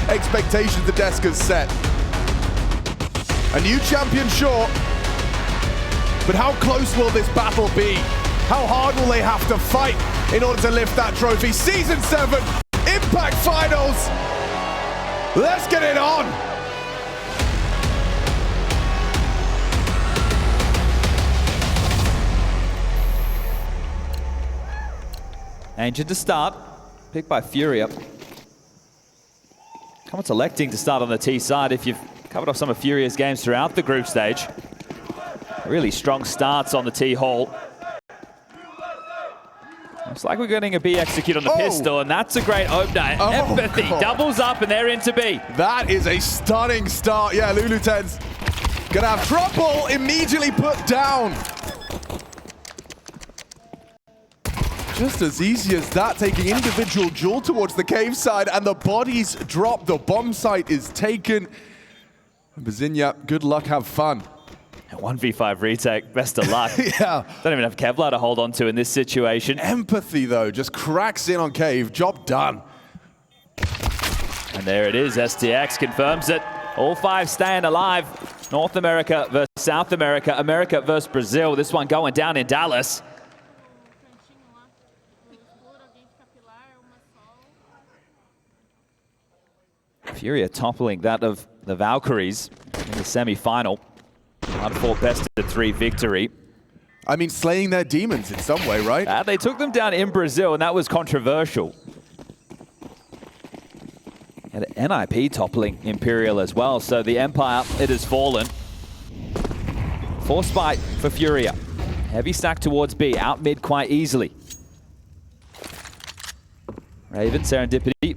expectations the desk has set. A new champion, sure, but how close will this battle be? How hard will they have to fight in order to lift that trophy? Season 7, Impact Finals. Let's get it on. Ancient to start, picked by FURIA. Comets electing to start on the T side. If you've covered off some of FURIA's games throughout the group stage, really strong starts on the T hall. Looks like we're getting a B execute on the pistol, and that's a great opener. Empathy doubles up, and they're into B. That is a stunning start. Yeah, Lulu10's gonna have trouble immediately put down. Just as easy as that, taking individual duel towards the cave side, and the bodies drop. The bomb site is taken. Bazinia, good luck, have fun. 1v5 retake, best of luck. Yeah. Don't even have Kevlar to hold on to in this situation. Empathy, though, just cracks in on cave. Job done. And there it is, STX confirms it. All 5 staying alive. North America versus South America, America versus Brazil. This one going down in Dallas. FURIA toppling that of the Valkyries in the semi-final. Hard-fought best-of-3 victory. I mean, slaying their demons in some way, right? They took them down in Brazil, and that was controversial. And NIP toppling Imperial as well, so the Empire, it has fallen. Force fight for FURIA. Heavy stack towards B, out mid quite easily. Raven, Serendipity,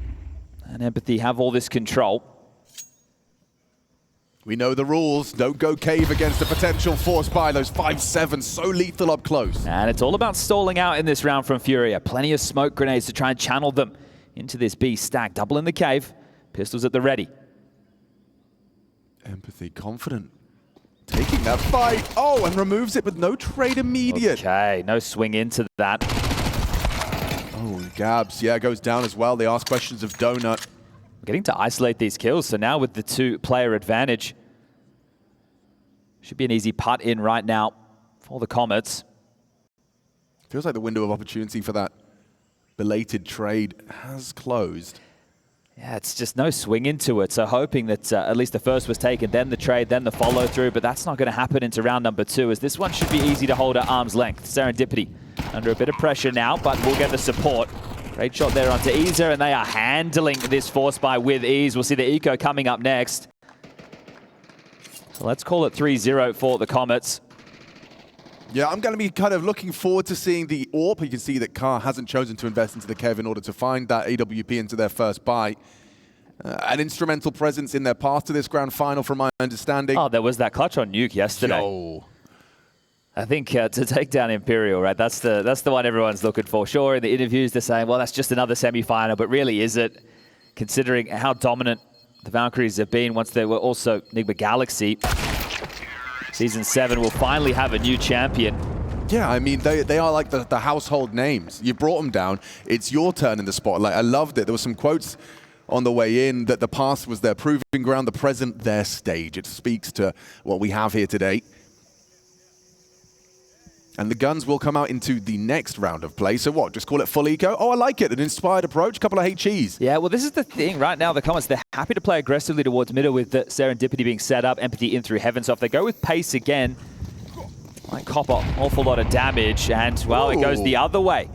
and Empathy have all this control. We know the rules. Don't go cave against a potential force buy. Those 5-7 so lethal up close. And it's all about stalling out in this round from FURIA. Plenty of smoke grenades to try and channel them into this B stack. Double in the cave. Pistols at the ready. Empathy confident. Taking that fight. Oh, and removes it with no trade immediate. Okay, no swing into that. Oh, and Gabs, yeah, goes down as well. They ask questions of Donut. Getting to isolate these kills, so now with the 2-player advantage, should be an easy putt in right now for the Comets. Feels like the window of opportunity for that belated trade has closed. Yeah, it's just no swing into it, so hoping that at least the first was taken, then the trade, then the follow-through, but that's not going to happen into round number 2, as this one should be easy to hold at arm's length. Serendipity under a bit of pressure now, but we'll get the support. Great shot there onto Easer, and they are handling this force buy with ease. We'll see the Eco coming up next. So let's call it 3-0 for the Comets. Yeah, I'm going to be kind of looking forward to seeing the AWP. You can see that Carr hasn't chosen to invest into the Kev in order to find that AWP into their first buy. An instrumental presence in their path to this grand final, from my understanding. Oh, there was that clutch on Nuke yesterday. Yo. I think to take down Imperial, right? That's the one everyone's looking for. Sure, in the interviews they're saying, well, that's just another semi-final, but really is it? Considering how dominant the Valkyries have been once they were also Enigma Galaxy. Season 7 will finally have a new champion. Yeah, I mean, they are like the household names. You brought them down. It's your turn in the spotlight. I loved it. There were some quotes on the way in that the past was their proving ground, the present their stage. It speaks to what we have here today. And the guns will come out into the next round of play. So what, just call it full eco? Oh, I like it. An inspired approach, a couple of HEs. Yeah, well, this is the thing right now. The Comets, they're happy to play aggressively towards middle with the Serendipity being set up, Empathy in through Heaven. So if they go with pace again, might cop an awful lot of damage. And, well, it goes the other way.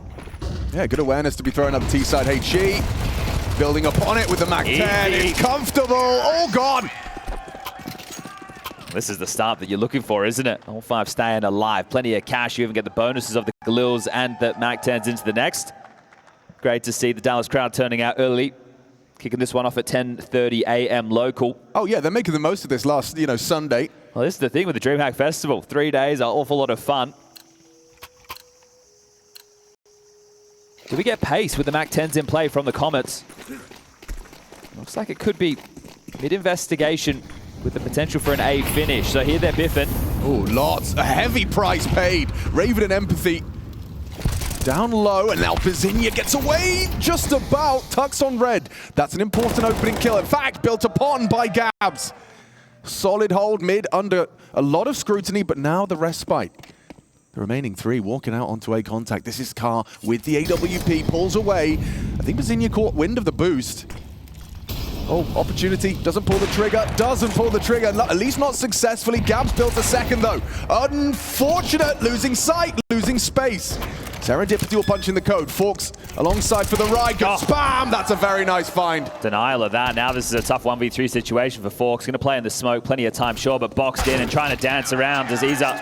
Yeah, good awareness to be throwing up the T-side HE. Building upon it with the MAC-10. It's comfortable. Oh, God. This is the start that you're looking for, isn't it? All 5 staying alive. Plenty of cash. You even get the bonuses of the Galils and the MAC-10s into the next. Great to see the Dallas crowd turning out early. Kicking this one off at 10:30 a.m. local. Oh, yeah, they're making the most of this last, Sunday. Well, this is the thing with the DreamHack Festival. 3 days, an awful lot of fun. Do we get pace with the MAC-10s in play from the Comets? Looks like it could be mid-investigation with the potential for an A finish. So here they're biffing. Oh, lots. A heavy price paid. Raven and Empathy Down low, and now Bizinia gets away just about. Tucks on red. That's an important opening kill. In fact, built upon by Gabs. Solid hold mid under a lot of scrutiny, but now the respite. The remaining three walking out onto A contact. This is Carr with the AWP, pulls away. I think Bizinia caught wind of the boost. Oh, opportunity, doesn't pull the trigger, at least not successfully. Gabs built a second though. Unfortunate, losing sight, losing space. Serendipity will punch in the code. Forks alongside for the ride. Good spam, that's a very nice find. Denial of that. Now this is a tough 1v3 situation for Forks. Going to play in the smoke, plenty of time, sure, but boxed in and trying to dance around as he's up.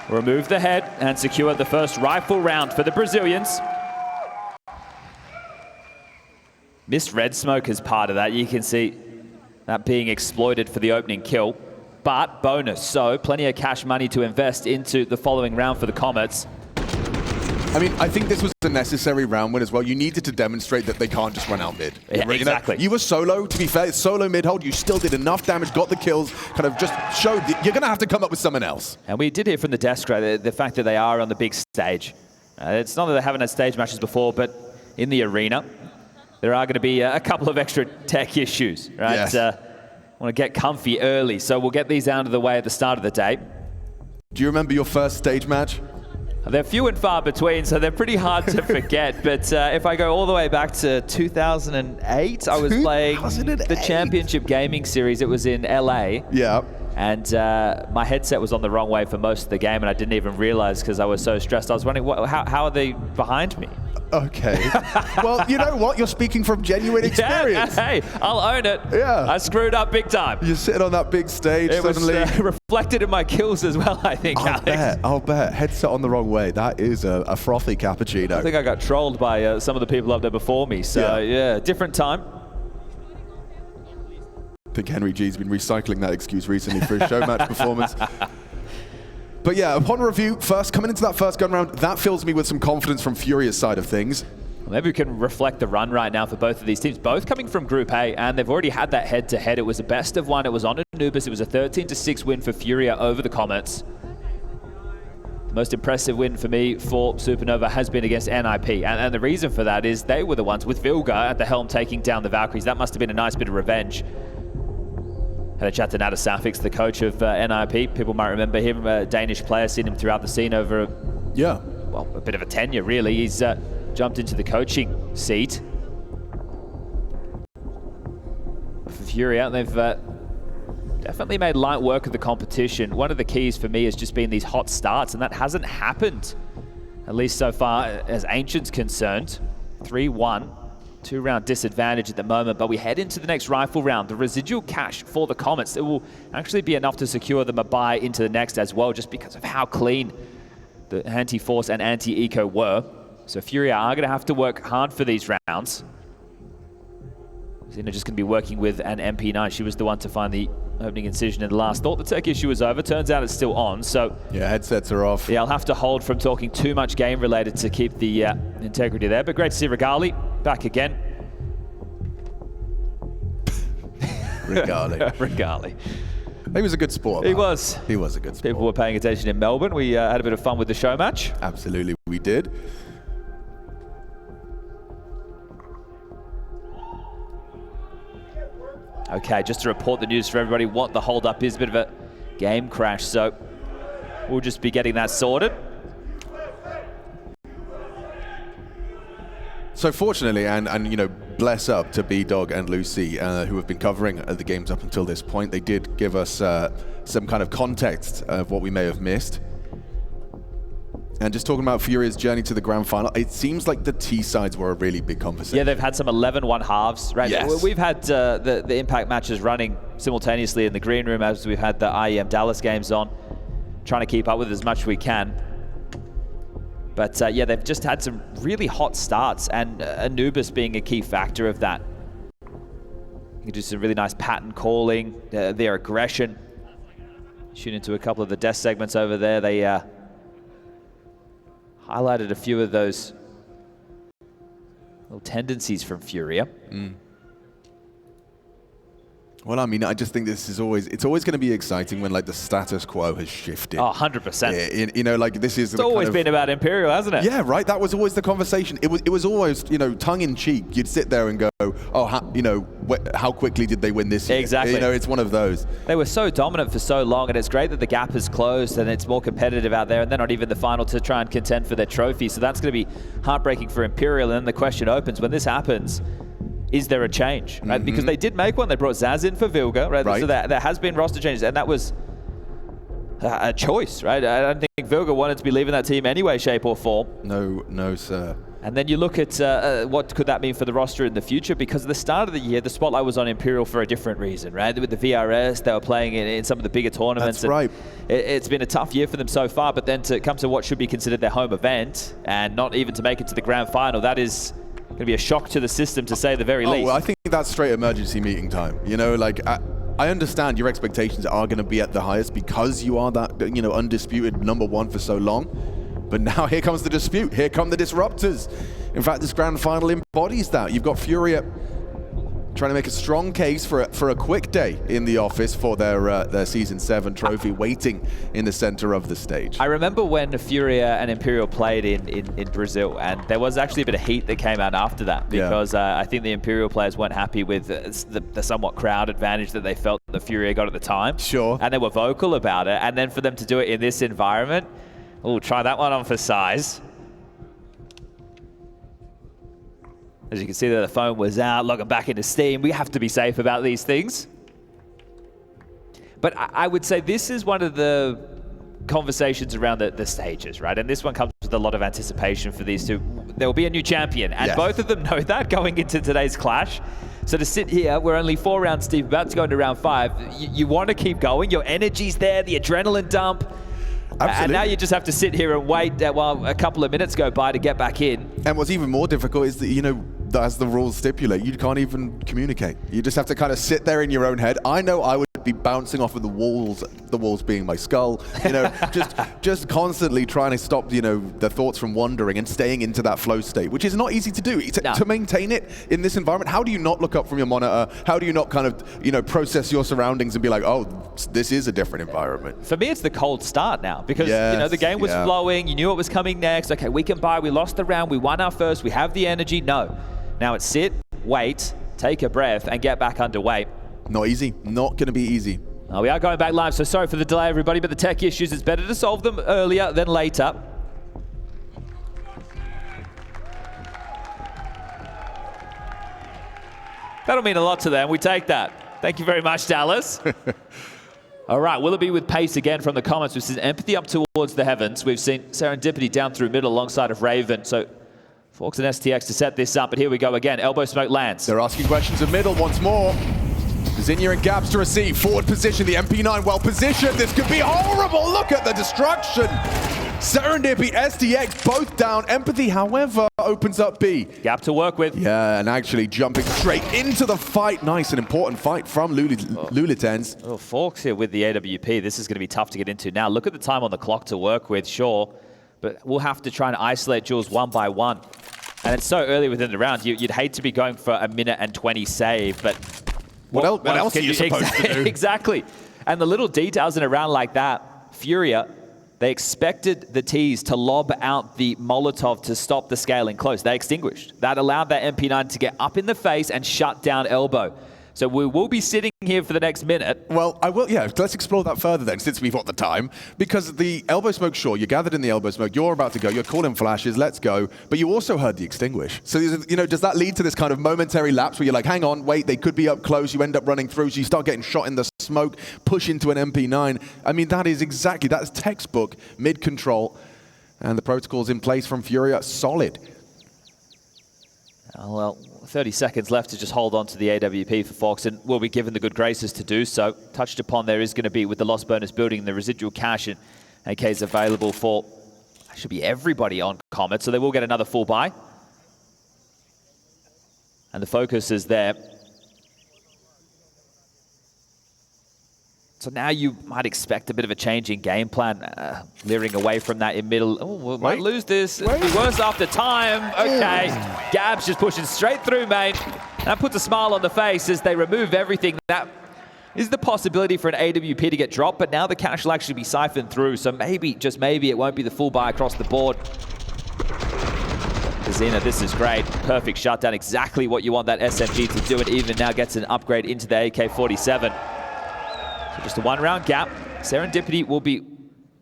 Remove the head and secure the first rifle round for the Brazilians. Missed red smoke as part of that. You can see that being exploited for the opening kill. But bonus, so plenty of cash money to invest into the following round for the Comets. I mean, I think this was a necessary round win as well. You needed to demonstrate that they can't just run out mid. Yeah, exactly. You were solo, to be fair, solo mid-hold. You still did enough damage, got the kills, kind of just showed that you're going to have to come up with someone else. And we did hear from the Destro the fact that they are on the big stage. It's not that they haven't had stage matches before, but in the arena, there are going to be a couple of extra tech issues, right? Yes. Want to get comfy early, so we'll get these out of the way at the start of the day. Do you remember your first stage match? They're few and far between, so they're pretty hard to forget. But if I go all the way back to 2008, I was playing the Championship Gaming Series. It was in LA. Yeah. And my headset was on the wrong way for most of the game, and I didn't even realize because I was so stressed. I was wondering, how are they behind me? Okay. Well, you know what? You're speaking from genuine experience. Yeah, hey, I'll own it. Yeah. I screwed up big time. You're sitting on that big stage it suddenly. It was reflected in my kills as well, I think, Alex. I'll bet. Headset on the wrong way. That is a frothy cappuccino. I think I got trolled by some of the people up there before me. So, yeah different time. I think Henry G's been recycling that excuse recently for his show match performance. But yeah, upon review, coming into that first gun round, that fills me with some confidence from Furia's side of things. Well, maybe we can reflect the run right now for both of these teams, both coming from Group A, and they've already had that head-to-head. It was a best of one. It was on Anubis. It was a 13-6 win for Furia over the Comets. The most impressive win for me for Supernova has been against NIP, and the reason for that is they were the ones with Vilga at the helm taking down the Valkyries. That must have been a nice bit of revenge. Had a chat to Nata Safix, the coach of NIP. People might remember him, a Danish player, seen him throughout the scene over a bit of a tenure, really. He's jumped into the coaching seat for Furia. They've definitely made light work of the competition. One of the keys for me has just been these hot starts, and that hasn't happened, at least so far as Ancient's concerned. 3-1. 2-round disadvantage at the moment, but we head into the next rifle round. The residual cash for the Comets, it will actually be enough to secure them a bye into the next as well, just because of how clean the anti-force and anti-eco were. So Furia are going to have to work hard for these rounds. Zina just going to be working with an MP9. She was the one to find the opening incision in the last. Thought the tech issue was over. Turns out it's still on. So yeah, headsets are off. Yeah, I'll have to hold from talking too much game related to keep the integrity there. But great to see Regali back again. Regali. He was a good sport. He was. He was a good sport. People were paying attention in Melbourne. We had a bit of fun with the show match. Absolutely, we did. Okay, just to report the news for everybody, what the hold-up is, a bit of a game crash, so we'll just be getting that sorted. So fortunately, and you know, bless up to B-Dog and Lucy, who have been covering the games up until this point. They did give us some kind of context of what we may have missed. And just talking about Furia's journey to the grand final, it seems like the T-sides were a really big conversation. Yeah, they've had some 11-1 halves, right? Yes. We've had the Impact matches running simultaneously in the green room as we've had the IEM Dallas games on, trying to keep up with as much as we can. But yeah, they've just had some really hot starts, and Anubis being a key factor of that. You can do some really nice pattern calling, their aggression. Shoot into a couple of the death segments over there. They highlighted a few of those little tendencies from Furia. Well, I mean, I just think this is it's always going to be exciting when like the status quo has shifted. Oh, 100%. You know, like this is. It's always been about Imperial, hasn't it? Yeah, right. That was always the conversation. It was always, you know, tongue in cheek. You'd sit there and go, oh, you know, how quickly did they win this year? Exactly. You know, it's one of those. They were so dominant for so long, and it's great that the gap has closed and it's more competitive out there, and they're not even the final to try and contend for their trophy. So that's going to be heartbreaking for Imperial. And then the question opens, when this happens, is there a change? Right? Because they did make one. They brought Zaz in for Vilga, right? So there has been roster changes, and that was a choice, right? I don't think Vilga wanted to be leaving that team anyway, shape or form. No, sir. And then you look at what could that mean for the roster in the future, because at the start of the year, the spotlight was on Imperial for a different reason, right? With the VRS, they were playing in some of the bigger tournaments. That's right. It's been a tough year for them so far, but then to come to what should be considered their home event and not even to make it to the grand final, that is going to be a shock to the system, to say the very least. Well, I think that's straight emergency meeting time. You know, like I understand your expectations are going to be at the highest because you are that, you know, undisputed #1 for so long. But now here comes the dispute. Here come the disruptors. In fact, this grand final embodies that. You've got FURIA trying to make a strong case for a quick day in the office for their Season 7 trophy, waiting in the center of the stage. I remember when FURIA and Imperial played in Brazil, and there was actually a bit of heat that came out after that, because I think the Imperial players weren't happy with the somewhat crowd advantage that they felt the FURIA got at the time. Sure. And they were vocal about it, and then for them to do it in this environment, oh, try that one on for size. As you can see there, the phone was out, logging back into Steam. We have to be safe about these things. But I would say this is one of the conversations around the stages, right? And this one comes with a lot of anticipation for these two. There will be a new champion, and both of them know that going into today's clash. So to sit here, we're only 4 rounds deep, about to go into round 5. You want to keep going. Your energy's there, the adrenaline dump. Absolutely. And now you just have to sit here and wait while a couple of minutes go by to get back in. And what's even more difficult is that, you know, as the rules stipulate, you can't even communicate. You just have to kind of sit there in your own head. I know I would be bouncing off of the walls being my skull, you know, just constantly trying to stop, you know, the thoughts from wandering and staying into that flow state, which is not easy to do. To maintain it in this environment, how do you not look up from your monitor? How do you not kind of, you know, process your surroundings and be like, oh, this is a different environment? For me, it's the cold start now, because, you know, the game was flowing. You knew what was coming next. Okay, we can buy. We lost the round. We won our first. We have the energy. No. Now it's sit, wait, take a breath, and get back underway. Not easy. Not going to be easy. We are going back live, so sorry for the delay, everybody, but the tech issues, it's better to solve them earlier than later. That'll mean a lot to them. We take that. Thank you very much, Dallas. All right, Willoughby with pace again from the comments. We've seen Empathy up towards the heavens. We've seen Serendipity down through middle alongside of Raven. So Forks and STX to set this up, but here we go again. Elbow smoke lands. They're asking questions of middle once more. Zinnia and Gaps to receive. Forward position, the MP9 well positioned. This could be horrible. Look at the destruction. Serendipity, STX, both down. Empathy, however, opens up B. Gap to work with. Yeah, and actually jumping straight into the fight. Nice and important fight from Lulitens. Oh, Forks here with the AWP. This is going to be tough to get into. Now, look at the time on the clock to work with, sure. But we'll have to try and isolate Jules one by one. And it's so early within the round. You'd hate to be going for a minute and 20 save, but what else are you supposed to do? Exactly. And the little details in a round like that, FURIA, they expected the T's to lob out the Molotov to stop the scaling close. They extinguished. That allowed that MP9 to get up in the face and shut down Elbow. So we will be sitting here for the next minute. Well, I will, yeah, let's explore that further then, since we've got the time. Because the elbow smoke, sure, you're gathered in the elbow smoke, you're about to go, you're calling flashes, let's go, but you also heard the extinguish. So, you know, does that lead to this kind of momentary lapse where you're like, hang on, wait, they could be up close, you end up running through, so you start getting shot in the smoke, push into an MP9. I mean, that's textbook mid-control, and the protocols in place from FURIA, solid. Well, 30 seconds left to just hold on to the AWP for Fox, and will be given the good graces to do so. Touched upon there is going to be, with the lost bonus building, the residual cash and AKs available for, should be everybody on Comet, so they will get another full buy. And the focus is there. So now you might expect a bit of a change in game plan, leering away from that in middle. Oh, we might lose this. It'll be worse after time. Okay, Gabs just pushing straight through, mate. That puts a smile on the face as they remove everything. That is the possibility for an AWP to get dropped, but now the cash will actually be siphoned through, so maybe, just maybe, it won't be the full buy across the board. Zena, this is great. Perfect shutdown, exactly what you want that SMG to do. It even now gets an upgrade into the AK-47. So just a 1-round gap. Serendipity will be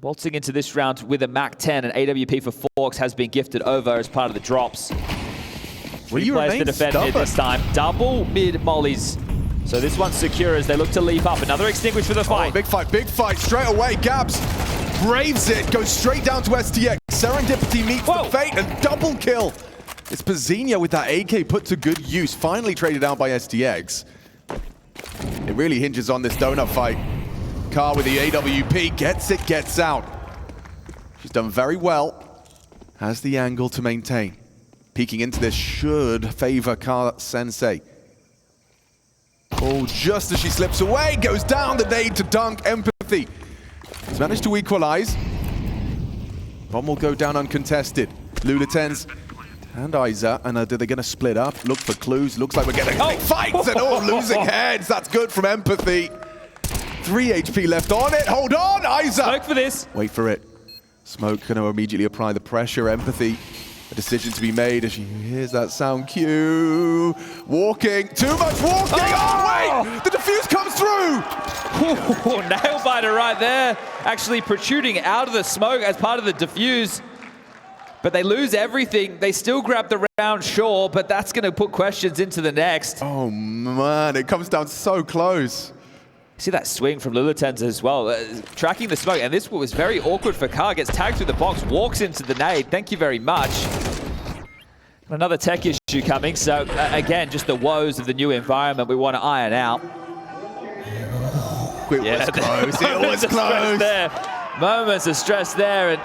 waltzing into this round with a MAC-10, and AWP for Forks has been gifted over as part of the drops. Three players to defend mid this time. Double mid mollies. So this one's secure as they look to leap up. Another extinguish for the fight. Oh, big fight. Straight away, Gabs braves it, goes straight down to STX. Serendipity meets the fate and double kill. It's Pazzinha with that AK put to good use, finally traded out by STX. It really hinges on this donut fight. Car with the AWP, gets it, gets out. She's done very well. Has the angle to maintain. Peeking into this should favor Car Sensei. Oh, just as she slips away, goes down the nade to dunk. Empathy. He's managed to equalize. Bomb will go down uncontested. Lulatens and Isa, and are they going to split up? Look for clues. Looks like we're getting big fights and all losing heads. That's good from Empathy. 3 HP left on it. Hold on, Isa. Smoke for this. Wait for it. Smoke going to immediately apply the pressure. Empathy. A decision to be made as she hears that sound cue. Walking. Too much walking. Oh, wait! The defuse comes through. Ooh, nail biter right there. Actually protruding out of the smoke as part of the defuse. But they lose everything. They still grab the round, sure, but that's going to put questions into the next. Oh, man. It comes down so close. See that swing from Lulatens as well, tracking the smoke, and this was very awkward for Car. Gets tagged through the box, walks into the nade. Thank you very much. Another tech issue coming, so again, just the woes of the new environment we want to iron out. It was close, it was close. Moments of stress there, and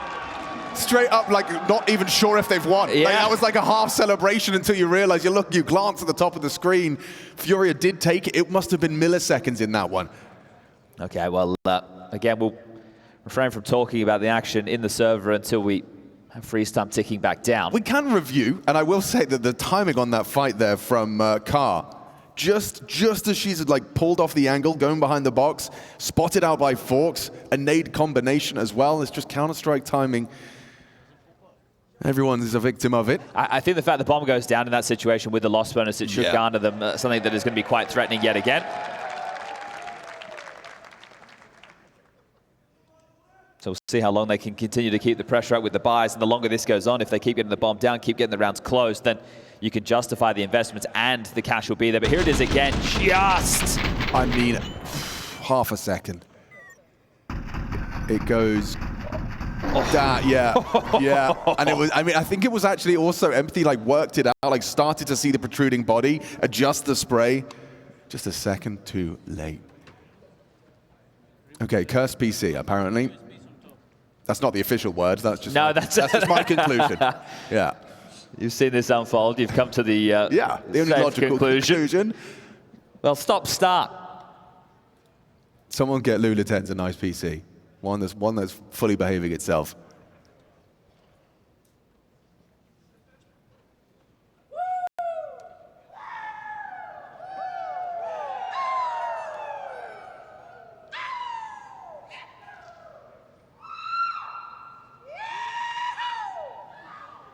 straight up, like, not even sure if they've won. Yeah. Like, that was like a half celebration until you realize, you glance at the top of the screen. FURIA did take it. It must have been milliseconds in that one. Okay, well, again, we'll refrain from talking about the action in the server until we have freeze time ticking back down. We can review, and I will say that the timing on that fight there from Car, just as she's like pulled off the angle, going behind the box, spotted out by Forks, a nade combination as well. It's just Counter-Strike timing. Everyone is a victim of it. I think the fact the bomb goes down in that situation with the loss bonus, it should garner them something that is going to be quite threatening yet again. So we'll see how long they can continue to keep the pressure up with the buys, and the longer this goes on, if they keep getting the bomb down, keep getting the rounds closed, then you can justify the investments and the cash will be there. But here it is again, just... I mean, half a second. It goes... That, yeah. And it was, I mean, I think it was actually also Empathy, like, worked it out, like, started to see the protruding body, adjust the spray. Just a second too late. Okay, cursed PC, apparently. That's not the official word, that's just, that's just my conclusion. Yeah. You've seen this unfold, you've come to the the only logical conclusion. Well, stop, start. Someone get Lulatens a nice PC. One that's fully behaving itself.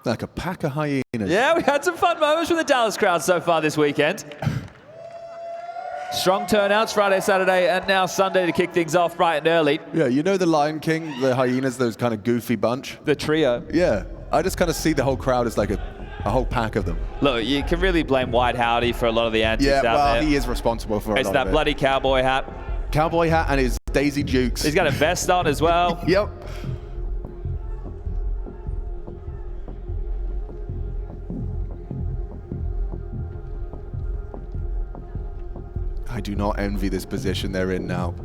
Like a pack of hyenas. Yeah, we had some fun moments with the Dallas crowd so far this weekend. Strong turnouts Friday, Saturday, and now Sunday to kick things off bright and early. Yeah, you know the Lion King, the hyenas, those kind of goofy bunch? The trio. Yeah, I just kind of see the whole crowd as like a whole pack of them. Look, you can really blame White Howdy for a lot of the antics out there. Yeah, well, he is responsible for a lot of it. It's that bloody cowboy hat. Cowboy hat and his Daisy Dukes. He's got a vest on as well. Yep. I do not envy this position they're in now.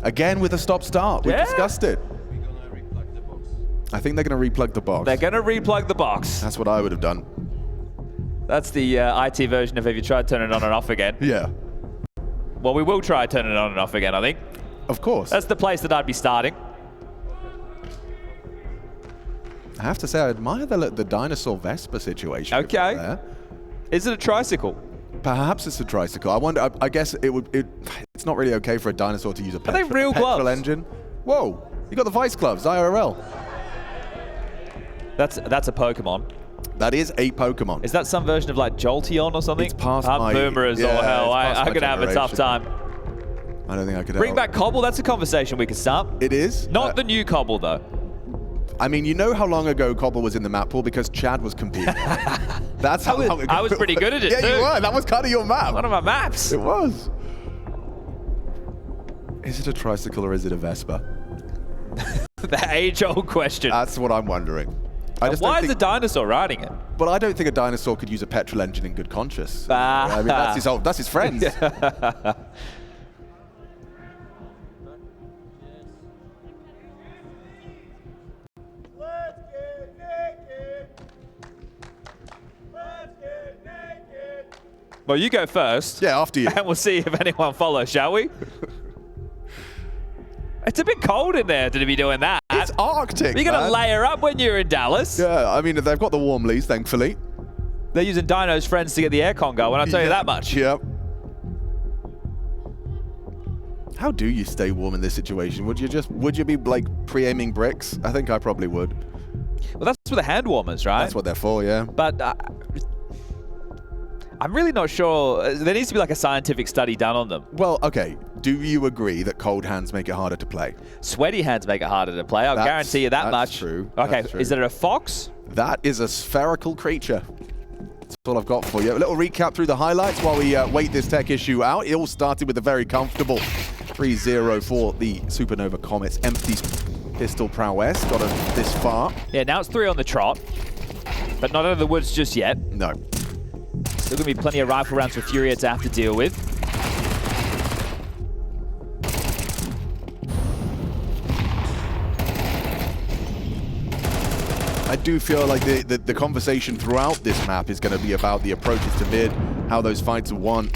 Again with a stop-start. We discussed it. I think they're going to replug the box. They're going to replug the box. That's what I would have done. That's the IT version of if you tried turning it on and off again. Yeah. Well, we will try turning it on and off again, I think. Of course. That's the place that I'd be starting. I have to say, I admire the dinosaur Vespa situation. Okay. There. Is it a tricycle? Perhaps it's a tricycle. I wonder. I guess it's not really okay for a dinosaur to use a petrol, Are they real petrol gloves? engine. Whoa! You got the Vice gloves, IRL. That's a Pokemon. That is a Pokemon. Is that some version of like Jolteon or something? It's past I'm my... boomers or hell. I'm going to have a tough time. I don't think I could Bring back Cobble. That's a conversation we could start. It is? Not the new Cobble, though. I mean, you know how long ago Cobble was in the map pool because Chad was competing. That's how long ago. I was pretty good at it, yeah, too. you were. That was kind of your map. One of my maps. It was. Is it a tricycle or is it a Vespa? The age-old question. That's what I'm wondering. Why is the dinosaur riding it? But I don't think a dinosaur could use a petrol engine in good conscience. Ah. I mean, that's his friends. Well, you go first. Yeah, after you. And we'll see if anyone follows, shall we? It's a bit cold in there to be doing that. It's Arctic, You're going to layer up when you're in Dallas. Yeah, I mean, they've got the warm leads, thankfully. They're using Dino's friends to get the aircon going, I'll tell you that much. Yep. How do you stay warm in this situation? Would you be like pre-aiming bricks? I think I probably would. Well, that's for the hand warmers, right? That's what they're for, yeah. But I'm really not sure. There needs to be like a scientific study done on them. Well, okay. Do you agree that cold hands make it harder to play? Sweaty hands make it harder to play. I'll guarantee you that much. That's true. Okay, That's true. Is it a fox? That is a spherical creature. That's all I've got for you. A little recap through the highlights while we wait this tech issue out. It all started with a very comfortable 3-0 for the Supernova Comets. Empty pistol prowess. Got us this far. Yeah, now it's 3 on the trot, but not out of the woods just yet. No. Still going to be plenty of rifle rounds for FURIA to have to deal with. I do feel like the conversation throughout this map is going to be about the approaches to mid, how those fights are won.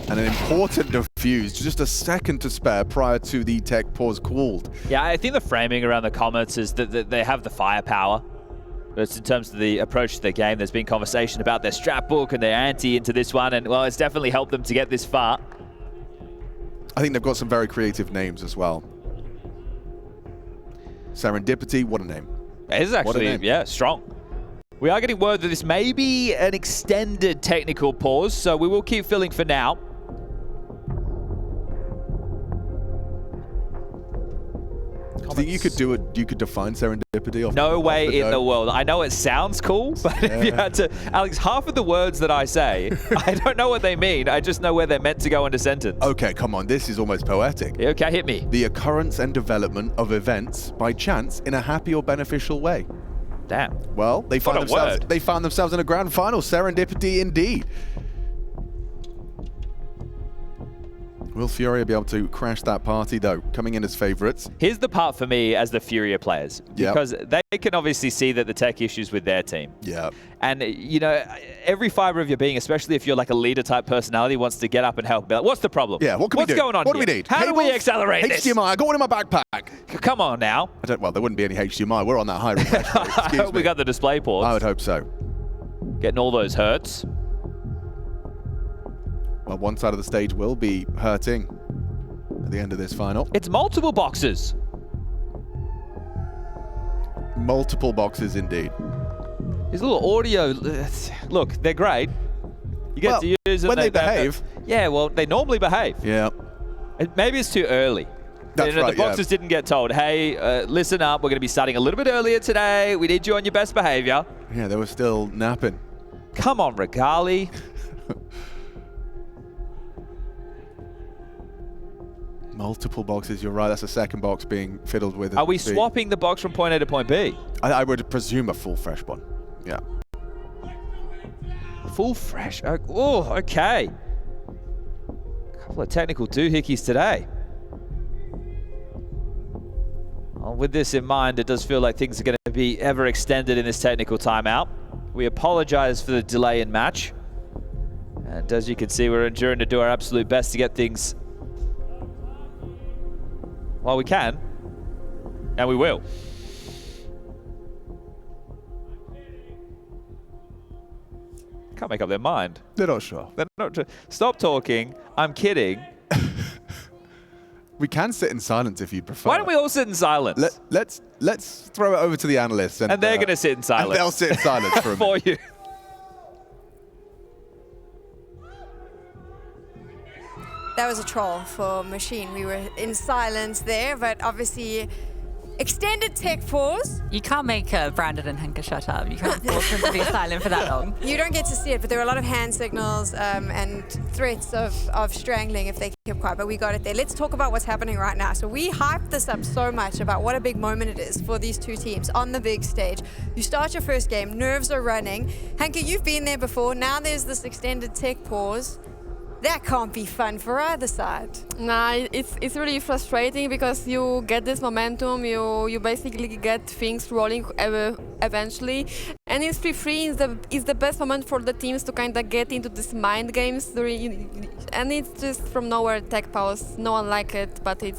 And an important defuse, just a second to spare prior to the tech pause called. Yeah, I think the framing around the Comets is that they have the firepower. But it's in terms of the approach to the game, there's been conversation about their strat book and their ante into this one, and well, it's definitely helped them to get this far. I think they've got some very creative names as well. Serendipity, what a name. It is actually, yeah, strong. We are getting word that this may be an extended technical pause, so we will keep filling for now. I think you could do it. You could define serendipity. No way in the world. I know it sounds cool, but if you had to, Alex, half of the words that I say, I don't know what they mean. I just know where they're meant to go in a sentence. Okay, come on. This is almost poetic. Okay, hit me. The occurrence and development of events by chance in a happy or beneficial way. Damn. Well, they found themselves in a grand final. Serendipity indeed. Will FURIA be able to crash that party, though, coming in as favorites? Here's the part for me as the FURIA players, because they can obviously see that the tech issues with their team. Yeah. And, you know, every fiber of your being, especially if you're like a leader-type personality, wants to get up and help. Like, what's the problem? Yeah, what can we do? What's going on What here? do we need? How do we accelerate this? HDMI, I got one in my backpack. Come on now. Well, there wouldn't be any HDMI. We're on that high refresh rate. I hope we got the display ports. I would hope so. Getting all those hertz. Well, one side of the stage will be hurting at the end of this final. It's multiple boxes. Multiple boxes indeed. These little audio, look, they're great. You get to use them. When they behave. Yeah, well, they normally behave. Yeah. Maybe it's too early. That's right, the boxers didn't get told, hey, listen up, we're going to be starting a little bit earlier today. We need you on your best behavior. Yeah, they were still napping. Come on, Regali. Multiple boxes, you're right. That's a second box being fiddled with. Are we swapping the box from point A to point B? I would presume a full fresh one. Yeah. Full fresh. Oh, okay. Couple of technical doohickeys today. Well, with this in mind, it does feel like things are going to be ever extended in this technical timeout. We apologize for the delay in match. And as you can see, we're enduring to do our absolute best to get things while we can, and we will. can't make up their mind. They're not sure. They're not. Stop talking. I'm kidding. We can sit in silence if you prefer. Why don't we all sit in silence? Let's throw it over to the analysts. And they're going to sit in silence. And they'll sit in silence for a for minute. you. That was a troll for Machine. We were in silence there, but obviously extended tech pause. You can't make Brandon and Henke shut up. You can't force them to be silent for that long. You don't get to see it, but there were a lot of hand signals and threats of strangling if they kept quiet, but we got it there. Let's talk about what's happening right now. So we hyped this up so much about what a big moment it is for these two teams on the big stage. You start your first game, nerves are running. Henke, you've been there before. Now there's this extended tech pause. That can't be fun for either side. Nah, it's really frustrating because you get this momentum, you basically get things rolling eventually, and it's P3 is the best moment for the teams to kind of get into these mind games, and it's just from nowhere tech pause. No one like it, but it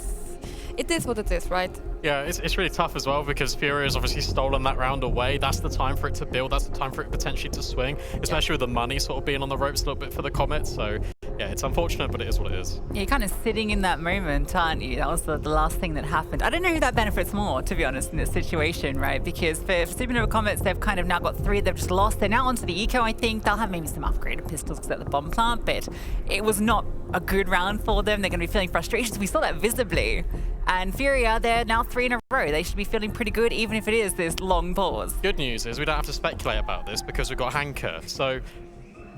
is what it is, right? Yeah, it's really tough as well because FURIA has obviously stolen that round away. That's the time for it to build. That's the time for it potentially to swing, especially with the money sort of being on the ropes a little bit for the Comets. So yeah, it's unfortunate, but it is what it is. You're kind of sitting in that moment, aren't you? That was the last thing that happened. I don't know who that benefits more, to be honest, in this situation, right? Because for Supernova Comets, they've kind of now got 3 they've just lost. They're now onto the eco, I think. They'll have maybe some upgraded pistols because at the bomb plant, but it was not a good round for them. They're going to be feeling frustrations. We saw that visibly. And FURIA, they're now 3 in a row. They should be feeling pretty good, even if it is this long pause. Good news is we don't have to speculate about this because we've got Henke. So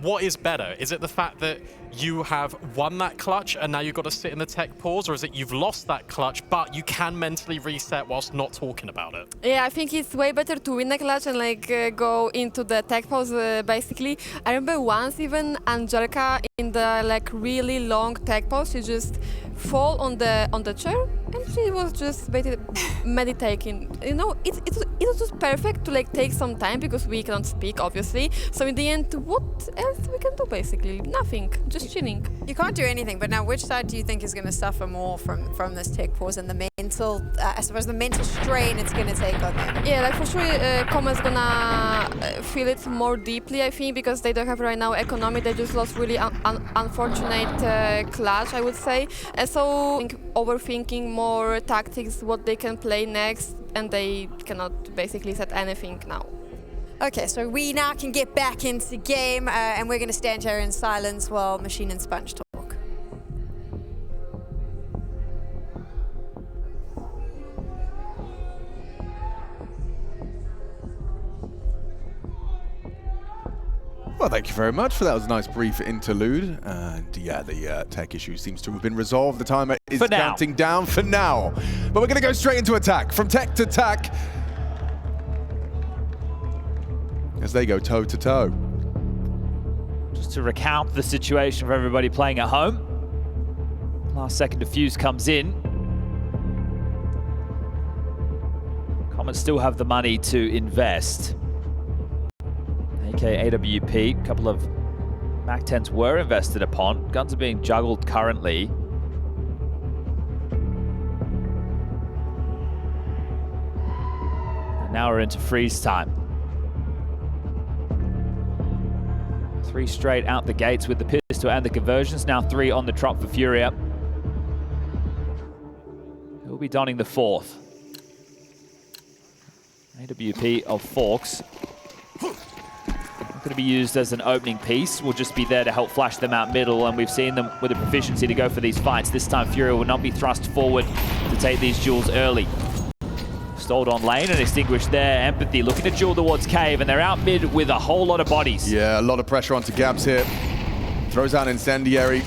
what is better? Is it the fact that you have won that clutch and now you've got to sit in the tech pause, or is it you've lost that clutch but you can mentally reset whilst not talking about it? Yeah, I think it's way better to win the clutch and go into the tech pause basically. I remember once even Angelica in the really long tech pause, she just fall on the chair and she was just meditating. You know, it was just perfect to take some time because we cannot speak obviously. So in the end, what else we can do basically? Nothing, just chilling. You can't do anything, but now which side do you think is going to suffer more from this tech pause and the mental, I suppose the mental strain it's going to take on them? Yeah, for sure Comet's gonna feel it more deeply, I think, because they don't have right now economy. They just lost really unfortunate clutch, I would say. So overthinking more tactics, what they can play next, and they cannot basically set anything now. Okay, so we now can get back into game, and we're going to stand here in silence while Machine and Sponge talk. Well, thank you very much for that. It was a nice brief interlude. And yeah, the tech issue seems to have been resolved. The timer is counting down for now. But we're going to go straight into attack. From tech to tack, as they go toe to toe. Just to recount the situation for everybody playing at home. Last second defuse comes in. Comets still have the money to invest. AK AWP, a couple of MAC-10s were invested upon. Guns are being juggled currently. And now we're into freeze time. 3 straight out the gates with the pistol and the conversions. Now 3 on the trot for FURIA. He'll be donning the 4th. AWP of Forks. Not going to be used as an opening piece. Will just be there to help flash them out middle, and we've seen them with the proficiency to go for these fights. This time FURIA will not be thrust forward to take these duels early. Stalled on lane and extinguished there. Empathy looking to duel towards Cave, and they're out mid with a whole lot of bodies. Yeah, a lot of pressure onto Gabs here. Throws out Incendiary.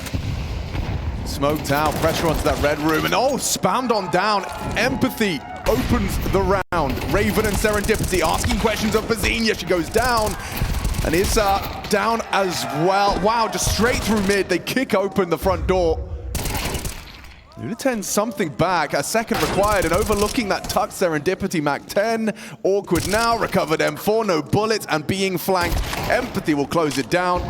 Smoked out, pressure onto that red room, and oh, spammed on down. Empathy opens the round. Raven and Serendipity asking questions of Bazinia. She goes down, and Issa down as well. Wow, just straight through mid. They kick open the front door. Lunaten something back, a second required, and overlooking that tuck Serendipity MAC-10. Awkward now, recovered M4, no bullets, and being flanked. Empathy will close it down.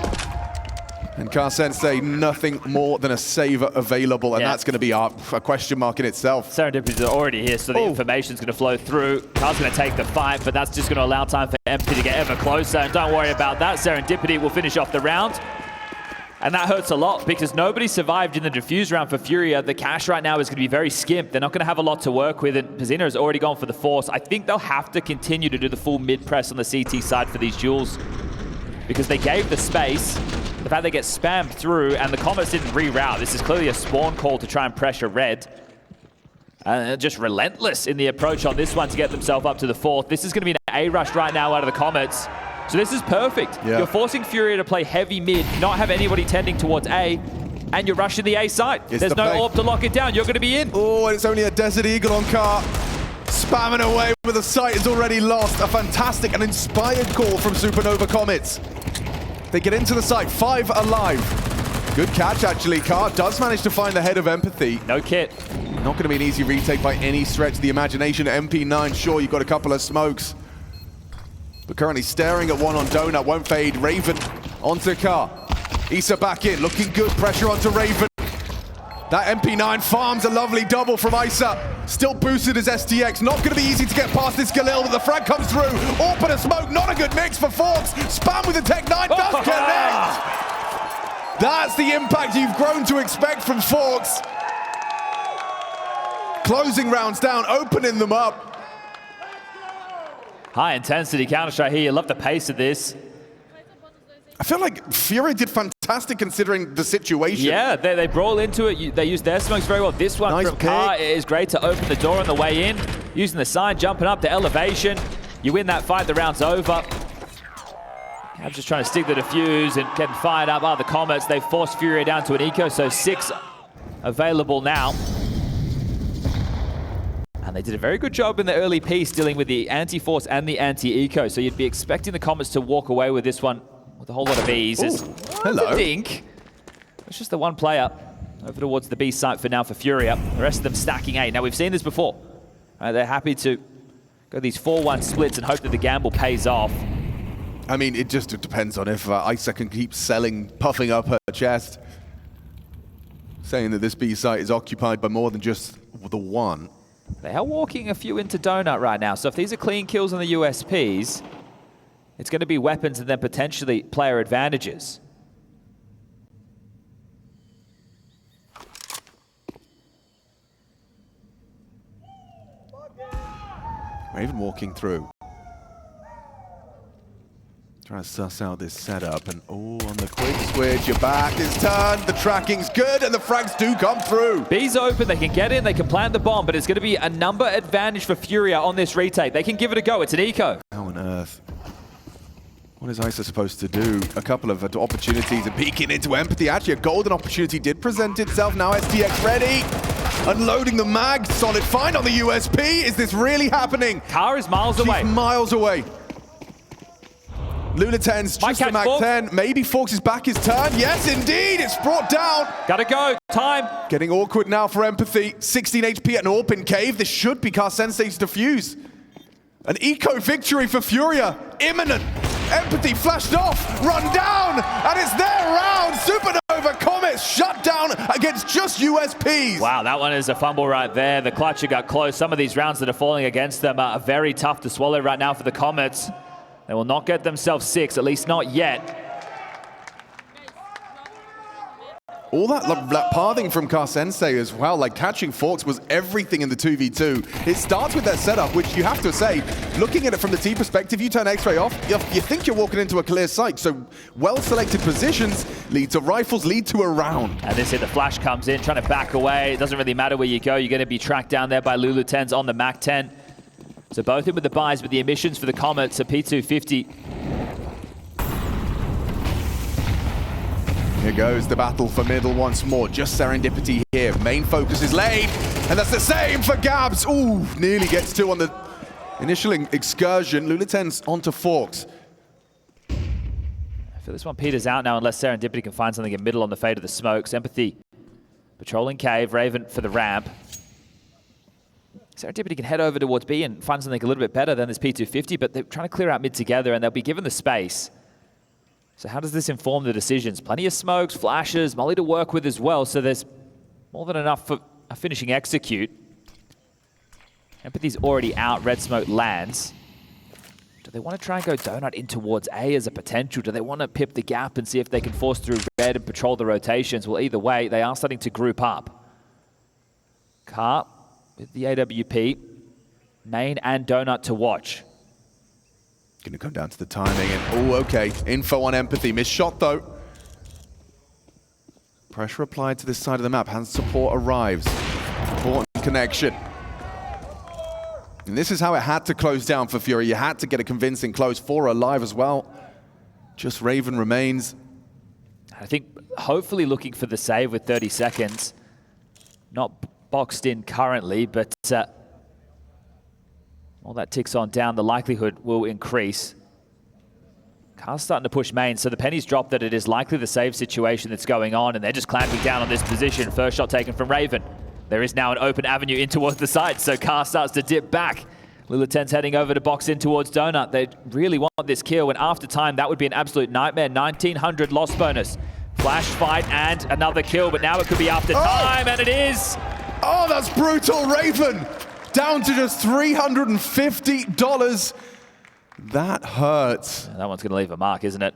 And Sensei, nothing more than a saver available, and that's going to be a question mark in itself. Serendipity's already here, so the information's going to flow through. Car's going to take the fight, but that's just going to allow time for Empathy to get ever closer. And don't worry about that. Serendipity will finish off the round. And that hurts a lot because nobody survived in the defuse round for FURIA. The cash right now is going to be very skimp. They're not going to have a lot to work with, and Pazina has already gone for the force. I think they'll have to continue to do the full mid-press on the CT side for these duels because they gave the space. The fact they get spammed through and the Comets didn't reroute. This is clearly a spawn call to try and pressure Red. And just relentless in the approach on this one to get themselves up to the fourth. This is going to be an A rush right now out of the Comets. So this is perfect. You're forcing FURIA to play heavy mid, not have anybody tending towards A, and you're rushing the A side. There's no AWP to lock it down. You're going to be in. Oh, and it's only a Desert Eagle on Car. Spamming away, but the site is already lost. A fantastic and inspired call from Supernova Comets. They get into the site, 5 alive. Good catch, actually. Car does manage to find the head of Empathy. No kit. Not going to be an easy retake by any stretch of the imagination. MP9, sure, you've got a couple of smokes. But currently staring at one on Donut, won't fade. Raven onto Car. Issa back in, looking good. Pressure onto Raven. That MP9 farms a lovely double from Issa. Still boosted as STX. Not going to be easy to get past this Galil, but the frag comes through. AWP and a smoke, not a good mix for Forks. Spam with the Tech 9, does connect. That's the impact you've grown to expect from Forks. Closing rounds down, opening them up. High intensity Counter-Strike here. You love the pace of this. I feel like FURIA did fantastic considering the situation. Yeah, they brawl into it. They use their smokes very well. This one from Car is great to open the door on the way in. Using the sign, jumping up to elevation. You win that fight, the round's over. I'm just trying to stick the defuse and getting fired up. The Comets, they forced FURIA down to an eco, so 6 available now. And they did a very good job in the early piece dealing with the anti-force and the anti-eco, so you'd be expecting the Comets to walk away with this one with a whole lot of ease. Hello. Dink. It's just the one player over towards the B site for now for FURIA. The rest of them stacking 8. Now, we've seen this before. They're happy to go these 4-1 splits and hope that the gamble pays off. I mean, it just depends on if Isa can keep selling, puffing up her chest, saying that this B site is occupied by more than just the one. They are walking a few into Donut right now, so if these are clean kills on the USPs, it's going to be weapons and then potentially player advantages. Raven walking through. Trying to suss out this setup, and on the quick switch, your back is turned, the tracking's good, and the frags do come through. B's open, they can get in, they can plant the bomb, but it's going to be a number advantage for FURIA on this retake. They can give it a go, it's an eco. How on earth? What is Isa supposed to do? A couple of opportunities and peeking into Empathy. Actually, a golden opportunity did present itself. Now STX ready. Unloading the mag. Solid find on the USP. Is this really happening? Car is miles away. She's miles away. Lula 10's just a mag 10. Maybe Forks' back is turned. Yes, indeed. It's brought down. Gotta go. Time. Getting awkward now for Empathy. 16 HP at an AWP cave. This should be Sensei's defuse. An eco victory for FURIA. Imminent. Empathy flashed off, run down, and it's their round. Supernova Comets shut down against just USPs. Wow, that one is a fumble right there. The clutcher got close. Some of these rounds that are falling against them are very tough to swallow right now for the Comets. They will not get themselves 6, at least not yet. All that pathing from Sensei as well, like catching Forks was everything in the 2v2. It starts with their setup, which you have to say, looking at it from the T perspective, you turn X-ray off, you think you're walking into a clear sight. So well-selected positions lead to rifles, lead to a round. And this here, the flash comes in, trying to back away. It doesn't really matter where you go. You're going to be tracked down there by Lulu 10s on the Mac 10. So both in with the buys, but the emissions for the Comets are P250. Here goes the battle for middle once more. Just Serendipity here. Main focus is laid. And that's the same for Gabs. Ooh, nearly gets 2 on the initial excursion. Lula 10's onto Forks. I feel this one peters out now unless Serendipity can find something in middle on the fade of the smokes. Empathy patrolling cave. Raven for the ramp. Serendipity can head over towards B and find something a little bit better than this P250, but they're trying to clear out mid together and they'll be given the space. So how does this inform the decisions? Plenty of smokes, flashes, molly to work with as well, so there's more than enough for a finishing execute. Empathy's already out, red smoke lands. Do they want to try and go donut in towards A as a potential? Do they want to pip the gap and see if they can force through red and patrol the rotations? Well, either way, they are starting to group up. Car with the AWP, main and donut to watch. Going to come down to the timing, and oh, okay. Info on Empathy. Missed shot, though. Pressure applied to this side of the map. Hand support arrives. Important connection. And this is how it had to close down for FURIA. You had to get a convincing close. 4 alive as well. Just Raven remains. I think hopefully looking for the save with 30 seconds. Not boxed in currently, but all that ticks on down, the likelihood will increase. Car's starting to push main, so the pennies drop that it is likely the save situation that's going on, and they're just clamping down on this position. First shot taken from Raven. There is now an open avenue in towards the side, so Car starts to dip back. Lulaten's heading over to box in towards Donut. They really want this kill, and after time, that would be an absolute nightmare. 1900 loss bonus. Flash fight and another kill, but now it could be after time, and it is! Oh, that's brutal, Raven! Down to just $350. That hurts. That one's going to leave a mark, isn't it?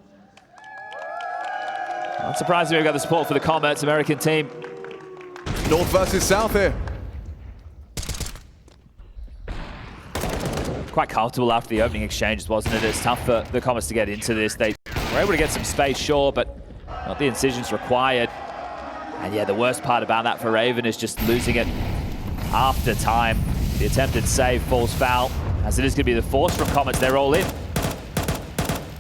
Not surprising we've got the support for the Comets, American team. North versus South here. Quite comfortable after the opening exchanges, wasn't it? It's tough for the Comets to get into this. They were able to get some space, sure, but not the incisions required. And yeah, the worst part about that for Raven is just losing it after time. The attempted save falls foul, as it is going to be the force from Comets. They're all in.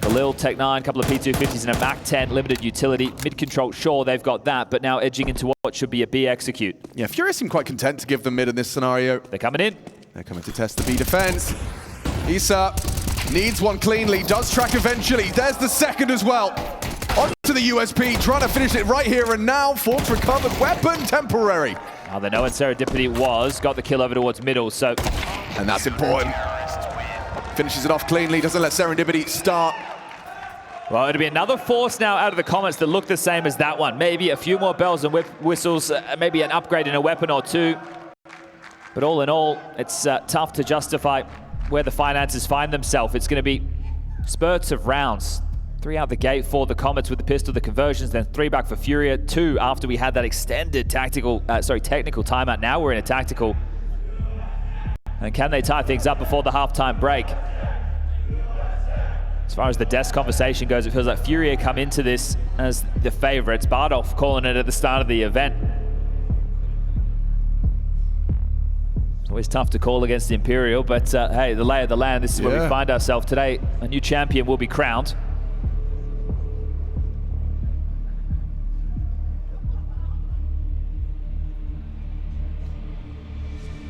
The Lil, Tech 9, couple of P250s and a Mac 10, limited utility. Mid-control, sure, they've got that, but now edging into what should be a B execute. Yeah, FURIA seem quite content to give them mid in this scenario. They're coming in. They're coming to test the B defense. Issa needs one cleanly, does track eventually. There's the second as well. On to the USP, trying to finish it right here and now. Force recovered, weapon temporary. Now they know when Serendipity was, got the kill over towards middle, so... And that's important. Finishes it off cleanly, doesn't let Serendipity start. Well, it'll be another force now out of the Comets that look the same as that one. Maybe a few more bells and whistles, maybe an upgrade in a weapon or two. But all in all, it's tough to justify where the finances find themselves. It's going to be spurts of rounds. 3 out the gate for the Comets with the pistol, the conversions, then 3 back for FURIA, 2 after we had that extended technical timeout. Now we're in a tactical. And can they tie things up before the halftime break? As far as the desk conversation goes, it feels like FURIA come into this as the favorites. Bardolph calling it at the start of the event. It's always tough to call against the Imperial, but hey, the lay of the land, this is where we find ourselves today. A new champion will be crowned.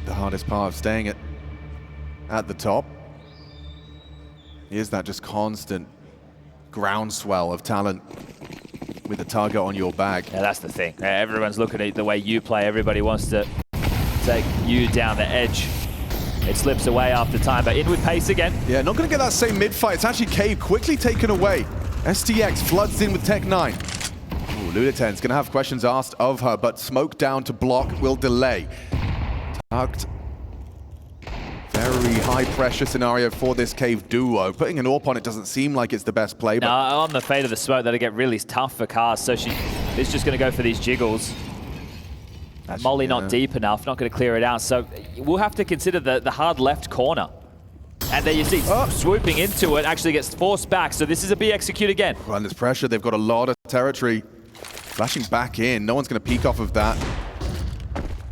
The hardest part of staying at the top is that just constant groundswell of talent with a target on your back. Yeah, that's the thing. Everyone's looking at the way you play. Everybody wants to take you down the edge. It slips away after time, but in with pace again. Yeah, not going to get that same mid-fight. It's actually Cave quickly taken away. STX floods in with Tech 9. Lulaten's going to have questions asked of her, but smoke down to block will delay. Tucked. Very high pressure scenario for this Cave duo. Putting an AWP on it doesn't seem like it's the best play. No, on the fade of the smoke, that'll get really tough for Cars, so she is just going to go for these jiggles. Molly not deep enough, not going to clear it out, so we'll have to consider the hard left corner. And there you see, swooping into it, actually gets forced back, so this is a B execute again. Under pressure, they've got a lot of territory. Flashing back in, no one's going to peek off of that.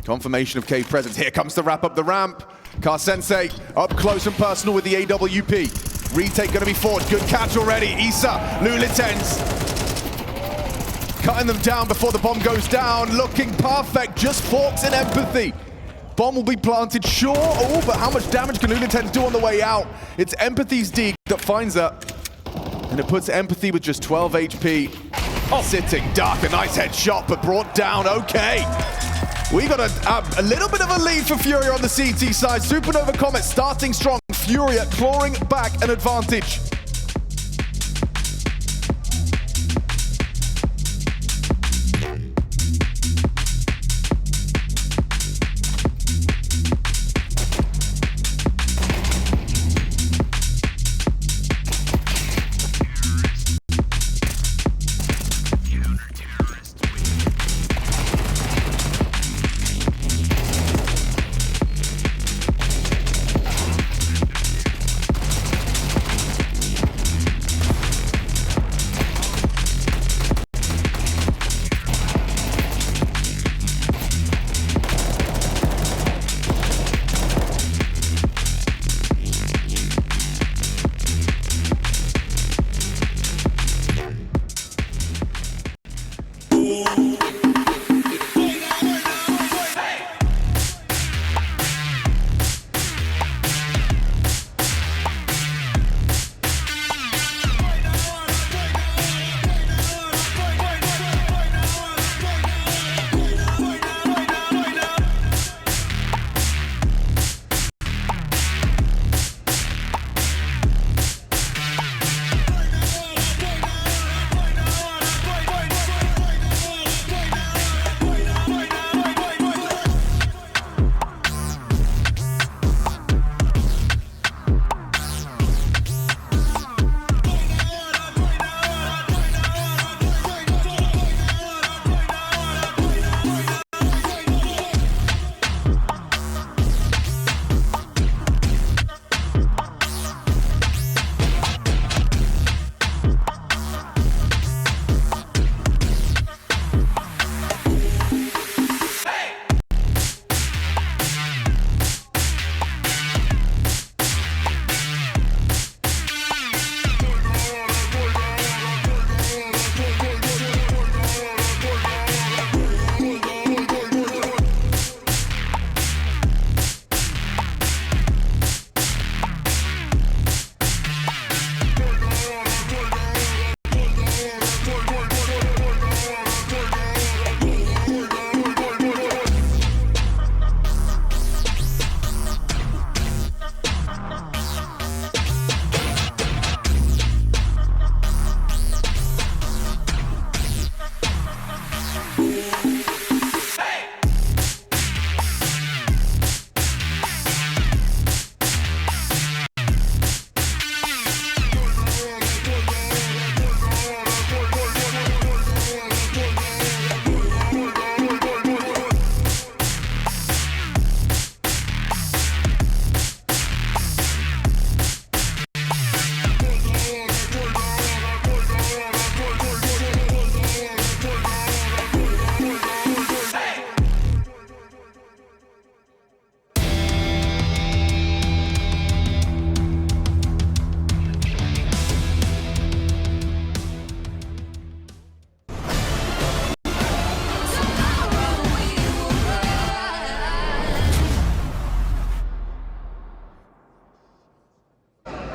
Confirmation of Cave presence. Here comes to wrap up the ramp. Car Sensei up close and personal with the AWP. Retake going to be forged. Good catch already. Issa, Lulaten's cutting them down before the bomb goes down. Looking perfect. Just Forks and Empathy. Bomb will be planted, sure. Oh, but how much damage can Lulaten's do on the way out? It's Empathy's dig that finds her. And it puts Empathy with just 12 HP. Sitting. Dark, a nice headshot, but brought down. Okay. We got a little bit of a lead for FURIA on the CT side. Supernova Comets starting strong. FURIA clawing back an advantage.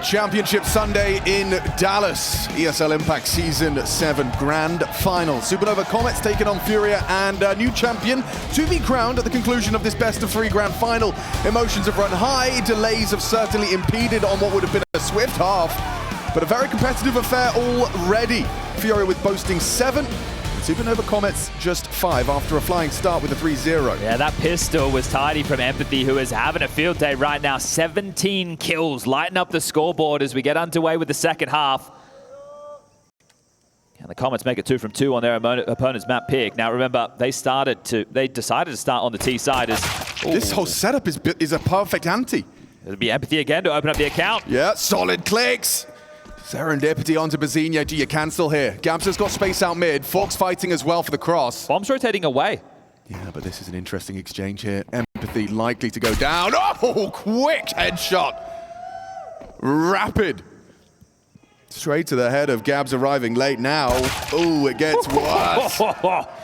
Championship Sunday in Dallas. ESL Impact Season 7 Grand Final. Supernova Comets taking on FURIA, and a new champion to be crowned at the conclusion of this best-of-3 Grand Final. Emotions have run high, delays have certainly impeded on what would have been a swift half, but a very competitive affair already. FURIA with boasting 7, Supernova Comets just 5 after a flying start with a 3-0. Yeah, that pistol was tidy from Empathy, who is having a field day right now. 17 kills, lighting up the scoreboard as we get underway with the second half. And the Comets make it 2 from 2 on their opponent's map pick. Now remember, they decided to start on the T side as... This whole setup is a perfect ante. It'll be Empathy again to open up the account. Yeah, solid clicks. Serendipity onto Bazina. Do you cancel here? Gabs has got space out mid. Fox fighting as well for the cross. Bomb's rotating away. Yeah, but this is an interesting exchange here. Empathy likely to go down. Oh, quick headshot. Rapid. Straight to the head of Gabs arriving late now. Oh, it gets worse.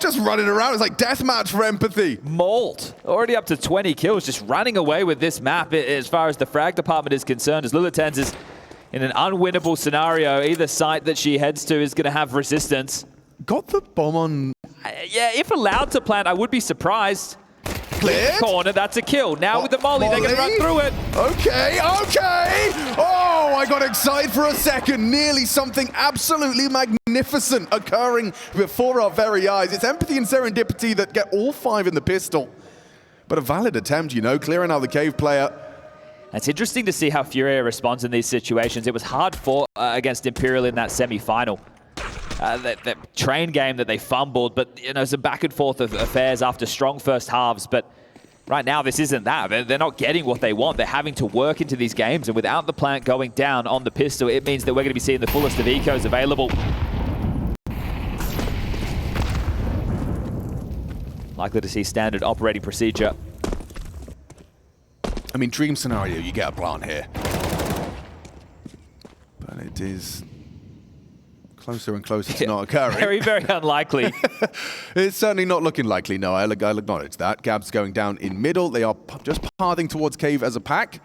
Just running around. It's like deathmatch for Empathy. Molt, already up to 20 kills, just running away with this map as far as the frag department is concerned, as Lulitenz is in an unwinnable scenario. Either site that she heads to is going to have resistance. Got the bomb on. Yeah, if allowed to plant, I would be surprised. Cleared. Corner, that's a kill. Now with the molly, they're going to run through it. Okay. Oh, I got excited for a second. Nearly something absolutely magnificent occurring before our very eyes. It's Empathy and Serendipity that get all 5 in the pistol. But a valid attempt, you know, clearing out the cave player. It's interesting to see how FURIA responds in these situations. It was hard fought against Imperial in that semi-final. That train game that they fumbled, but you know, some back and forth of affairs after strong first halves. But right now, this isn't that. They're not getting what they want. They're having to work into these games, and without the plant going down on the pistol, it means that we're going to be seeing the fullest of ecos available. Likely to see standard operating procedure. I mean, dream scenario, you get a plant here. But it is closer and closer to not occurring. Very, very unlikely. It's certainly not looking likely, no, I'll acknowledge that. Gab's going down in middle. They are just pathing towards cave as a pack.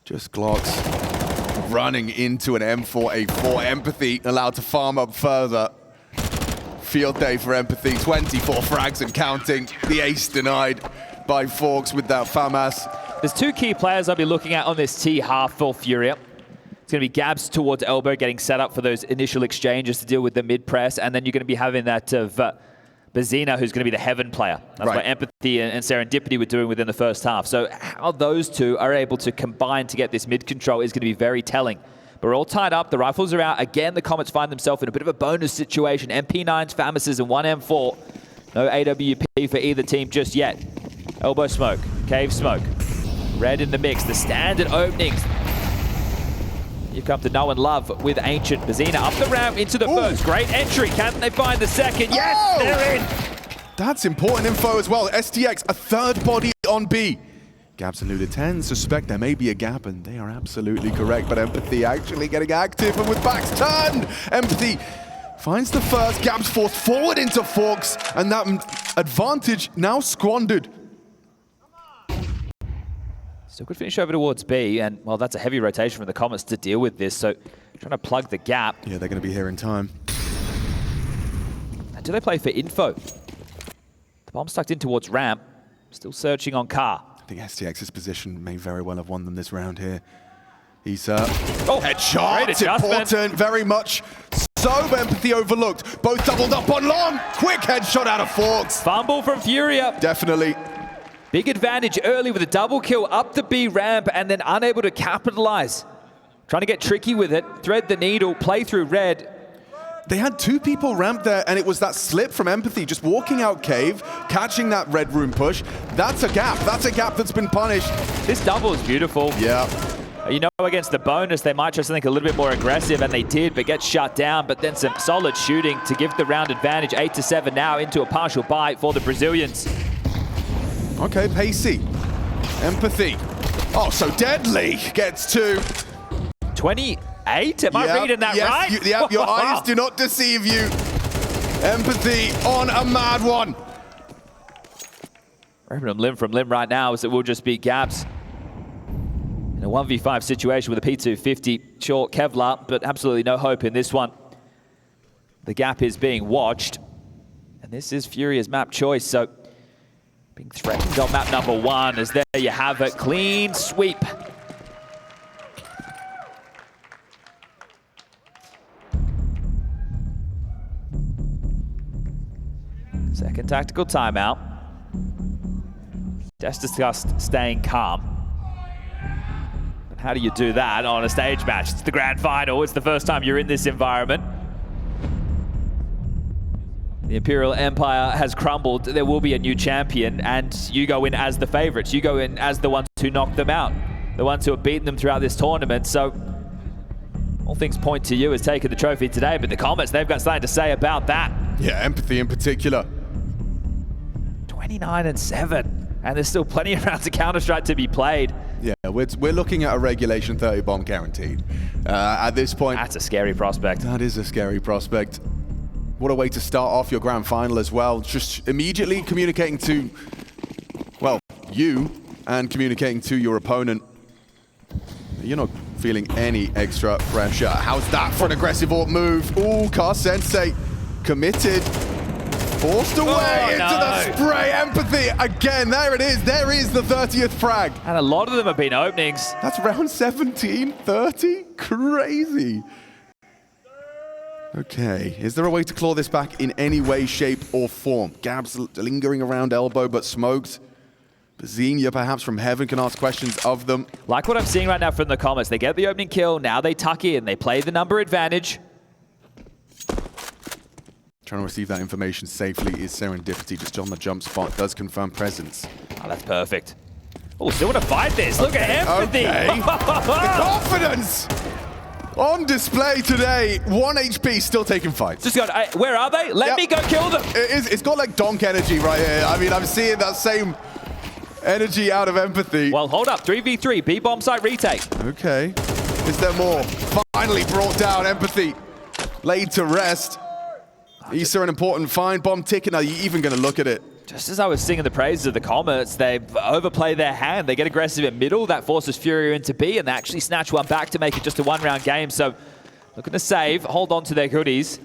Just Glocks running into an M4A4. Empathy allowed to farm up further. Field day for Empathy, 24 frags and counting. The ace denied by Forks with that FAMAS. There's 2 key players I'll be looking at on this T half for FURIA. It's going to be Gabs towards elbow, getting set up for those initial exchanges to deal with the mid press, and then you're going to be having that of Bazina, who's going to be the heaven player. That's what Empathy and Serendipity were doing within the first half. So how those 2 are able to combine to get this mid control is going to be very telling. But we're all tied up. The rifles are out. Again, the Comets find themselves in a bit of a bonus situation. MP9s, FAMASs, and 1 M4. No AWP for either team just yet. Elbow smoke, cave smoke. Red in the mix, the standard openings. You've come to know and love with Ancient. Bazina up the ramp into the first. Great entry. Can they find the second? Yes, they're in. That's important info as well. STX, a 3rd body on B. Gabs and Lulitenz suspect there may be a gap, and they are absolutely correct. But Empathy actually getting active, and with backs turned, Empathy finds the first. Gabs forced forward into Forks, and that advantage now squandered. Still could finish over towards B, and, well, that's a heavy rotation from the Comets to deal with this, so trying to plug the gap. Yeah, they're going to be here in time. And do they play for info? The bomb's tucked in towards ramp, still searching on car. I think STX's position may very well have won them this round here. He's headshot, important, very much so. Empathy overlooked. Both doubled up on long. Quick headshot out of Forks. Fumble from FURIA. Definitely. Big advantage early with a double kill up the B ramp and then unable to capitalize. Trying to get tricky with it, thread the needle, play through red. They had 2 people ramped there, and it was that slip from Empathy, just walking out cave, catching that red room push. That's a gap. That's a gap that's been punished. This double is beautiful. Yeah. You know, against the bonus, they might just think a little bit more aggressive, and they did, but get shut down. But then some solid shooting to give the round advantage. 8-7 now into a partial bite for the Brazilians. Okay, pacey. Empathy. Oh, so deadly. Gets 2. 28? Am I reading that right? Your eyes do not deceive you. Empathy on a mad one. Ripping them limb from limb right now, as it will just be Gabs. a 1v5 situation with a P250. Sure, Kevlar, but absolutely no hope in this one. The gap is being watched. And this is FURIA's map choice, so being threatened on map number 1, as there you have it. Clean sweep. Second tactical timeout. Just discussed staying calm. But how do you do that on a stage match? It's the grand final. It's the first time you're in this environment. The Imperial Empire has crumbled. There will be a new champion, and you go in as the favorites. You go in as the ones who knocked them out, the ones who have beaten them throughout this tournament. So all things point to you as taking the trophy today, but the Comets, they've got something to say about that. Yeah, Empathy in particular. 29-7, and there's still plenty of rounds of Counter-Strike to be played. Yeah, we're looking at a regulation 30 bomb guaranteed. At this point, That's a scary prospect. that is a scary prospect. What a way to start off your grand final as well. Just immediately communicating to, well, you and communicating to your opponent. You're not feeling any extra pressure. How's that for an aggressive AWP move? Ooh, Car Sensei committed. Forced away into the spray. Empathy again. There it is. There is the 30th frag. And a lot of them have been openings. That's round 17, 30. Crazy. Okay, is there a way to claw this back in any way, shape, or form? Gabs lingering around elbow, but smoked. Xenia, perhaps from heaven, can ask questions of them. Like what I'm seeing right now from the Comets. They get the opening kill, now they tuck in, they play the number advantage. Trying to receive that information safely is Serendipity, just on the jump spot, does confirm presence. Oh, that's perfect. Oh, still want to fight this. Look at Empathy. Okay. The confidence on display today. 1 HP, still taking fights. Just go, where are they? Let me go kill them. It's got like donk energy right here. I mean, I'm seeing that same energy out of Empathy. Well, hold up. 3v3, B-bomb site retake. Okay. Is there more? Finally brought down. Empathy laid to rest. Issa, an important find. Bomb ticking. Are you even going to look at it? Just as I was singing the praises of the Comets, they overplay their hand. They get aggressive at middle. That forces FURIA into B, and they actually snatch one back to make it just a one-round game. So looking to save, hold on to their goodies.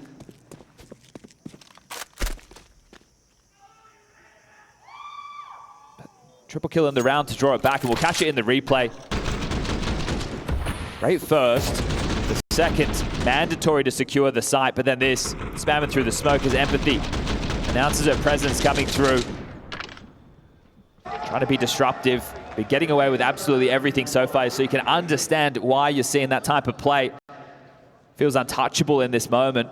Triple kill in the round to draw it back, and we'll catch it in the replay. Great first. The second, mandatory to secure the site, but then this, spamming through the smoke as Empathy announces her presence coming through. Trying to be disruptive, but getting away with absolutely everything so far, so you can understand why you're seeing that type of play. Feels untouchable in this moment.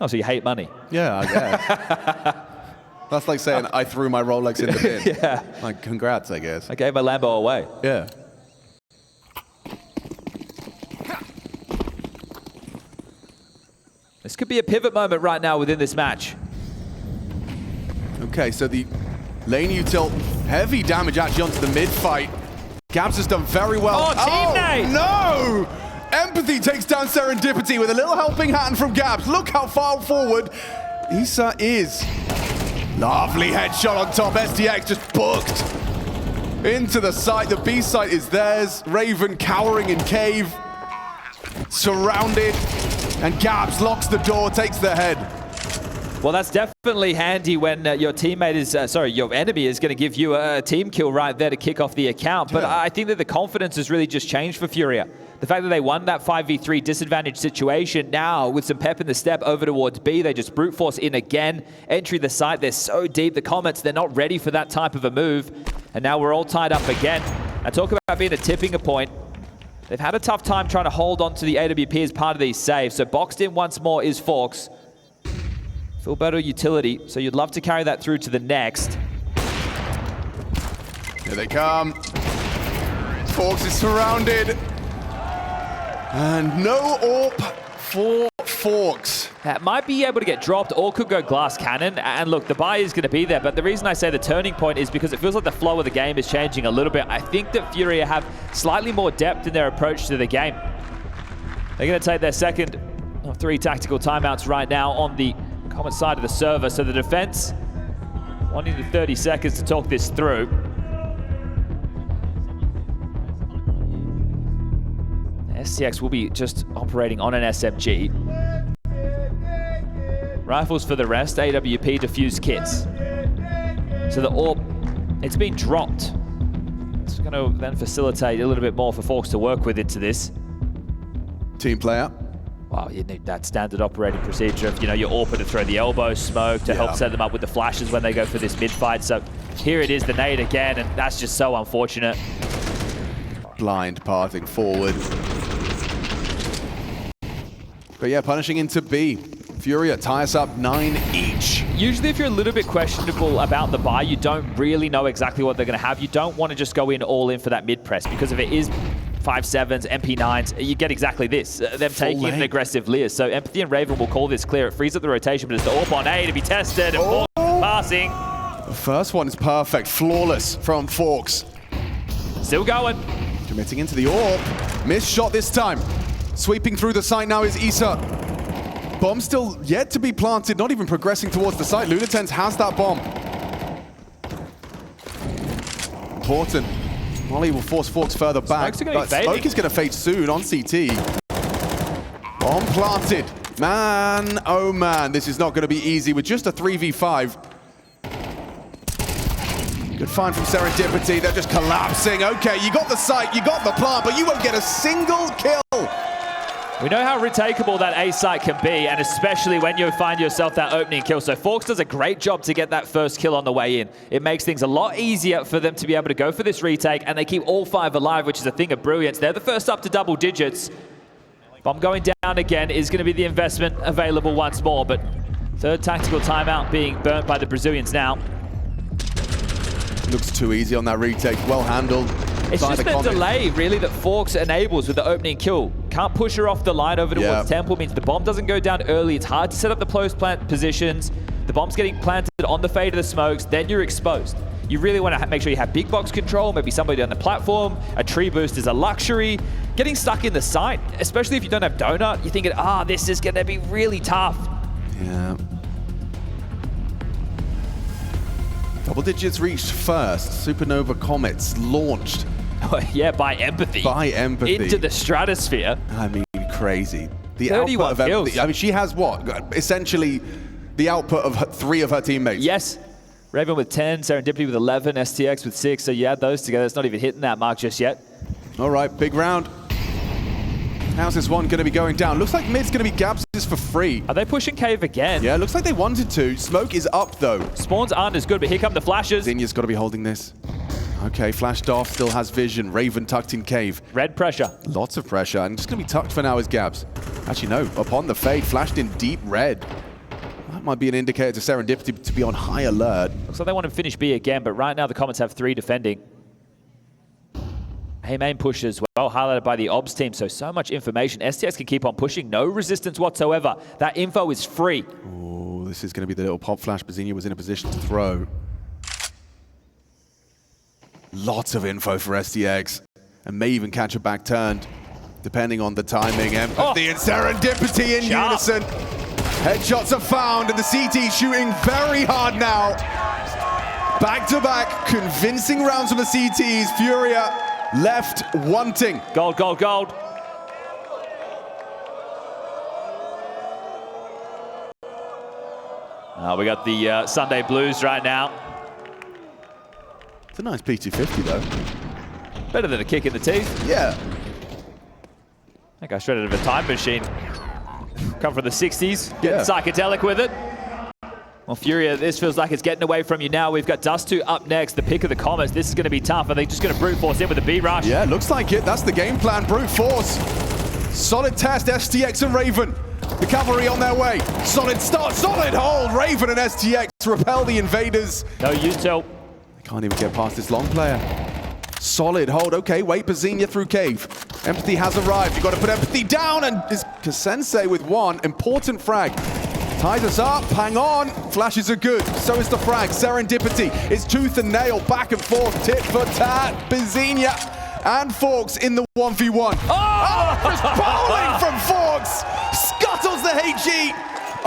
Oh, so you hate money? Yeah, I guess. That's like saying I threw my Rolex in the bin. Yeah. Like, congrats, I guess. I gave my Lambo away. Yeah. This could be a pivot moment right now within this match. Okay, so the lane util, heavy damage actually onto the mid fight. Gabs has done very well. Oh, teammate! Oh, no! Empathy takes down Serendipity with a little helping hand from Gabs. Look how far forward Issa is. Lovely headshot on top. SDX just booked into the site. The B site is theirs. Raven cowering in cave. Surrounded. And Gabs locks the door, takes the head. Well, that's definitely handy when your teammate is, your enemy is going to give you a team kill right there to kick off the account. But I think that the confidence has really just changed for FURIA. The fact that they won that 5v3 disadvantage situation, now with some pep in the step over towards B, they just brute force in again, entry the site. They're so deep, the Comets, they're not ready for that type of a move. And now we're all tied up again. I talk about being a tipping point. They've had a tough time trying to hold on to the AWP as part of these saves. So boxed in once more is Forks. Feel better utility, so you'd love to carry that through to the next. Here they come. Forks is surrounded. And no AWP for Forks. That might be able to get dropped or could go glass cannon. And look, the buy is going to be there, but the reason I say the turning point is because it feels like the flow of the game is changing a little bit. I think that FURIA have slightly more depth in their approach to the game. They're going to take their second of 3 tactical timeouts right now on the Comet side of the server, so the defense wanting the 30 seconds to talk this through. STX will be just operating on an SMG. Rifles for the rest, AWP defuse kits. So the AWP, it's been dropped. It's going to then facilitate a little bit more for Forks to work with into this. Team player. Well, you need that standard operating procedure of, your AWP to throw the elbow smoke to help set them up with the flashes when they go for this mid-fight. So here it is, the nade again, and that's just so unfortunate. Blind pathing forward. But yeah, punishing into B. FURIA tie us up 9 each. Usually if you're a little bit questionable about the buy, you don't really know exactly what they're going to have. You don't want to just go in all in for that mid-press, because if it is 5.7s, MP9s, you get exactly this. Them taking an aggressive leer. So Empathy and Raven will call this clear. It frees up the rotation, but it's the AWP on A to be tested, and Forks passing. The first one is perfect. Flawless from Forks. Still going. Committing into the AWP. Missed shot this time. Sweeping through the site now is Issa. Bomb still yet to be planted, not even progressing towards the site. Lunatens has that bomb. Important. Molly will force Forks further back, but Smoke is going to fade soon on CT. Bomb planted. Man, oh man, this is not going to be easy with just a 3v5. Good find from Serendipity. They're just collapsing. Okay, you got the site, you got the plant, but you won't get a single kill. We know how retakeable that A site can be, and especially when you find yourself that opening kill. So Forks does a great job to get that first kill on the way in. It makes things a lot easier for them to be able to go for this retake, and they keep all 5 alive, which is a thing of brilliance. They're the first up to double digits. Bomb going down again is going to be the investment available once more, but third tactical timeout being burnt by the Brazilians now. Looks too easy on that retake. Well handled. It's just the delay, really, that Forks enables with the opening kill. Can't push her off the line over towards Temple, means the bomb doesn't go down early. It's hard to set up the post-plant positions. The bomb's getting planted on the fade of the smokes, then you're exposed. You really want to make sure you have big box control, maybe somebody on the platform. A tree boost is a luxury. Getting stuck in the site, especially if you don't have Donut, you're thinking, this is going to be really tough. Yeah. Double digits reached first. Supernova Comets launched. Yeah, by Empathy. By Empathy. Into the stratosphere. I mean, crazy. The 31 output of kills. Empathy. I mean, she has what? Essentially the output of 3 of her teammates. Yes. Raven with 10, Serendipity with 11, STX with 6. So you add those together, it's not even hitting that mark just yet. All right, big round. How's this one going to be going down? Looks like mid's going to be Gabs for free. Are they pushing cave again? Yeah, looks like they wanted to. Smoke is up, though. Spawns aren't as good, but here come the flashes. Zinya's got to be holding this. Okay, flashed off, still has vision. Raven tucked in cave. Red pressure. Lots of pressure, and just going to be tucked for now is Gabs. Actually, no, upon the fade, flashed in deep red. That might be an indicator to Serendipity to be on high alert. Looks like they want to finish B again, but right now the Comets have 3 defending. A main push as well, highlighted by the OBS team, so much information. STX can keep on pushing, no resistance whatsoever. That info is free. Oh, this is going to be the little pop flash Bazinia was in a position to throw. Lots of info for STX, and may even catch a back turned, depending on the timing. Empathy and Serendipity in unison. Headshots are found, and the CT shooting very hard now. Back-to-back, convincing rounds from the CTs. FURIA left wanting. Gold, gold, gold. We got the Sunday Blues right now. It's a nice P250 though. Better than a kick in the teeth. Yeah. That guy straight out of a time machine. Come from the 60s, getting psychedelic with it. Well, FURIA, this feels like it's getting away from you now. We've got Dust2 up next, the pick of the Comets. This is going to be tough. Are they just going to brute force in with a B rush? Yeah, looks like it. That's the game plan, brute force. Solid test, STX and Raven. The cavalry on their way. Solid start, solid hold. Raven and STX repel the invaders. No util. They can't even get past this long player. Solid hold. Okay, wait, Bazinia through cave. Empathy has arrived. You've got to put Empathy down, and is Kasensei with one important frag. Ties us up, hang on. Flashes are good, so is the frag. Serendipity is tooth and nail, back and forth, tit for tat. Bazinia and Forks in the 1v1. Oh, just bowling from Forks. Scuttles the HE.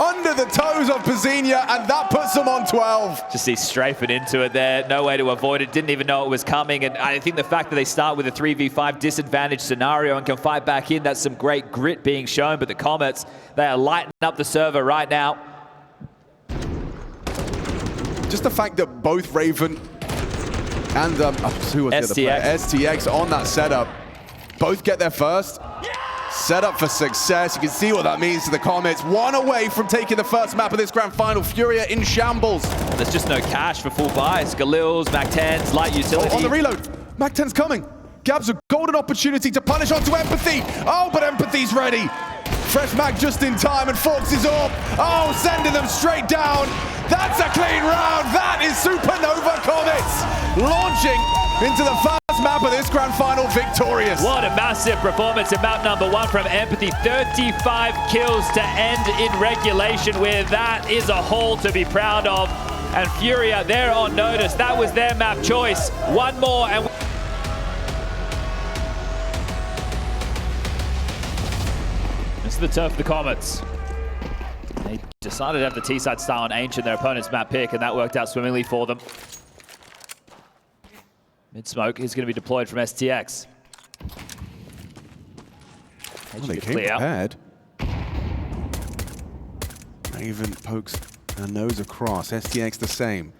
under the toes of Pezinia, and that puts them on 12. Just see strafing into it there. No way to avoid it. Didn't even know it was coming. And I think the fact that they start with a 3v5 disadvantage scenario and can fight back in, that's some great grit being shown. But the Comets, they are lighting up the server right now. Just the fact that both Raven and who was the other player? STX on that setup, both get there first. Set up for success. You can see what that means to the Comets. One away from taking the first map of this grand final. FURIA in shambles. There's just no cash for full buys. Galils, Mac-10s, light utility. Oh, on the reload. Mac-10's coming. Gabs a golden opportunity to punish onto Empathy. Oh, but Empathy's ready. Fresh Mac just in time, and Forks is up. Oh, sending them straight down. That's a clean round. That is Supernova Comets launching into the first map of this grand final victorious. What a massive performance in map number 1 from Empathy. 35 kills to end in regulation with. That is a haul to be proud of. And FURIA, they're on notice. That was their map choice. One more and... This is the turf of the Comets. They decided to have the T-side style on Ancient, their opponent's map pick, and that worked out swimmingly for them. Mid-smoke is going to be deployed from STX. Well, they came prepared. Raven pokes her nose across. STX the same.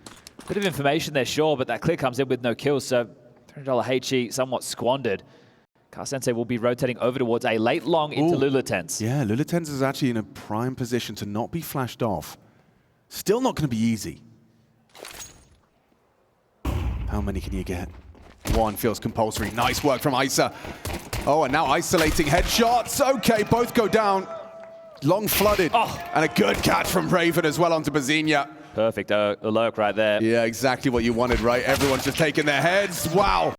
Bit of information there, sure, but that clear comes in with no kills, so $300 HE somewhat squandered. Karsensei will be rotating over towards A, late long into Luliten's. Yeah, Luliten's is actually in a prime position to not be flashed off. Still not going to be easy. How many can you get? One feels compulsory. Nice work from Isa. Oh, and now isolating headshots. Okay, both go down. Long flooded. Oh. And a good catch from Raven as well onto Pezinia. Perfect lurk right there. Yeah, exactly what you wanted, right? Everyone's just taking their heads. Wow.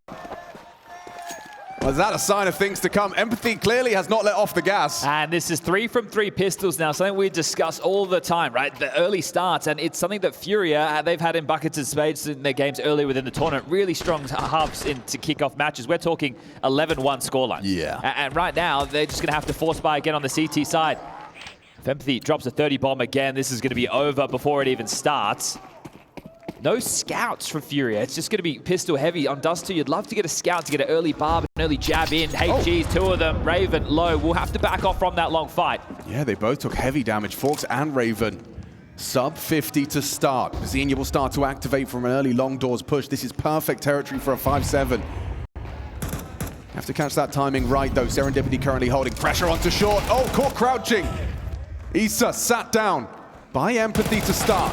Was that a sign of things to come? Empathy clearly has not let off the gas. And this is 3 from 3 pistols now, something we discuss all the time, right? The early starts, and it's something that FURIA, they've had in buckets and spades in their games earlier within the tournament. Really strong hubs to kick off matches. We're talking 11-1 scoreline. Yeah. And right now, they're just going to have to force buy again on the CT side. If Empathy drops a 30 bomb again, this is going to be over before it even starts. No scouts for FURIA. It's just going to be pistol heavy. On Dust2, you'd love to get a scout to get an early barb, an early jab in. HG's, 2 of them. Raven, low. We'll have to back off from that long fight. Yeah, they both took heavy damage. Forks and Raven. Sub 50 to start. Pezinia will start to activate from an early long doors push. This is perfect territory for a 5-7. Have to catch that timing right, though. Serendipity currently holding pressure onto short. Oh, caught crouching. Isa sat down by Empathy to start.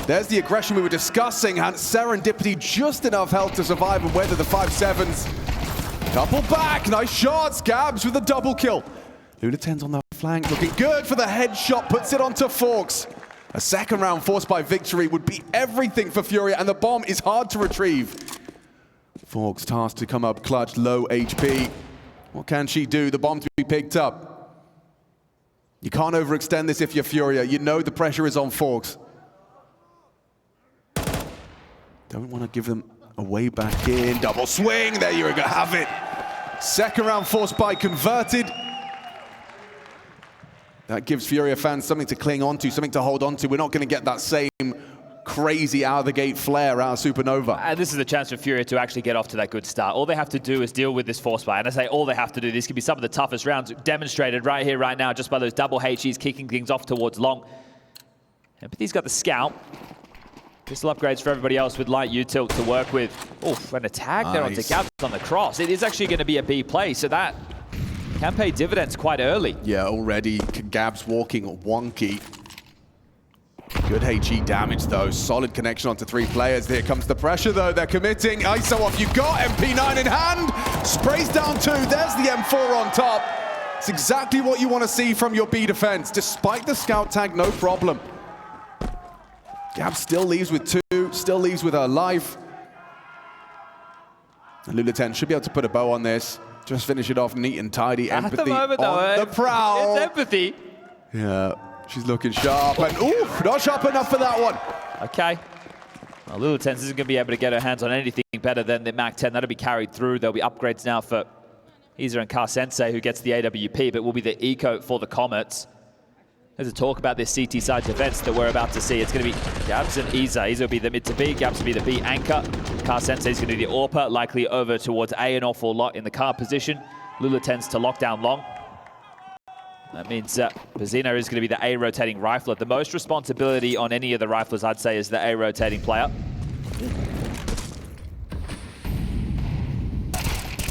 There's the aggression we were discussing, and Serendipity just enough health to survive and weather the 5-7s. Double back, nice shots. Gabs with a double kill. Luliten's on the flank, looking good for the headshot, puts it onto Forks. A second round forced by victory would be everything for FURIA, and the bomb is hard to retrieve. Forks tasked to come up clutch, low HP. What can she do? The bomb to be picked up. You can't overextend this if you're FURIA. You know the pressure is on Forks. Don't want to give them a way back in. Double swing. There you go. Have it. Second round forced by converted. That gives FURIA fans something to cling onto, something to hold onto. We're not going to get that same crazy out-of-the-gate flare out of Supernova. And this is a chance for FURIA to actually get off to that good start. All they have to do is deal with this force buy. And I say all they have to do. This could be some of the toughest rounds demonstrated right here, right now, just by those double HEs kicking things off towards long. Empathy's got the scout. Pistol upgrades for everybody else with light util to work with. Oof, and a tag there onto Gabs on the cross. It is actually going to be a B play, so that can pay dividends quite early. Yeah, already Gabs walking wonky. Good HE damage though. Solid connection onto 3 players. Here comes the pressure though. They're committing. ISO off you got. MP9 in hand. Sprays down 2. There's the M4 on top. It's exactly what you want to see from your B defense. Despite the scout tag, no problem. Gab still leaves with 2, still leaves with her life. And Luliten should be able to put a bow on this. Just finish it off neat and tidy. Empathy at the moment, on the prowl. It's Empathy. Yeah, she's looking sharp. And ooh, not sharp enough for that one. Okay. Well, Luliten isn't going to be able to get her hands on anything better than the Mac-10. That'll be carried through. There'll be upgrades now for Isa and Karsensei, who gets the AWP, but will be the eco for the Comets. There's a talk about this CT side defense that we're about to see. It's going to be Gabs and Iza. Iza will be the mid to B, Gabs will be the B anchor. Car Sensei is going to be the AWPer, likely over towards A, an awful lot in the car position. Lula tends to lock down long. That means Bazina is going to be the A rotating rifler. The most responsibility on any of the riflers, I'd say, is the A rotating player.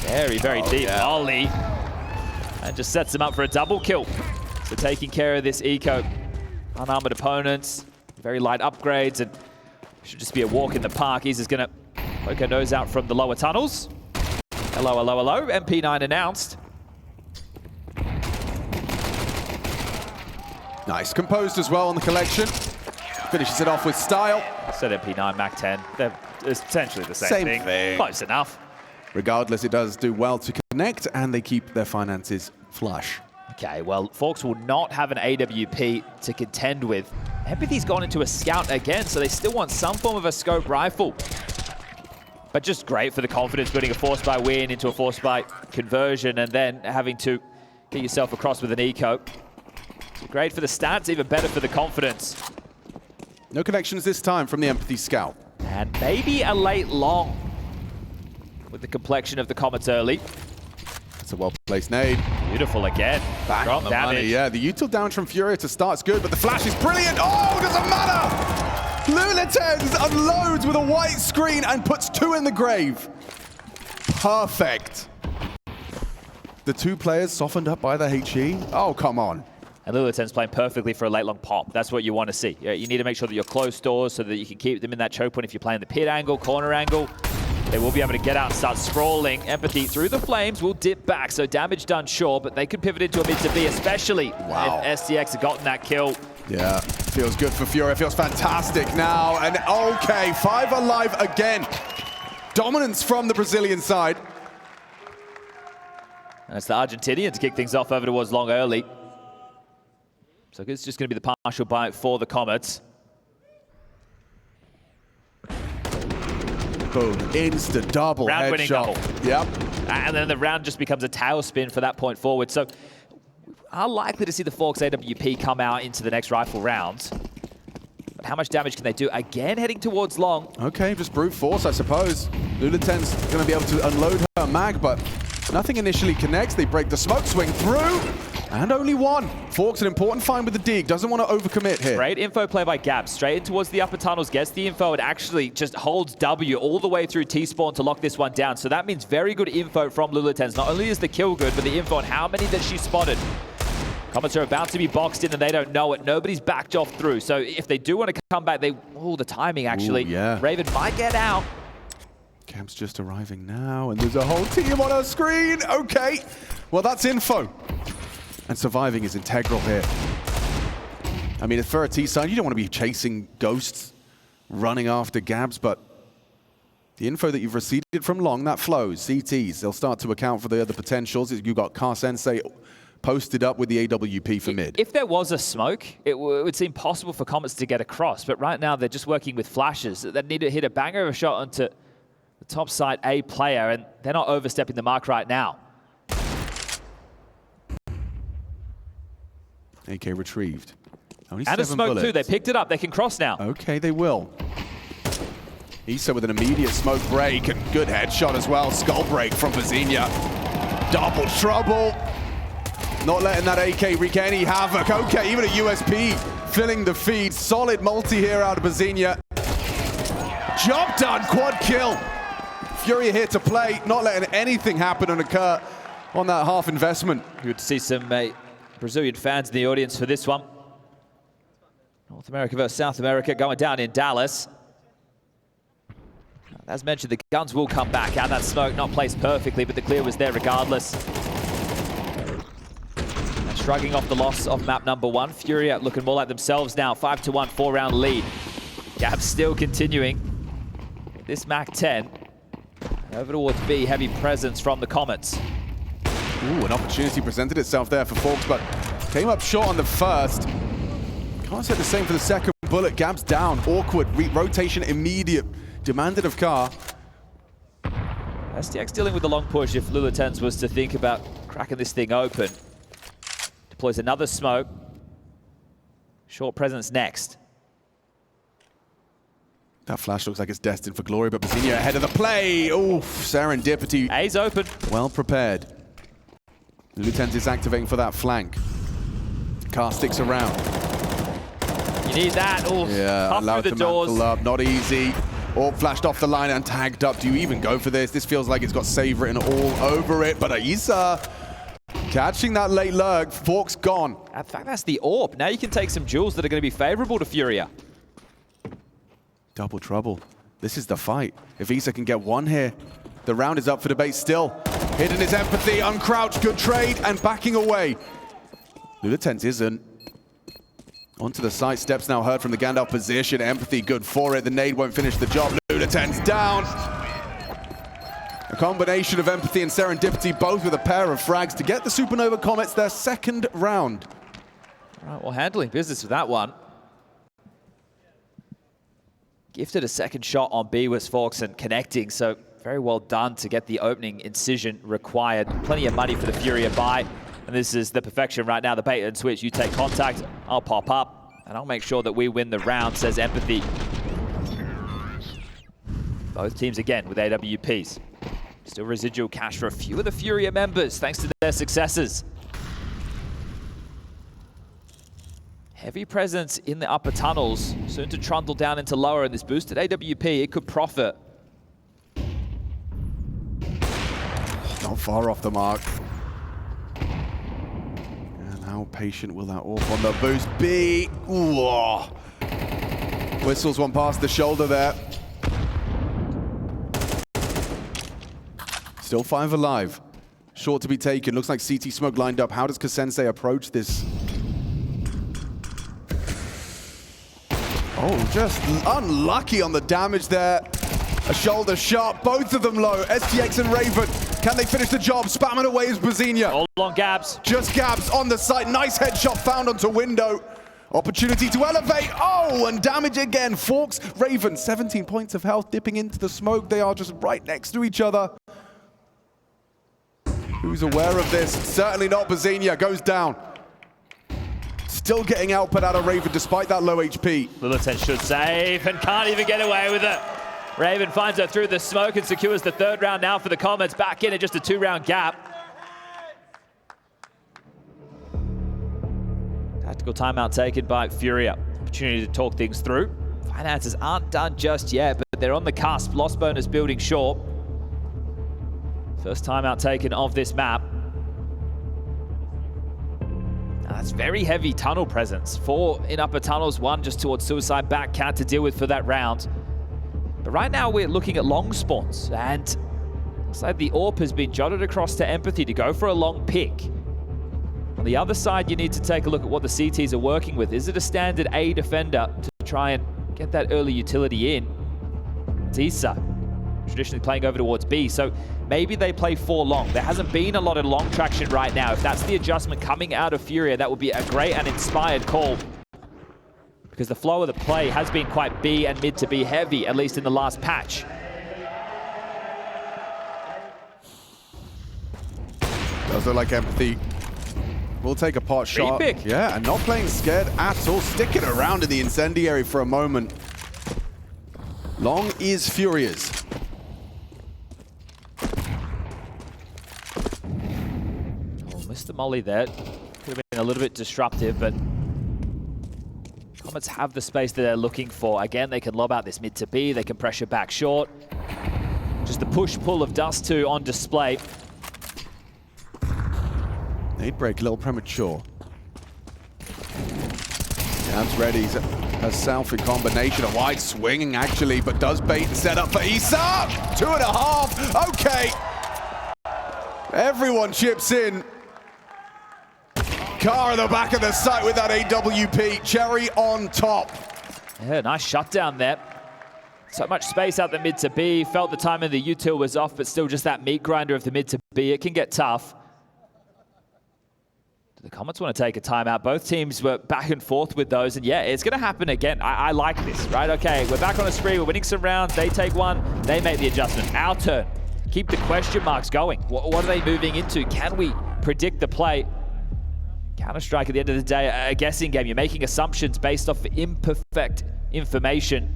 Very, very deep volley. And just sets him up for a double kill. So taking care of this eco. Unarmored opponents, very light upgrades, and should just be a walk in the park. Iza's going to poke her nose out from the lower tunnels. Hello, hello, hello. MP9 announced. Nice, composed as well on the collection. Finishes it off with style. Said MP9, Mac 10. They're essentially the same thing. Close enough. Regardless, it does do well to connect, and they keep their finances flush. Okay, well, Forks will not have an AWP to contend with. Empathy's gone into a scout again, so they still want some form of a scope rifle. But just great for the confidence, putting a force buy win into a force buy conversion, and then having to get yourself across with an eco. So great for the stats, even better for the confidence. No connections this time from the Empathy scout. And maybe a late long with the complexion of the Comets early. It's a well-placed nade. Beautiful again. Bang on the money, yeah. The util damage from FURIA to start's good, but the flash is brilliant. Oh, doesn't matter! Lulatens unloads with a white screen and puts 2 in the grave. Perfect. The 2 players softened up by the HE. Oh, come on. And Lulaten's playing perfectly for a late long pop. That's what you want to see. You need to make sure that you're closed doors so that you can keep them in that choke point if you're playing the pit angle, corner angle. They will be able to get out and start sprawling. Empathy through the flames will dip back, so damage done, sure, but they could pivot into a mid to B, especially if SDX had gotten that kill. Yeah, feels good for FURIA, feels fantastic now, and okay, 5 alive again. Dominance from the Brazilian side. And it's the Argentinian to kick things off over towards long early. So it's just going to be the partial bite for the Comets. Boom, insta double round-winning headshot. Double. Yep. And then the round just becomes a tailspin for that point forward. So we are likely to see the Forks AWP come out into the next rifle round. But how much damage can they do? Again, heading towards long. Okay, just brute force, I suppose. Lulaten's going to be able to unload her mag, but nothing initially connects. They break the smoke, swing through, and only 1. Forks an important find with the dig. Doesn't want to overcommit here. Great info play by Gab. Straight in towards the upper tunnels, gets the info, and actually just holds W all the way through T-spawn to lock this one down. So that means very good info from Lulatens. Not only is the kill good, but the info on how many that she spotted. Comets are about to be boxed in and they don't know it. Nobody's backed off through. So if they do want to come back, the timing actually. Ooh, yeah. Raven might get out. Camp's just arriving now, and there's a whole team on our screen. Okay, well, that's info. And surviving is integral here. I mean, for a T side, you don't want to be chasing ghosts, running after Gabs, but the info that you've received from long, that flows. CTs, they'll start to account for the other potentials. You've got Car Sensei posted up with the AWP for mid. If there was a smoke, it would seem possible for Comets to get across, but right now they're just working with flashes. They need to hit a banger of a shot onto the top side A player, and they're not overstepping the mark right now. AK retrieved. Only and a 7 smoke bullets. too. They picked it up. They can cross now. Okay, they will. Issa with an immediate smoke break and good headshot as well. Skull break from Bazinha. Double trouble. Not letting that AK wreak any havoc. Okay, even a USP filling the feed. Solid multi here out of Bazinha. Job done, quad kill. FURIA here to play, not letting anything happen and occur on that half investment. Good to see some Brazilian fans in the audience for this one. North America versus South America going down in Dallas. As mentioned, the guns will come back out. That smoke not placed perfectly, but the clear was there regardless. And shrugging off the loss of map number 1. FURIA looking more like themselves now. 5-1, 4-round lead. Gab still continuing. This Mac 10. Over towards B, heavy presence from the Comets. Ooh, an opportunity presented itself there for Forks, but came up short on the first. Can't say the same for the second bullet. Gab's down, awkward, rotation immediate, demanded of Car. SDX dealing with the long push if Lulatens was to think about cracking this thing open. Deploys another smoke. Short presence next. That flash looks like it's destined for glory, but Bazinha ahead of the play. Oof, serendipity. A's open. Well prepared. Lutens is activating for that flank. Car sticks around. You need that. Oof. Yeah, Up allowed through to the doors. mantle up. Not easy. Orb flashed off the line and tagged up. Do you even go for this? This feels like it's got save written all over it, but Isa catching that late lurk. Fork's gone. In fact, that's the Orb. Now you can take some jewels that are going to be favorable to FURIA. Double trouble. This is the fight. If Isa can get one here, the round is up for debate still. Hidden his empathy, uncrouched, good trade, and backing away. Lutens isn't. Onto the side steps now heard from the Gandalf position. Empathy good for it. The nade won't finish the job. Lutens down. A combination of empathy and serendipity, both with a pair of frags to get the Supernova Comets their second round. All right, well, handling business with that one. Gifted a second shot on B was Forks and connecting, so very well done to get the opening incision required. Plenty of money for the FURIA buy, and this is the perfection right now. The bait and switch, you take contact, I'll pop up, and I'll make sure that we win the round, says Empathy. Both teams again with AWPs. Still residual cash for a few of the FURIA members, thanks to their successes. Heavy presence in the upper tunnels, soon to trundle down into lower, and this boosted AWP, it could profit. Not far off the mark. And how patient will that orb on the boost be? Ooh, oh. Whistles one past the shoulder there. Still 5 alive. Short to be taken. Looks like CT smoke lined up. How does Kasensei approach this? Oh, just unlucky on the damage there. A shoulder shot, both of them low. STX and Raven, can they finish the job? Spamming away is Bazinha. All along Gabs. Just Gabs on the site. Nice headshot found onto window. Opportunity to elevate. Oh, and damage again. Forks, Raven, 17 points of health, dipping into the smoke. They are just right next to each other. Who's aware of this? Certainly not Bazinha. Goes down. Still getting output out of Raven despite that low HP. Lutens should save and can't even get away with it. Raven finds her through the smoke and secures the third round now for the Comets. Back in at just a 2-round gap. Tactical timeout taken by FURIA. Opportunity to talk things through. Finances aren't done just yet, but they're on the cusp. Lost bonus building short. First timeout taken of this map. That's very heavy tunnel presence. 4 in upper tunnels, 1 just towards Suicide back cat to deal with for that round. But right now we're looking at long spawns, and looks like the AWP has been jotted across to Empathy to go for a long pick. On the other side, you need to take a look at what the CTs are working with. Is it a standard A defender to try and get that early utility in? It's Isa, traditionally playing over towards B, so maybe they play 4 long. There hasn't been a lot of long traction right now. If that's the adjustment coming out of FURIA, that would be a great and inspired call, because the flow of the play has been quite B and mid to B heavy, at least in the last patch. Does look like Empathy will take a pot shot. Pick. Yeah, and not playing scared at all. Sticking around in the incendiary for a moment. Long is FURIA's. Missed the molly there. Could have been a little bit disruptive, but Comets have the space that they're looking for. Again, they can lob out this mid to B. They can pressure back short. Just the push-pull of Dust2 on display. Nade break a little premature. Cam's ready. Herself in combination. A wide swinging, actually, but does bait and set up for Isa. 2.5. Okay. Everyone chips in. Car at the back of the site with that AWP. Cherry on top. Yeah, nice shutdown there. So much space out the mid to B. Felt the timing of the util was off, but still just that meat grinder of the mid to B. It can get tough. The Comets want to take a timeout. Both teams were back and forth with those, and yeah, it's going to happen again. I like this, right? Okay, we're back on a spree. We're winning some rounds. They take one. They make the adjustment. Our turn. Keep the question marks going. What are they moving into? Can we predict the play? Counter-Strike at the end of the day, a guessing game. You're making assumptions based off imperfect information.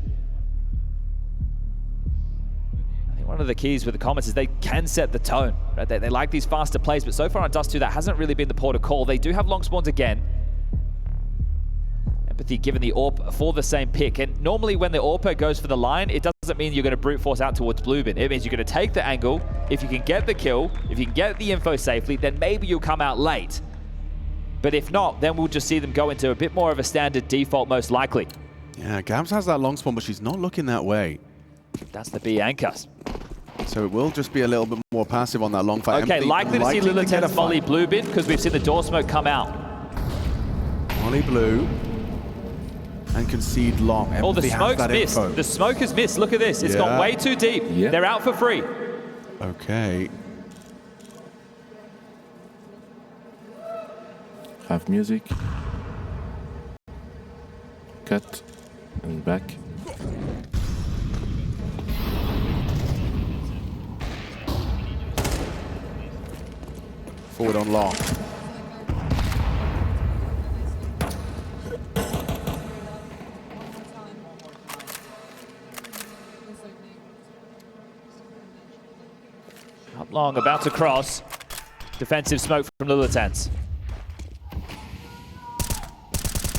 I think one of the keys with the Comets is they can set the tone. Right? They like these faster plays, but so far on Dust2, that hasn't really been the port of call. They do have long spawns again. Empathy given the AWP for the same pick. And normally when the AWPer goes for the line, it doesn't mean you're going to brute force out towards Bluebin. It means you're going to take the angle. If you can get the kill, if you can get the info safely, then maybe you'll come out late. But if not, then we'll just see them go into a bit more of a standard default, most likely. Yeah, Gabs has that long spawn, but she's not looking that way. That's the B anchor. So it will just be a little bit more passive on that long fight. Okay, likely to see Lilith Molly Bluebin because we've seen the door smoke come out. Molly Blue and concede long. Oh, the smoke's missed. Info. The smoke has missed. Look at this. It's gone way too deep. Yeah. They're out for free. Okay. Have music. Cut and back. Forward on long. Up long, about to cross. Defensive smoke from Lilitans.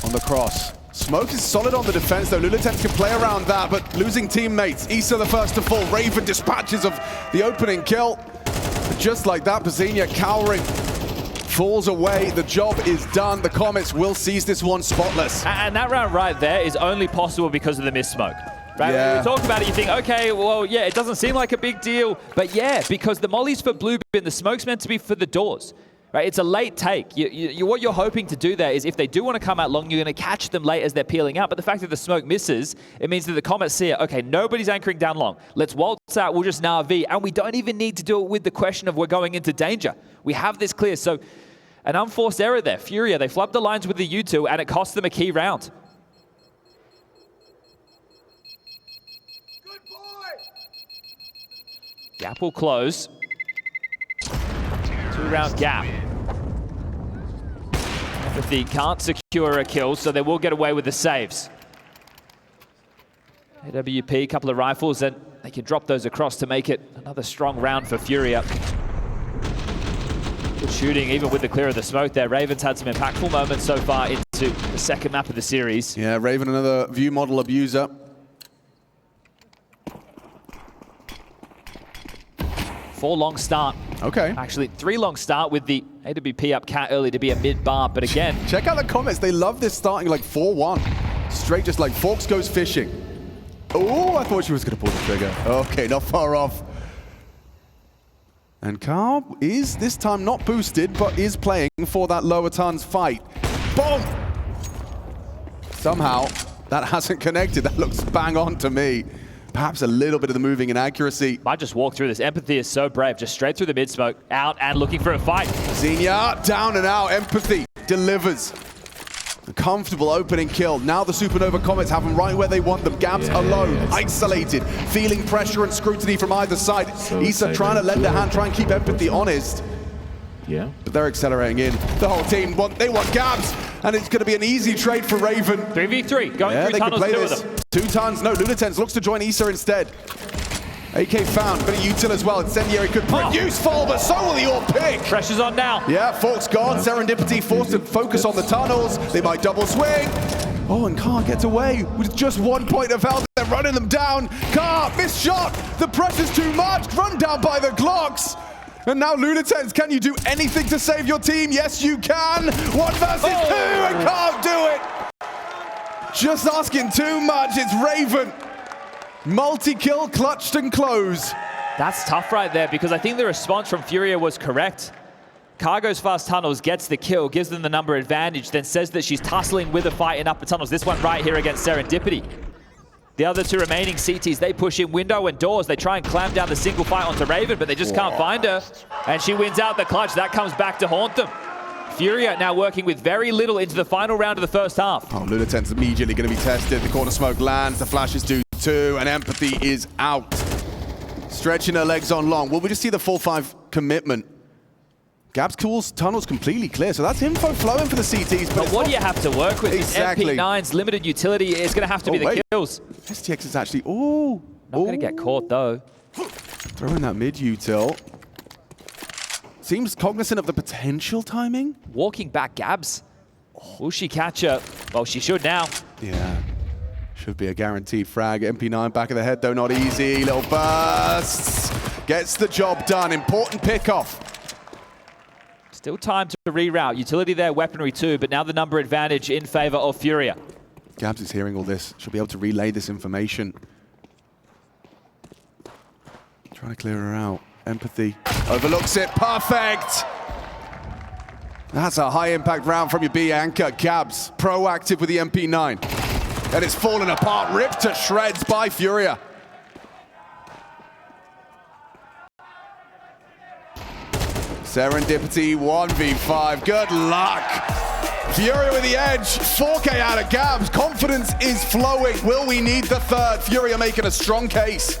On the cross. Smoke is solid on the defense, though. Lilitans can play around that, but losing teammates. Issa the first to fall. Raven dispatches of the opening kill. But just like that, Bazenia cowering. Falls away. The job is done. The Comets will seize this one spotless. And that round right there is only possible because of the missed smoke. Right? Yeah. When we talk about it, you think, okay, well, yeah, it doesn't seem like a big deal. But yeah, because the molly's for Bluebin, the smoke's meant to be for the doors. Right? It's a late take. What you're hoping to do there is if they do want to come out long, you're going to catch them late as they're peeling out. But the fact that the smoke misses, it means that the Comets see it. Okay, nobody's anchoring down long. Let's waltz out. We'll just Na'Vi. And we don't even need to do it with the question of we're going into danger. We have this clear. So an unforced error there. FURIA, they flubbed the lines with the U2, and it cost them a key round. Good boy. Gap will close. 2-round gap. Empathy can't secure a kill, so they will get away with the saves. AWP, a couple of rifles, and they can drop those across to make it another strong round for FURIA. Good shooting, even with the clear of the smoke there. Raven's had some impactful moments so far into the second map of the series. Yeah, Raven, another view model abuser. Four long start. Okay. Actually, 3 long start with the AWP up cat early to be a mid-bar, but again... Check out the Comets. They love this starting like 4-1. Straight just like Forks goes fishing. Oh, I thought she was going to pull the trigger. Okay, not far off. And Carb is this time not boosted, but is playing for that lower tons fight. Boom! Somehow, that hasn't connected. That looks bang on to me. Perhaps a little bit of the moving inaccuracy. Might just walk through this. Empathy is so brave. Just straight through the mid-smoke, out and looking for a fight. Xenia down and out. Empathy delivers. A comfortable opening kill. Now the Supernova Comets have them right where they want them. Gabs alone, isolated, feeling pressure and scrutiny from either side. So Issa trying to lend a hand, try and keep Empathy honest. Yeah. But they're accelerating in. The whole team, they want Gabs, and it's going to be an easy trade for Raven. 3v3, going through tunnels, 2 of them. 2 tons, no, Lunatens looks to join Issa instead. AK found, but a util as well. Incendiary could prove useful, but so will the AWP pick. Pressure's on now. Yeah, Forks gone. Serendipity forced to focus on the tunnels. They might double swing. Oh, and Carr gets away with just 1 point of health. They're running them down. Carr, missed shot. The pressure's too much. Run down by the Glocks. And now Lunatens, can you do anything to save your team? Yes, you can. 1 versus 2 and can't do it. Just asking too much. It's Raven. Multi-kill, clutched and close. That's tough right there because I think the response from FURIA was correct. Cargo's fast tunnels gets the kill, gives them the number advantage, then says that she's tussling with a fight in upper tunnels. This one right here against Serendipity. The other 2 remaining CTs, they push in window and doors. They try and clamp down the single fight onto Raven, but they just can't find her. And she wins out the clutch. That comes back to haunt them. FURIA now working with very little into the final round of the first half. Oh, Lunatens immediately going to be tested. The corner smoke lands, the flashes do too, and Empathy is out. Stretching her legs on long. Will we just see the full 5 commitment? Gab's tunnel's completely clear, so that's info flowing for the CTs. But what do you have to work with? Exactly. This MP9's limited utility is going to have to be the kills. STX is actually, not going to get caught though. Throwing that mid-util. Seems cognizant of the potential timing. Walking back Gabs. Will she catch her? Well, she should now. Yeah. Should be a guaranteed frag. MP9 back of the head, though not easy. Little bursts. Gets the job done. Important pickoff. Still time to reroute. Utility there, weaponry too, but now the number advantage in favor of FURIA. Gabs is hearing all this. She'll be able to relay this information. Trying to clear her out. Empathy. Overlooks it. Perfect! That's a high impact round from your B anchor. Gabs, proactive with the MP9. And it's fallen apart, ripped to shreds by FURIA. Serendipity 1v5, good luck. FURIA with the edge, 4K out of Gabs. Confidence is flowing. Will we need the third? FURIA making a strong case.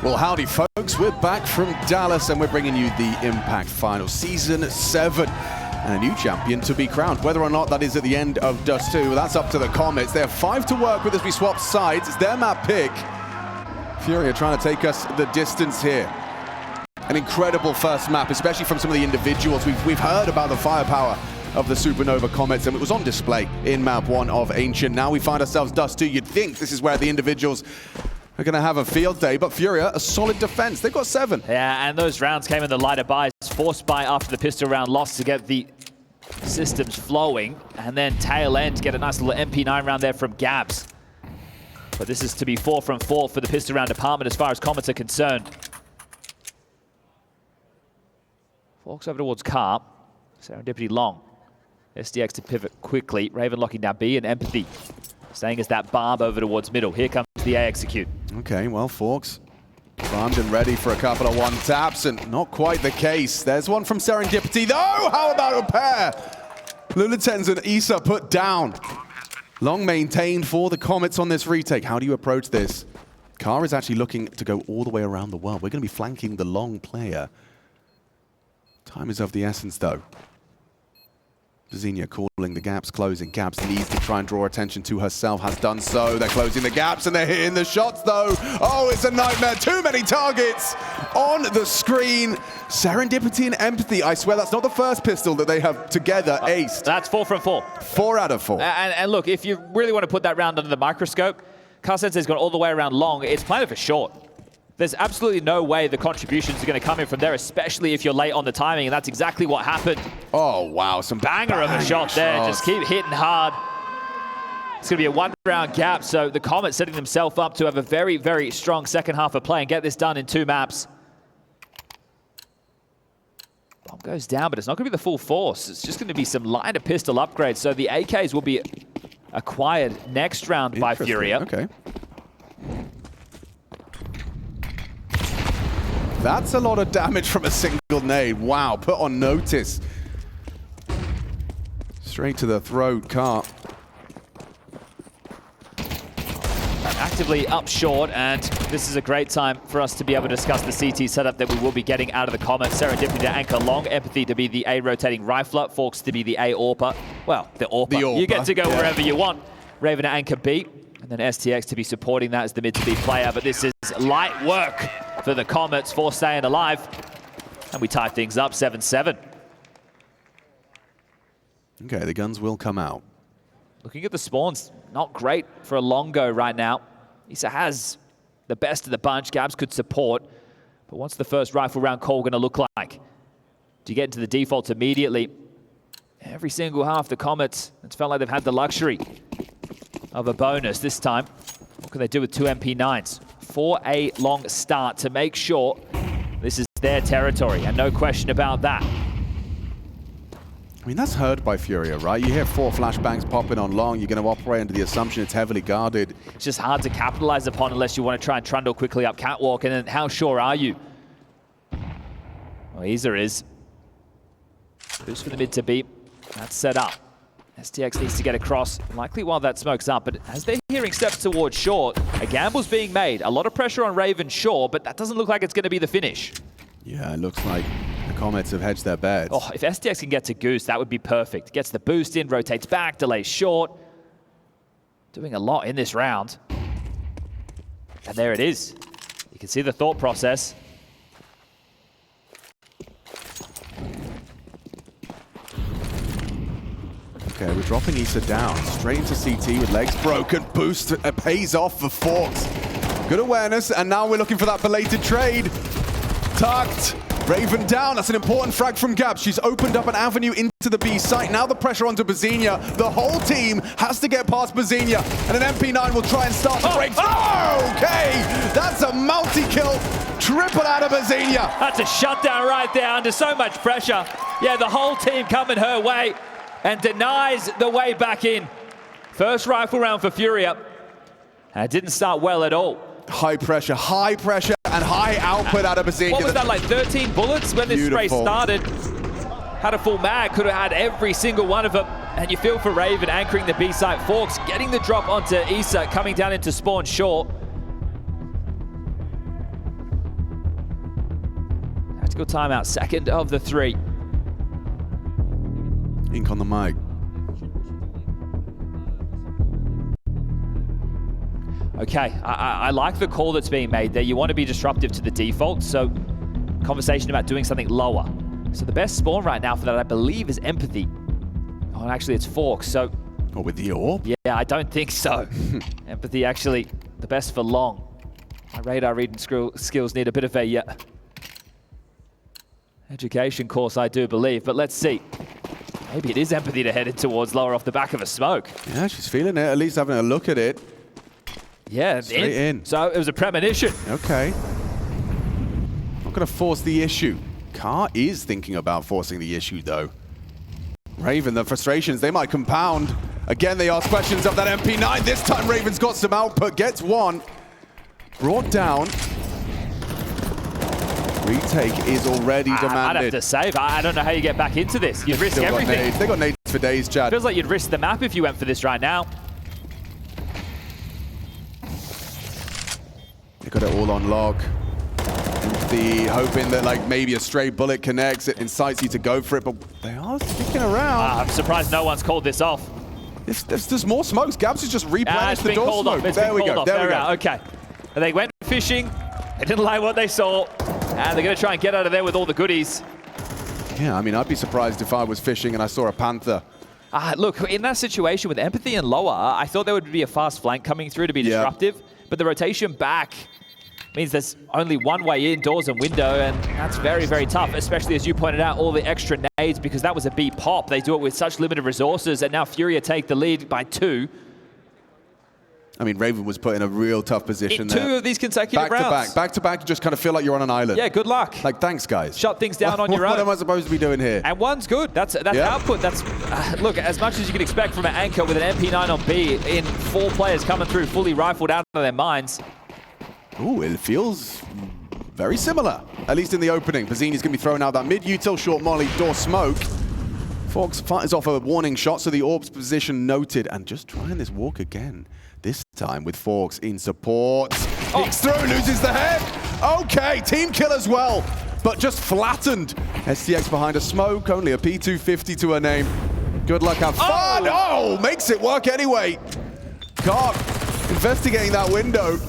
Well, howdy, folks. We're back from Dallas, and we're bringing you the Impact Final, Season 7. And a new champion to be crowned. Whether or not that is at the end of Dust 2, that's up to the Comets. They have 5 to work with as we swap sides. It's their map pick. FURIA trying to take us the distance here. An incredible first map, especially from some of the individuals. We've heard about the firepower of the Supernova Comets, and it was on display in map 1 of Ancient. Now we find ourselves Dust2. You'd think this is where the individuals are going to have a field day, but FURIA, a solid defense. They've got 7. Yeah, and those rounds came in the lighter buys. Forced buy after the pistol round lost to get the systems flowing, and then tail end get a nice little MP9 round there from Gabs. But this is to be 4 from 4 for the pistol round department as far as Comets are concerned. Forks over towards Car. Serendipity long. SDX to pivot quickly. Raven locking down B, and Empathy staying as that barb over towards middle. Here comes the A execute. Okay, well, Forks primed and ready for a couple of one taps, and not quite the case. There's one from Serendipity, though. How about a pair? Lulitens and Issa put down. Long maintained for the Comets on this retake. How do you approach this? Car is actually looking to go all the way around the world. We're going to be flanking the long player. Time is of the essence, though. Zenia calling the gaps, closing. Gaps needs to try and draw attention to herself, has done so. They're closing the gaps and they're hitting the shots, though. Oh, it's a nightmare. Too many targets on the screen. Serendipity and Empathy. I swear that's not the first pistol that they have together aced. That's 4 from 4. 4 out of 4. And look, if you really want to put that round under the microscope, Carsensei's gone all the way around long. It's planted for short. There's absolutely no way the contributions are going to come in from there, especially if you're late on the timing, and that's exactly what happened. Oh, wow. Some banger of a shot there. Just keep hitting hard. It's going to be a one-round gap, so the Comets setting themselves up to have a very, very strong second half of play and get this done in 2 maps. Bomb goes down, but it's not going to be the full force. It's just going to be some lighter pistol upgrades, so the AKs will be acquired next round by FURIA. Okay. That's a lot of damage from a single nade. Wow, put on notice. Straight to the throat, Car. Actively up short, and this is a great time for us to be able to discuss the CT setup that we will be getting out of the Comets. Serendipity to anchor long, Empathy to be the A rotating rifler, Forks to be the A AWPer. Well, the AWPer. You get to go wherever you want. Raven to anchor B, and then STX to be supporting that as the mid to B player, but this is light work for the Comets for staying alive. And we tie things up 7-7. Okay, the guns will come out. Looking at the spawns, not great for a long go right now. Issa has the best of the bunch. Gabs could support, but what's the first rifle round call going to look like? Do you get into the defaults immediately? Every single half, the Comets, it's felt like they've had the luxury of a bonus this time. What can they do with 2 MP9s? For a long start to make sure this is their territory, and no question about that. I mean, that's heard by FURIA, right? You hear 4 flashbangs popping on long, you're going to operate under the assumption it's heavily guarded. It's just hard to capitalize upon unless you want to try and trundle quickly up catwalk, and then how sure are you? Well, Issa is. Boost for the mid to B. That's set up. STX needs to get across, likely while that smoke's up, but as they're hearing steps towards short, a gamble's being made. A lot of pressure on Raven, sure, but that doesn't look like it's going to be the finish. Yeah, it looks like the Comets have hedged their bets. Oh, if STX can get to Goose, that would be perfect. Gets the boost in, rotates back, delays short. Doing a lot in this round. And there it is. You can see the thought process. Okay, we're dropping Issa down. Straight into CT with legs broken. Boost pays off for Forks. Good awareness, and now we're looking for that belated trade. Tucked. Raven down. That's an important frag from Gab. She's opened up an avenue into the B site. Now the pressure onto Bazenia. The whole team has to get past Bazenia. And an MP9 will try and start to break. Oh, okay. That's a multi-kill. Triple out of Bazenia. That's a shutdown right there under so much pressure. Yeah, the whole team coming her way and denies the way back in. First rifle round for FURIA. And it didn't start well at all. High pressure, and high output out of Bazenia. What was that, like 13 bullets when this race started? Had a full mag, could have had every single one of them. And you feel for Raven anchoring the B site. Forks getting the drop onto Issa, coming down into spawn short. Tactical timeout, second of the 3. Ink on the mic. Okay, I like the call that's being made there. You want to be disruptive to the default, so conversation about doing something lower. So the best spawn right now for that, I believe, is Empathy. Oh, actually, it's Forks, so... Or with the orb? Yeah, I don't think so. Empathy actually the best for long. My radar reading skills need a bit of a education course, I do believe, but let's see. Maybe it is Empathy to head in towards lower off the back of a smoke. Yeah, she's feeling it, at least having a look at it. Yeah, straight in. So it was a premonition. Okay. Not going to force the issue. Car is thinking about forcing the issue, though. Raven, the frustrations, they might compound. Again, they ask questions of that MP9. This time, Raven's got some output, gets one. Brought down. Retake is already demanded. I'd have to save. I don't know how you get back into this. You'd risk everything. They got nades for days, Chad. Feels like you'd risk the map if you went for this right now. They got it all on log. Hoping that like maybe a stray bullet connects, it incites you to go for it, but they are sticking around. I'm surprised no one's called this off. There's more smokes. Gabs has just replenished the door smoke. There we go. There we go. Okay. They went fishing. They didn't like what they saw. And they're going to try and get out of there with all the goodies. Yeah, I mean, I'd be surprised if I was fishing and I saw a Panther. Look, in that situation with Empathy and lower, I thought there would be a fast flank coming through to be disruptive. But the rotation back means there's only one way in, doors and window, and that's very, very tough, especially as you pointed out, all the extra nades, because that was a B pop. They do it with such limited resources, and now FURIA take the lead by 2. I mean, Raven was put in a real tough position there. 2 of these consecutive rounds. Back to back, you just kind of feel like you're on an island. Yeah, good luck. Like, thanks, guys. Shut things down on your own. What am I supposed to be doing here? And one's good. That's output. That's look, as much as you can expect from an anchor with an MP9 on B in 4 players coming through fully rifled out of their minds. Ooh, it feels very similar, at least in the opening. Bazzini's going to be throwing out that mid-util short molly, door smoke. Fox fires off a warning shot, so the orb's position noted. And just trying this walk again. This time with Forks in support. Peeks through, loses the head. Okay, team kill as well, but just flattened. STX behind a smoke, only a P250 to her name. Good luck, have fun. Oh, makes it work anyway. Carp investigating that window.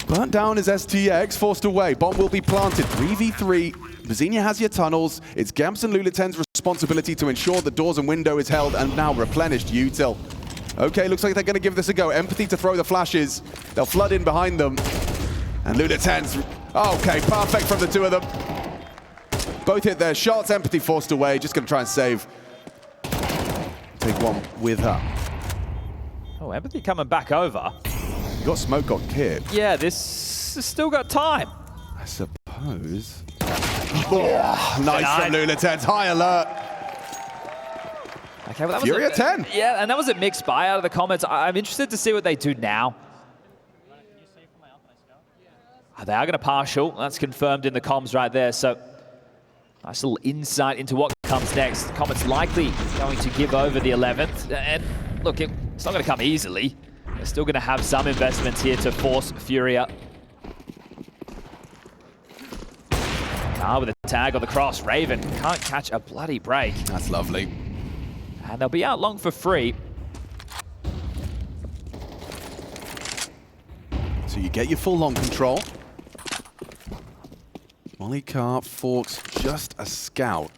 Burnt down is STX, forced away. Bomb will be planted. 3v3. Bazzinia has your tunnels. It's Gamps and Lulaten's responsibility to ensure the doors and window is held, and now replenished util. Okay, looks like they're going to give this a go. Empathy to throw the flashes. They'll flood in behind them. And Lulaten's... Okay, perfect from the 2 of them. Both hit their shots. Empathy forced away. Just going to try and save. Take one with her. Oh, Empathy coming back over. You got smoke, got kicked. Yeah, this has still got time. I suppose. Oh, nice from Lulaten's. High alert. Okay, well, that FURIA was 10. Yeah, and that was a mixed buy out of the comments. I'm interested to see what they do now. They are going to partial. That's confirmed in the comms right there. So nice little insight into what comes next. Comets likely going to give over the 11th. And look, it's not going to come easily. They're still going to have some investments here to force FURIA. With a tag on the cross, Raven can't catch a bloody break. That's lovely. And they'll be out long for free. So you get your full long control. Molly Carp, Forks, just a scout.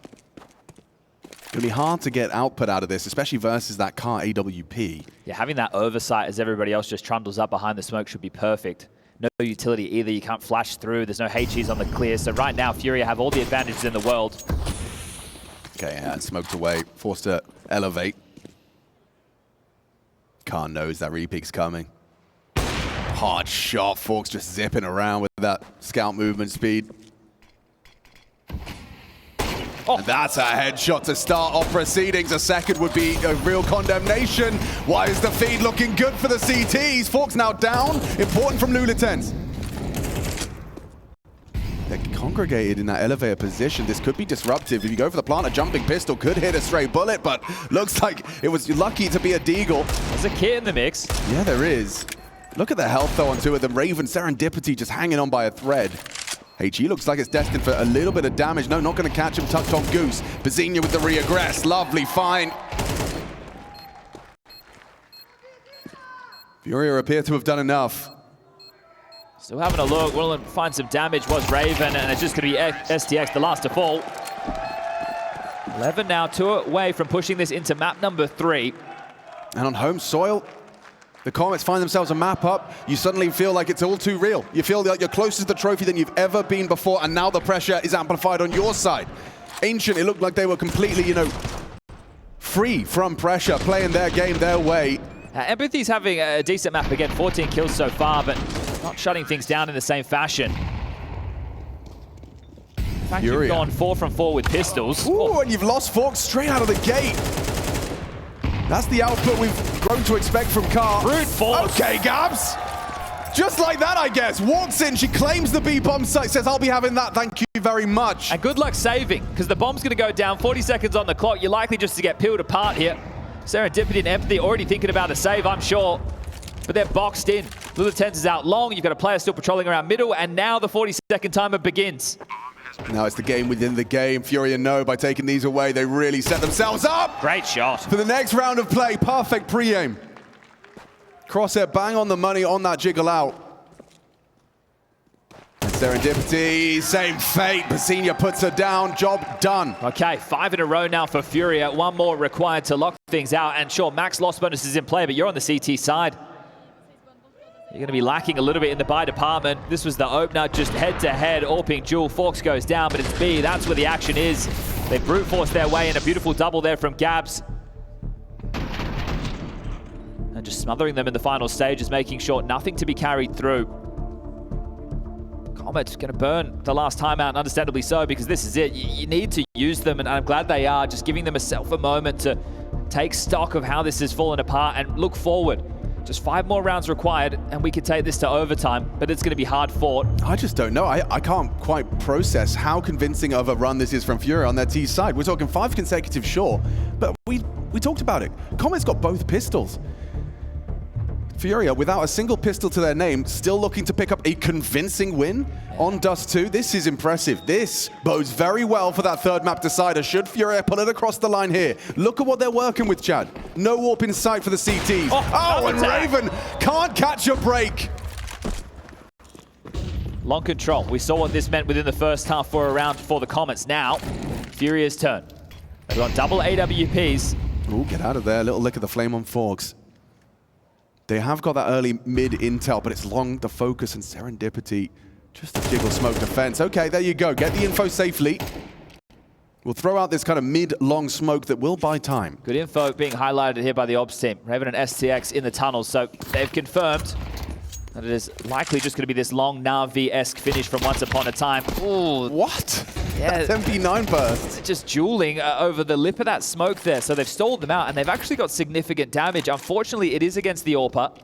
It's going to be hard to get output out of this, especially versus that car AWP. Yeah, having that oversight as everybody else just trundles up behind the smoke should be perfect. No utility either. You can't flash through. There's no HEs on the clear. So right now, FURIA have all the advantages in the world. Okay, and smoked away. Forced to elevate. Car knows that repeak's coming. Hard shot. Forks just zipping around with that scout movement speed. Oh. And that's a headshot to start off proceedings. A second would be a real condemnation. Why is the feed looking good for the CTs? Forks now down. Important from Lulaten's. They're congregated in that elevator position. This could be disruptive. If you go for the plant, a jumping pistol could hit a stray bullet, but looks like it was lucky to be a deagle. There's a kit in the mix. Yeah, there is. Look at the health, though, on 2 of them. Raven, Serendipity just hanging on by a thread. HE looks like it's destined for a little bit of damage. No, not going to catch him. Tucked on Goose. Bazzinia with the reaggress. Lovely, fine. FURIA appear to have done enough. Still having a look. Will find some damage was Raven, and it's just going to be STX, the last to fall. 11 now, 2 away from pushing this into map number 3. And on home soil, the Comets find themselves a map up. You suddenly feel like it's all too real. You feel like you're closer to the trophy than you've ever been before, and now the pressure is amplified on your side. Ancient, it looked like they were completely, you know, free from pressure, playing their game their way. Empathy's having a decent map again, 14 kills so far, but not shutting things down in the same fashion. In fact, you've gone 4 from 4 with pistols. Ooh, and you've lost Forks straight out of the gate. That's the output we've grown to expect from Car. Brute force. Okay, Gabs. Just like that, I guess. Walks in, she claims the B-bomb site, says, I'll be having that, thank you very much. And good luck saving, because the bomb's going to go down, 40 seconds on the clock. You're likely just to get peeled apart here. Serendipity and Empathy already thinking about a save, I'm sure. But they're boxed in. Lilitens is out long. You've got a player still patrolling around middle, and now the 40-second timer begins. Now it's the game within the game. FURIA know by taking these away, they really set themselves up. Great shot. For the next round of play, perfect pre-aim. Crosshair bang on the money on that jiggle out. And Serendipity, same fate. Basinha puts her down, job done. Okay, 5 in a row now for FURIA. 1 more required to lock things out. And sure, max loss bonus is in play, but you're on the CT side. You're going to be lacking a little bit in the buy department. This was the opener, just head-to-head, AWPing duel. Forks goes down, but it's B. That's where the action is. They brute force their way in a beautiful double there from Gabs. And just smothering them in the final stages, making sure nothing to be carried through. Comets going to burn the last timeout, and understandably so, because this is it. You need to use them, and I'm glad they are, just giving them a moment to take stock of how this has fallen apart and look forward. Just 5 more rounds required, and we could take this to overtime, but it's going to be hard fought. I just don't know. I can't quite process how convincing of a run this is from FURIA on their T side. We're talking 5 consecutive, sure, but we talked about it. Comets got both pistols. FURIA, without a single pistol to their name, still looking to pick up a convincing win on Dust2. This is impressive. This bodes very well for that third map decider. Should FURIA pull it across the line here? Look at what they're working with, Chad. No warp in sight for the CTs. Oh, and Raven can't catch a break. Long control. We saw what this meant within the first half for a round for the Comets. Now, FURIA's turn. They've got double AWPs. Ooh, get out of there. Little lick of the flame on Forks. They have got that early mid intel, but it's long, the focus and Serendipity. Just a jiggle smoke defense. Okay, there you go. Get the info safely. We'll throw out this kind of mid-long smoke that will buy time. Good info being highlighted here by the ops team. Raven and STX in the tunnels, so they've confirmed that it is likely just going to be this long Na'Vi-esque finish from Once Upon a Time. Ooh. What? Yeah. That's MP9 burst. Just dueling over the lip of that smoke there, so they've stalled them out, and they've actually got significant damage. Unfortunately, it is against the AWPer.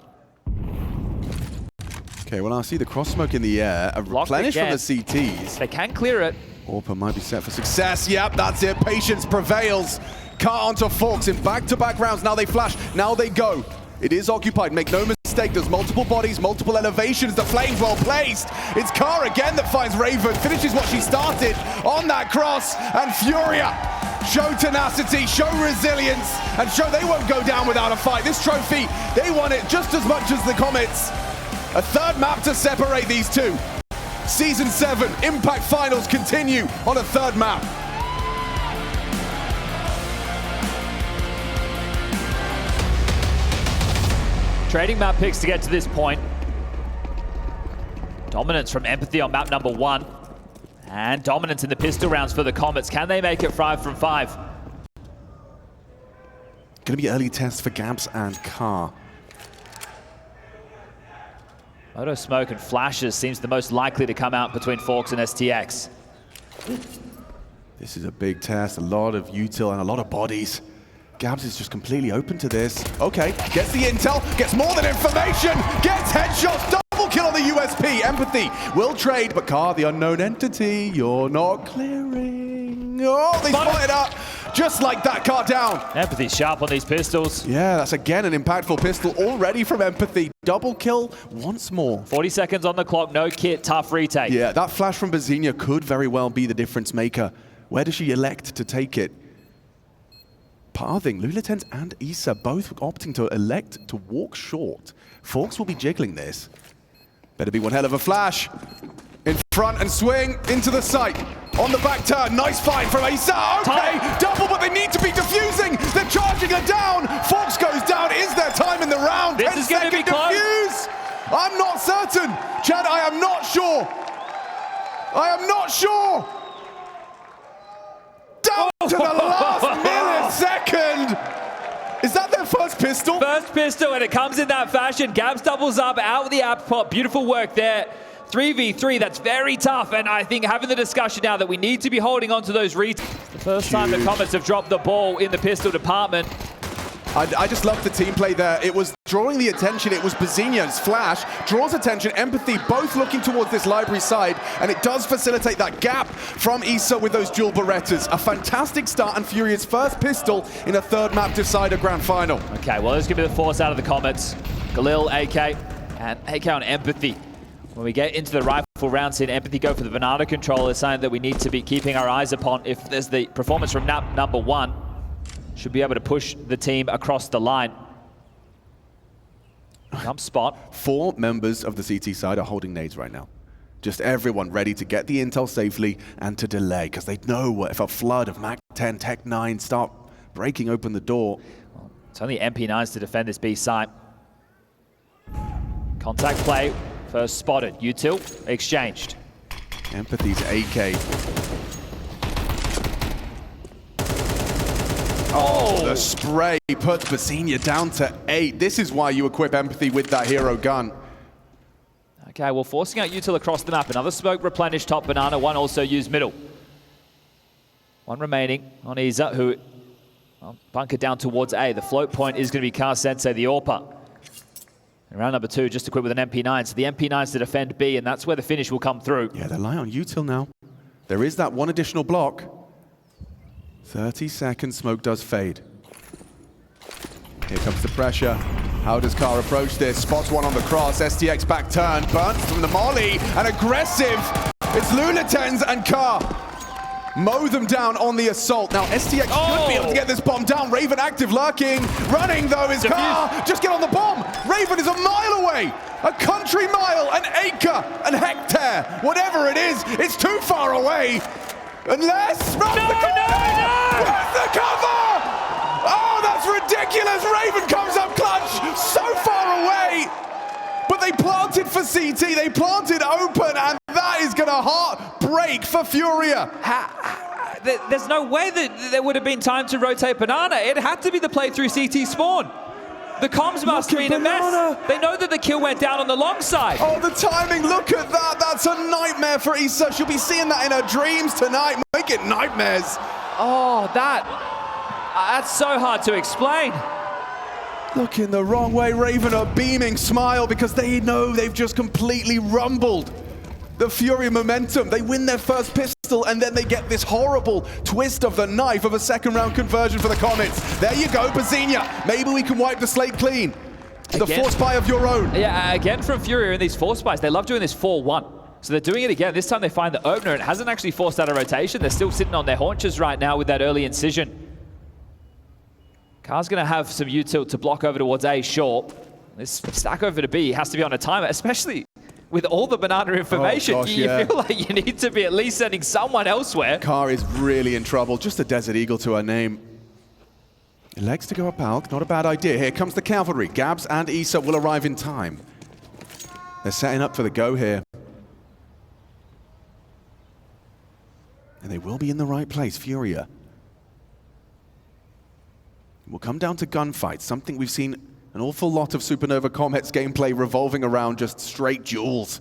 Okay, well, I see the cross smoke in the air. A replenish from the CTs. They can clear it. AWPer might be set for success. Yep, that's it. Patience prevails. Car onto Forks in back-to-back rounds. Now they flash. Now they go. It is occupied. Make no mistake. There's multiple bodies, multiple elevations. The flames well placed. It's Car again that finds Raven. Finishes what she started on that cross. And FURIA show tenacity, show resilience, and show they won't go down without a fight. This trophy, they won it just as much as the Comets. A third map to separate these two. Season 7 Impact Finals continue on a third map. Trading map picks to get to this point. Dominance from Empathy on map number 1. And dominance in the pistol rounds for the Comets. Can they make it 5 from 5? Going to be early tests for Gabs and Car. Moto smoke and flashes seems the most likely to come out between Forks and STX. This is a big test, a lot of util and a lot of bodies. Gabs is just completely open to this. Okay, gets the intel, gets more than information, gets headshots, double kill on the USP. Empathy will trade, but Car, the unknown entity, you're not clearing. Oh, they spot it up. Just like that, Car down. Empathy's sharp on these pistols. Yeah, that's again an impactful pistol already from Empathy. Double kill once more. 40 seconds on the clock, no kit, tough retake. Yeah, that flash from Basinha could very well be the difference maker. Where does she elect to take it? Pathing, Lilitens and Issa both opting to elect to walk short. Forks will be jiggling this. Better be one hell of a flash. In front and swing into the site. On the back turn, nice fight from Asa. Okay, double, but they need to be defusing. They're charging her down. Fox goes down. Is there time in the round? This is going to be close. Defuse. I'm not certain. Chad, I am not sure. I am not sure. Down to the last millisecond. Is that their first pistol? First pistol, and it comes in that fashion. Gabs doubles up out with the app pop. Beautiful work there. 3v3, that's very tough, and I think having the discussion now that we need to be holding on to those reads. The first time the Comets have dropped the ball in the pistol department. I just love the team play there. It was drawing the attention. It was Bazinia's flash, draws attention, Empathy, both looking towards this library side, and it does facilitate that gap from Issa with those dual Berettas. A fantastic start, and Furia's first pistol in a third map decider grand final. Okay, well, this is going to be the force out of the Comets. Galil, AK, and AK on Empathy. When we get into the rifle round, seeing Empathy go for the banana control is something that we need to be keeping our eyes upon. If there's the performance from number one, should be able to push the team across the line. Jump spot. 4 members of the CT side are holding nades right now. Just everyone ready to get the intel safely and to delay, because they know if a flood of Mac 10, Tech 9 start breaking open the door. Well, it's only MP9s to defend this B site. Contact play. First spotted. Util exchanged. Empathy's AK. Oh, the spray puts Bazinia down to 8. This is why you equip Empathy with that hero gun. Okay, well, forcing out Util across the map. Another smoke replenished top banana. One also used middle. One remaining on Iza, who bunkered down towards A. The float point is going to be Car Sensei, the AWPer. In round number 2, just equipped with an MP9. So the MP9's to defend B, and that's where the finish will come through. Yeah, they're lying on Util now. There is that one additional block. 30 seconds, smoke does fade. Here comes the pressure. How does Car approach this? Spots one on the cross. STX back turn. Burns from the molly. And aggressive. It's Lunatens and Car. Mow them down on the assault. Now STX should be able to get this bomb down. Raven active, lurking. Running though is Car. Just get on the bomb. Raven is a mile away. A country mile, an acre, an hectare. Whatever it is, it's too far away. Unless... No! Where's the cover? Oh, that's ridiculous. Raven comes up clutch. So far away. But they planted for CT. They planted open, and that is going to heartbreak for Furia. There's no way that there would have been time to rotate banana. It had to be the play through CT spawn. The comms must be in a mess. They know that the kill went down on the long side. Oh, the timing, look at that. That's a nightmare for Issa. She'll be seeing that in her dreams tonight. Make it nightmares. Oh, that's so hard to explain. Looking the wrong way. Raven a beaming smile because they know they've just completely rumbled the Furia momentum. They win their first pistol, and then they get this horrible twist of the knife of a second round conversion for the Comets. There you go, Bazinia. Maybe we can wipe the slate clean. The force buy of your own. Yeah, again from Furia in these force buys. They love doing this 4-1. So they're doing it again. This time they find the opener. It hasn't actually forced out a rotation. They're still sitting on their haunches right now with that early incision. Car's going to have some util to block over towards A, sure. This stack over to B has to be on a timer, especially with all the banana information. Oh, gosh, you feel like you need to be at least sending someone elsewhere. Car is really in trouble. Just a Desert Eagle to her name. Legs to go up Alk, not a bad idea. Here comes the cavalry. Gabs and Issa will arrive in time. They're setting up for the go here. And they will be in the right place, Furia. We'll come down to gunfights, something we've seen an awful lot of Supernova Comets gameplay revolving around just straight duels.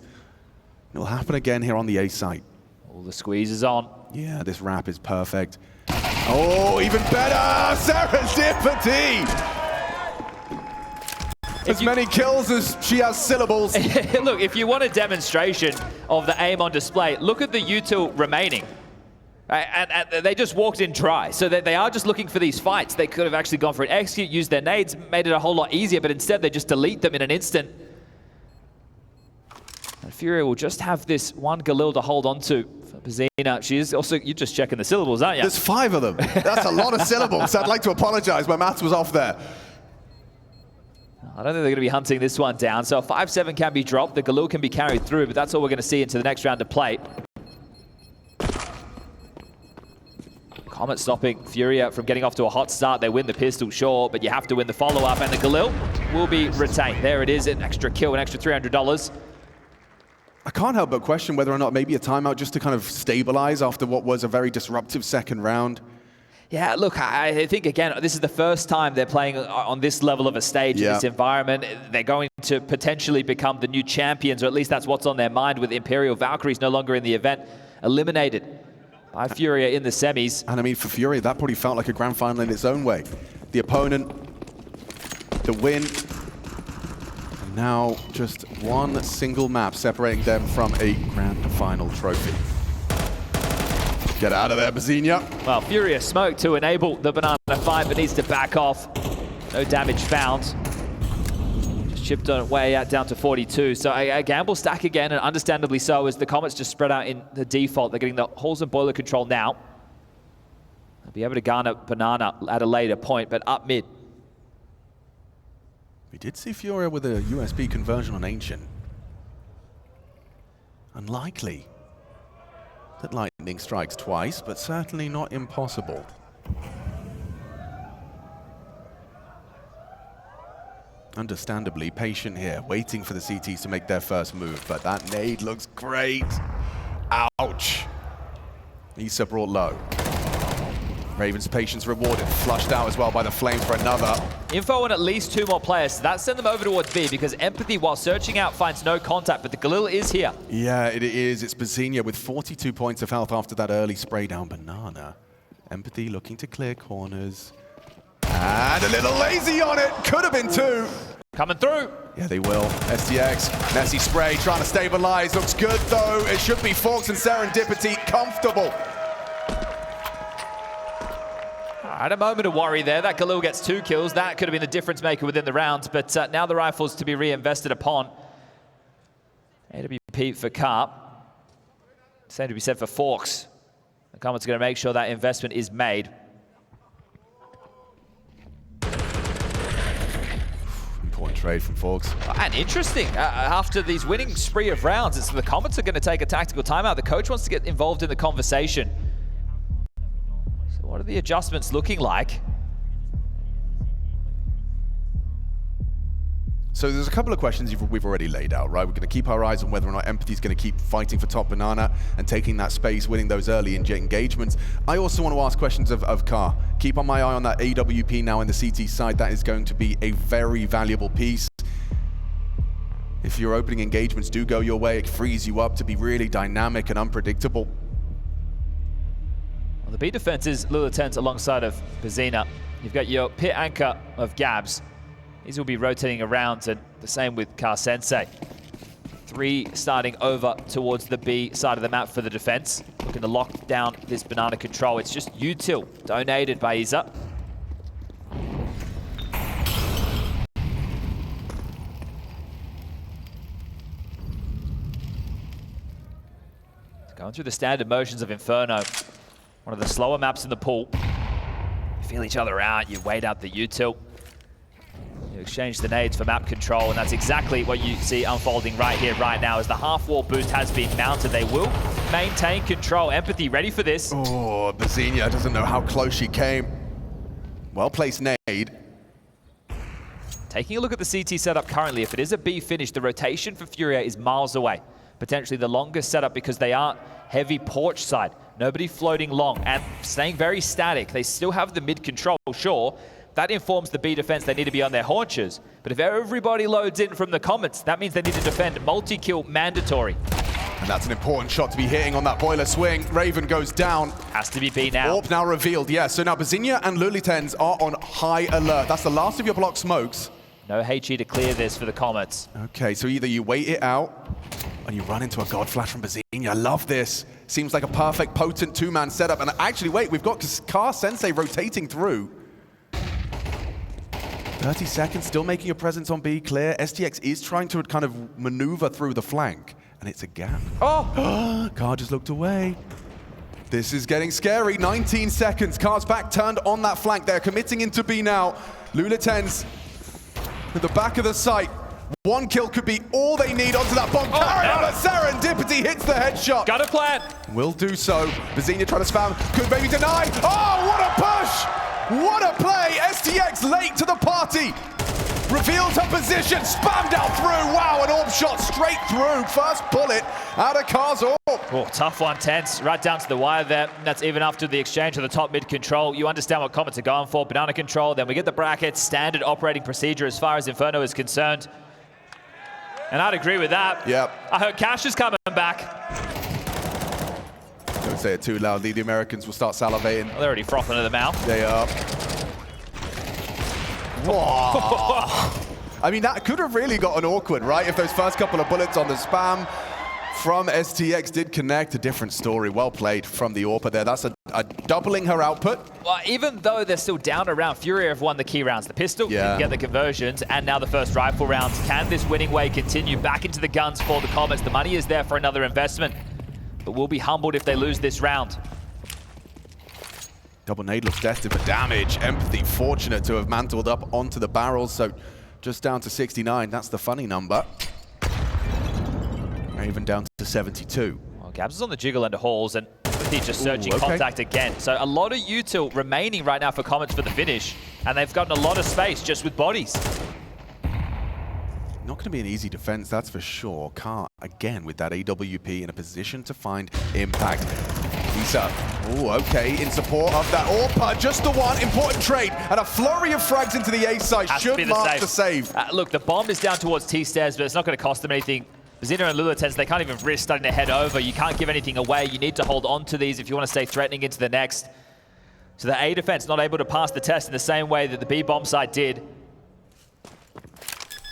It'll happen again here on the A site. All the squeezes on. Yeah, this wrap is perfect. Oh, even better! Serendipity! As many kills as she has syllables. Look, if you want a demonstration of the aim on display, look at the util remaining. And they just walked in dry, so that they are just looking for these fights. They could have actually gone for an execute, used their nades, made it a whole lot easier, but instead they just delete them in an instant. And Furia will just have this one Galil to hold on to for Bazina. She is also, you're just checking the syllables, aren't you? There's 5 of them. That's a lot of syllables. I'd like to apologize, my maths was off there. I don't think they're going to be hunting this one down. So 5-7 can be dropped. The Galil can be carried through, but that's all we're going to see into the next round of play. Comet stopping FURIA from getting off to a hot start. They win the pistol, sure, but you have to win the follow-up, and the Galil will be retained. There it is, an extra kill, an extra $300. I can't help but question whether or not maybe a timeout just to kind of stabilize after what was a very disruptive second round. Yeah, look, I think, again, this is the first time they're playing on this level of a stage in this environment. They're going to potentially become the new champions, or at least that's what's on their mind with Imperial Valkyries no longer in the event, eliminated by FURIA in the semis. And I mean, for FURIA, that probably felt like a grand final in its own way. The opponent, the win, and now just one single map separating them from a grand final trophy. Get out of there, Bazinia. Well, FURIA smoke to enable the banana fight, but needs to back off. No damage found. Just chipped on way out down to 42. So a gamble stack again, and understandably so, as the Comets just spread out in the default. They're getting the halls and boiler control now. They'll be able to garner banana at a later point, but up mid. We did see FURIA with a USB conversion on Ancient. Unlikely that lightning strikes twice, but certainly not impossible. Understandably patient here, waiting for the CTs to make their first move, but that nade looks great. Ouch. Issa brought low. Raven's patience rewarded, flushed out as well by the flames for another. Info on at least 2 more players, so that send them over towards B, because Empathy, while searching out, finds no contact, but the Galil is here. Yeah, it is. It's Bazinia with 42 points of health after that early spray down banana. Empathy looking to clear corners. And a little lazy on it. Could have been 2. Coming through. Yeah, they will. STX, messy spray, trying to stabilize. Looks good, though. It should be Forks and Serendipity comfortable. At a moment of worry there, that Galil gets 2 kills. That could have been the difference maker within the round, but now the rifle's to be reinvested upon. AWP for Carp. Same to be said for Forks. The Comets are going to make sure that investment is made. Important trade from Forks. And interesting, after these winning spree of rounds, it's the Comets are going to take a tactical timeout. The coach wants to get involved in the conversation. What are the adjustments looking like? So there's a couple of questions we've already laid out, right? We're going to keep our eyes on whether or not Empathy's going to keep fighting for top banana and taking that space, winning those early engagements. I also want to ask questions of Car. Keep on my eye on that AWP now in the CT side. That is going to be a very valuable piece. If your opening engagements do go your way, it frees you up to be really dynamic and unpredictable. Well, the B defense is Lulaten's alongside of Bazina. You've got your pit anchor of Gabs. These will be rotating around, and the same with Car Sensei. 3 starting over towards the B side of the map for the defense. Looking to lock down this banana control. It's just util donated by Isa. Going through the standard motions of Inferno. One of the slower maps in the pool. You feel each other out, you wait out the util. You exchange the nades for map control, and that's exactly what you see unfolding right here, right now, as the half-wall boost has been mounted. They will maintain control. Empathy ready for this. Oh, Bazinia doesn't know how close she came. Well-placed nade. Taking a look at the CT setup currently, if it is a B finish, the rotation for FURIA is miles away. Potentially the longest setup because they aren't heavy porch side. Nobody floating long and staying very static. They still have the mid control, sure. That informs the B defense they need to be on their haunches. But if everybody loads in from the Comets, that means they need to defend multi-kill mandatory. And that's an important shot to be hitting on that boiler swing. Raven goes down. Has to be B now. Orb now revealed, yeah. So now Bazinia and Lulitens are on high alert. That's the last of your block smokes. No HE to clear this for the Comets. Okay, so either you wait it out and you run into a God Flash from Bazinia. I love this. Seems like a perfect, potent 2-man setup. And actually, wait, we've got Car Sensei rotating through. 30 seconds, still making a presence on B, clear. STX is trying to kind of maneuver through the flank, and it's a gap. Oh! Car just looked away. This is getting scary. 19 seconds. Car's back turned on that flank. They're committing into B now. Lulitens at the back of the site. One kill could be all they need onto that bomb carrier, but Serendipity hits the headshot. Got a plant. Will do so. Bazina trying to spam, could maybe deny. Oh, what a push! What a play! STX late to the party. Reveals her position, spammed out through. Wow, an orb shot straight through. First bullet out of Car's orb. Oh, tough one, Tense. Right down to the wire there. That's even after the exchange of the top mid control. You understand what Comets are going for. Banana control, then we get the brackets. Standard operating procedure as far as Inferno is concerned. And I'd agree with that. Yep. I heard Cash is coming back. Don't say it too loudly. The Americans will start salivating. Well, they're already frothing at the mouth. They are. Whoa. I mean, that could have really gotten awkward, right? If those first couple of bullets on the spam from STX did connect. A different story. Well played from the AWPer there. That's a doubling her output. Well, even though they're still down around, FURIA have won the key rounds. The pistol didn't get the conversions, and now the first rifle rounds. Can this winning way continue? Back into the guns for the Comets. The money is there for another investment, but we'll be humbled if they lose this round. Double nade looks destined for damage. Empathy fortunate to have mantled up onto the barrels, so just down to 69. That's the funny number. Even down to 72. Well, Gabs is on the jiggle into Halls, and Empathy just searching contact again. So a lot of util remaining right now for Comets for the finish, and they've gotten a lot of space just with bodies. Not going to be an easy defense, that's for sure. Car, again, with that AWP in a position to find impact. Lisa, okay, in support of that AWPer, just the one important trade, and a flurry of frags into the A side should mark the save. Look, the bomb is down towards T-stairs, but it's not going to cost them anything. Bazina and Lulatense, they can't even risk starting to head over. You can't give anything away. You need to hold on to these if you want to stay threatening into the next. So the A defense not able to pass the test in the same way that the B bomb side did.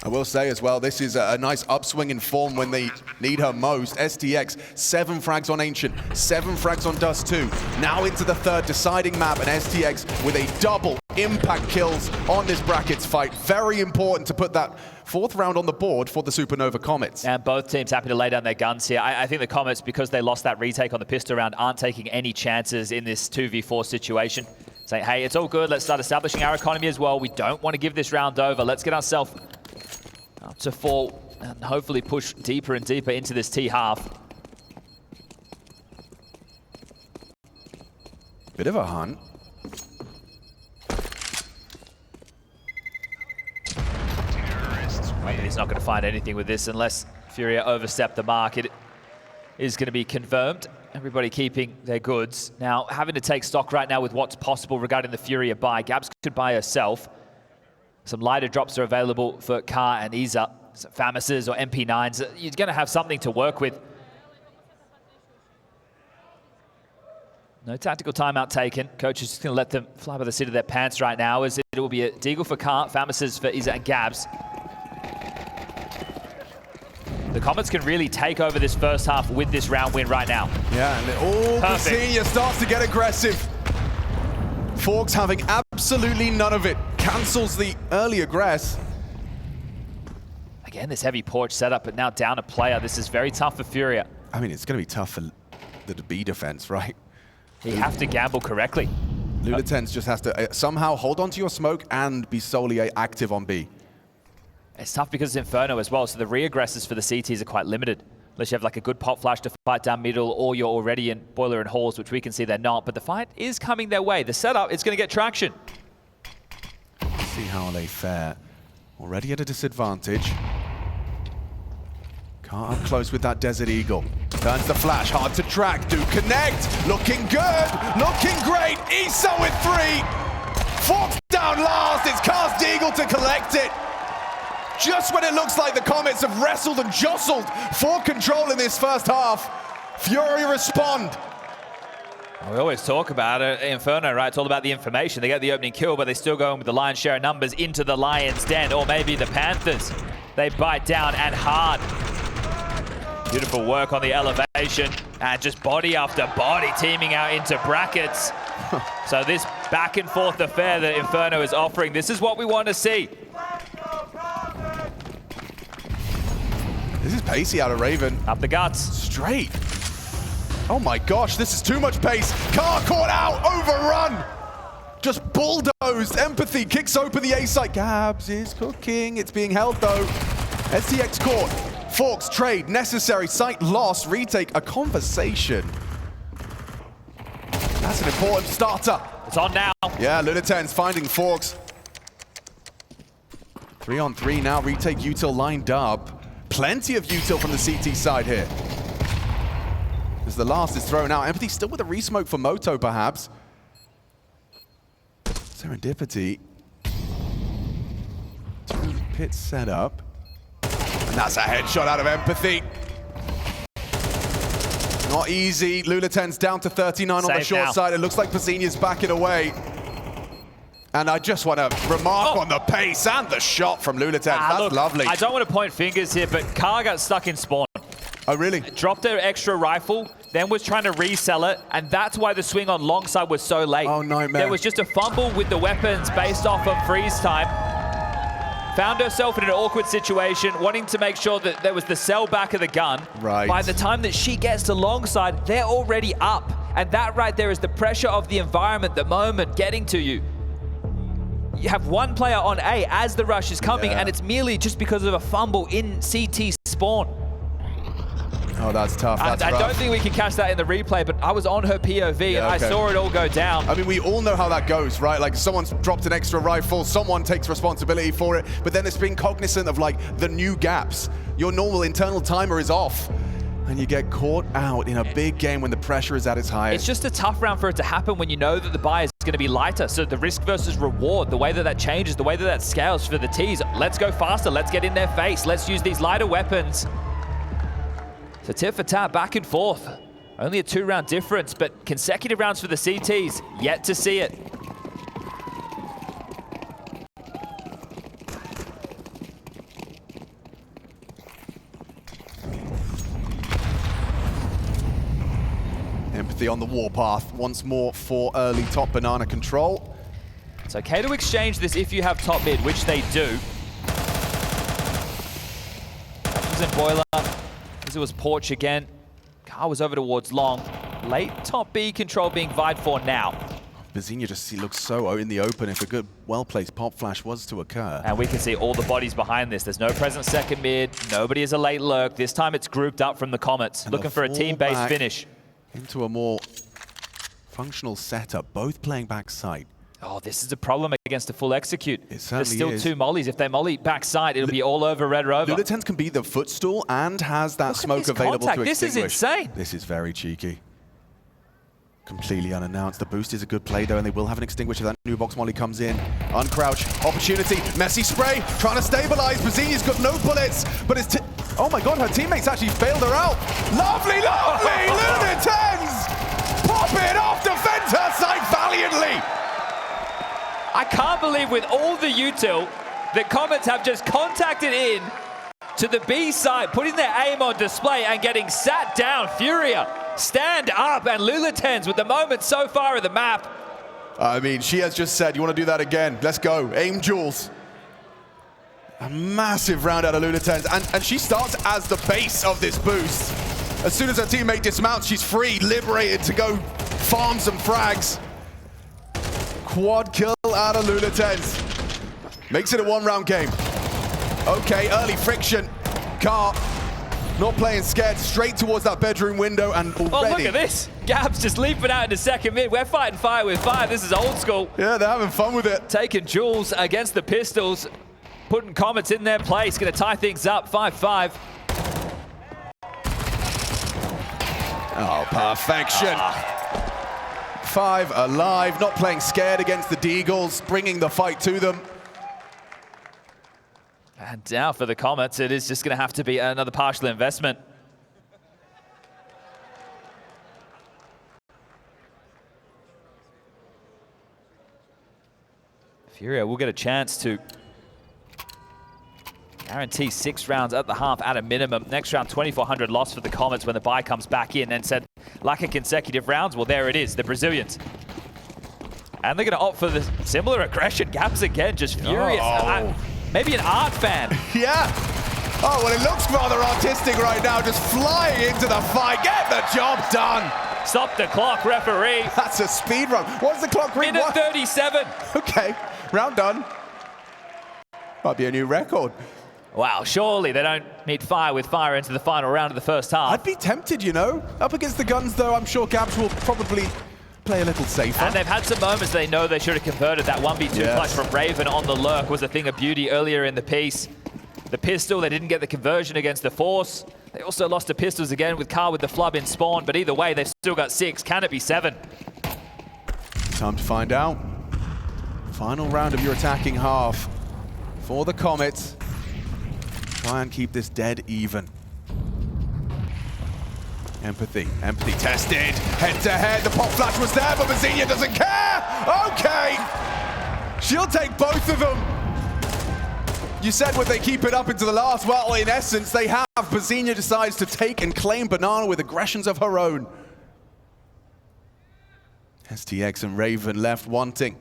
I will say as well, this is a nice upswing in form when they need her most. STX, 7 frags on Ancient, 7 frags on Dust2. Now into the third deciding map, and STX with a double impact kills on this brackets fight. Very important to put that 4th round on the board for the Supernova Comets. And both teams happy to lay down their guns here. I think the Comets, because they lost that retake on the pistol round, aren't taking any chances in this 2v4 situation. Saying, hey, it's all good. Let's start establishing our economy as well. We don't want to give this round over. Let's get ourselves up to 4 and hopefully push deeper and deeper into this T half. Bit of a hunt. He's not going to find anything with this unless FURIA overstep the mark. It is going to be confirmed. Everybody keeping their goods. Now, having to take stock right now with what's possible regarding the FURIA buy. Gabs could buy herself. Some lighter drops are available for Car and Iza. Some Famises or MP9s. You're going to have something to work with. No tactical timeout taken. Coach is just going to let them fly by the seat of their pants right now, as it will be a Deagle for Car, Famises for Iza and Gabs. The Comets can really take over this first half with this round win right now. Yeah, and the senior starts to get aggressive. Forks having absolutely none of it. Cancels the early aggress. Again, this heavy porch setup, but now down a player. This is very tough for FURIA. I mean, it's going to be tough for the B defense, right? You have to gamble correctly. Lulatense just has to somehow hold on to your smoke and be solely active on B. It's tough because it's Inferno as well, so the re-aggressors for the CTs are quite limited. Unless you have like a good pop flash to fight down middle, or you're already in Boiler and Halls, which we can see they're not. But the fight is coming their way. The setup is going to get traction. See how they fare. Already at a disadvantage. Car up close with that Desert Eagle. Turns the flash, hard to track. Do connect. Looking good. Looking great. Issa with 3. Forks down last. It's Car's Deagle to collect it. Just when it looks like the Comets have wrestled and jostled for control in this first half, FURIA respond. We always talk about it, Inferno, right? It's all about the information. They get the opening kill, but they still go in with the lion's share of numbers into the Lion's Den, or maybe the Panthers. They bite down and hard. Beautiful work on the elevation, and just body after body teaming out into brackets. So this back and forth affair that Inferno is offering, this is what we want to see. This is pacey out of Raven. Up the guts. Straight. Oh my gosh, this is too much pace. Car caught out, overrun. just bulldozed. Empathy kicks open the A site. Gabs is cooking. It's being held though. STX caught. Forks, trade, necessary, site loss, retake, a conversation. That's an important starter. It's on now. Yeah, Lunaten's finding Forks. 3-on-3 now, retake util lined up. Plenty of util from the CT side here. As the last is thrown out. Empathy still with a resmoke for Moto, perhaps. Serendipity. 2 pits set up. And that's a headshot out of Empathy. Not easy. Lunaten's down to 39 on the short side. It looks like Pazinia's backing away. And I just want to remark on the pace and the shot from Lunaten. That's look, lovely. I don't want to point fingers here, but Car got stuck in spawn. Oh, really? Dropped their extra rifle, then was trying to resell it, and that's why the swing on long side was so late. Oh, nightmare. There was just a fumble with the weapons based off of freeze time. Found herself in an awkward situation, wanting to make sure that there was the sell back of the gun. Right. By the time that she gets to long side, they're already up. And that right there is the pressure of the environment, the moment getting to you. You have one player on A as the rush is coming, and it's merely just because of a fumble in CT spawn. Oh, that's tough. That's I rough. don't think we can catch that in the replay, but I was on her POV and I saw it all go down. I mean, we all know how that goes, right? Like, someone's dropped an extra rifle, someone takes responsibility for it, but then it's being cognizant of, like, the new gaps. Your normal internal timer is off, and you get caught out in a big game when the pressure is at its highest. It's just a tough round for it to happen when you know that the buy is going to be lighter. So the risk versus reward, the way that that changes, the way that that scales for the T's. Let's go faster. Let's get in their face. Let's use these lighter weapons. So tit for tat, back and forth. Only a 2-round difference, but consecutive rounds for the CTs. Yet to see it. Empathy on the warpath once more for early top banana control. It's okay to exchange this if you have top mid, which they do. That was in boiler. It was Porch again. Car was over towards long. Late top B control being vied for now. Bazinia just looks so in the open if a good, well-placed pop flash was to occur. And we can see all the bodies behind this. There's no present second mid. Nobody is a late lurk. This time it's grouped up from the Comets, And looking for a team-based finish. Into a more functional setup, both playing backside. Oh, this is a problem against a full execute. It There's certainly still is. 2 mollies. If they molly backside, it'll be all over Red Rover. Lunaten's can be the footstool and has that Look at smoke this available contact. to This is extinguish. insane. This is very cheeky. Completely unannounced. The boost is a good play though, and they will have an extinguisher. That new box molly comes in. Uncrouch, opportunity, messy spray, trying to stabilize. Bazinia's got no bullets, but it's oh my god, her teammates actually bailed her out. Lovely, lovely! Lunatens! Pop it off, defends her side valiantly! I can't believe with all the util that Comets have just contacted in to the B side, putting their aim on display and getting sat down. FURIA, stand up, and Lulatens with the moment so far of the map. I mean, she has just said, you want to do that again? Let's go. Aim Jules. A massive round out of Lunatens, and she starts as the base of this boost. As soon as her teammate dismounts, she's free, liberated to go farm some frags. Quad kill out of Lunatens. Makes it a 1-round game. Okay, early friction. Car not playing scared, straight towards that bedroom window, and already... Oh, look at this. Gabs just leaping out into second mid. We're fighting fire with fire. This is old school. Yeah, they're having fun with it. Taking Jules against the Pistols, putting Comets in their place. Going to tie things up, 5-5. Oh, perfection. 5 alive, not playing scared against the Deagles, bringing the fight to them. And now for the Comets, it is just going to have to be another partial investment. FURIA will get a chance to guarantee 6 rounds at the half at a minimum. Next round, 2,400 loss for the Comets when the buy comes back in, and said, lack of consecutive rounds. Well, there it is, the Brazilians. And they're going to opt for the similar aggression. Gabs again, just furious. Oh. Maybe an art fan. Yeah. Oh, well, it looks rather artistic right now, just flying into the fight. Get the job done. Stop the clock, referee. That's a speed run. What's the clock read? Minute 37. Okay, round done. Might be a new record. Wow, surely they don't meet fire with fire into the final round of the first half. I'd be tempted, you know. Up against the guns, though, I'm sure Gabs will probably play a little safer. And they've had some moments they know they should have converted. That 1v2 clutch from Raven on the lurk was a thing of beauty earlier in the piece. The pistol, they didn't get the conversion against the Force. They also lost to pistols again with Carl with the flub in spawn, but either way, they've still got 6. Can it be 7? Time to find out. Final round of your attacking half for the Comets. Try and keep this dead even. Empathy tested. Head to head, the pop flash was there, but Bazinha doesn't care. Okay, she'll take both of them. You said would they keep it up into the last? Well, in essence, they have. Bazinha decides to take and claim Banana with aggressions of her own. STX and Raven left wanting.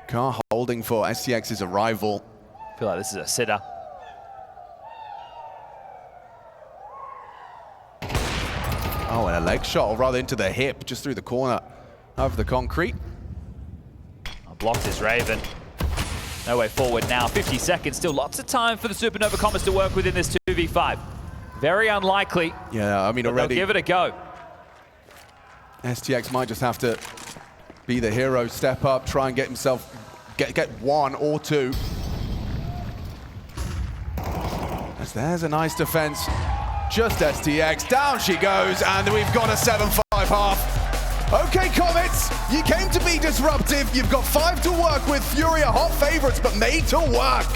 Car holding for STX's arrival. I feel like this is a sitter. Oh, and a leg shot, or rather into the hip, just through the corner of the concrete. Blocked is Raven. No way forward now. 50 seconds, still lots of time for the Supernova Comets to work within this 2v5. Very unlikely. Yeah, I mean, already. Give it a go. STX might just have to be the hero, step up, try and get himself, get 1 or 2. As there's a nice defense. Just STX, down she goes, and we've got a 7-5 half. Okay, Comets, you came to be disruptive. You've got 5 to work with. FURIA, hot favorites, but made to work.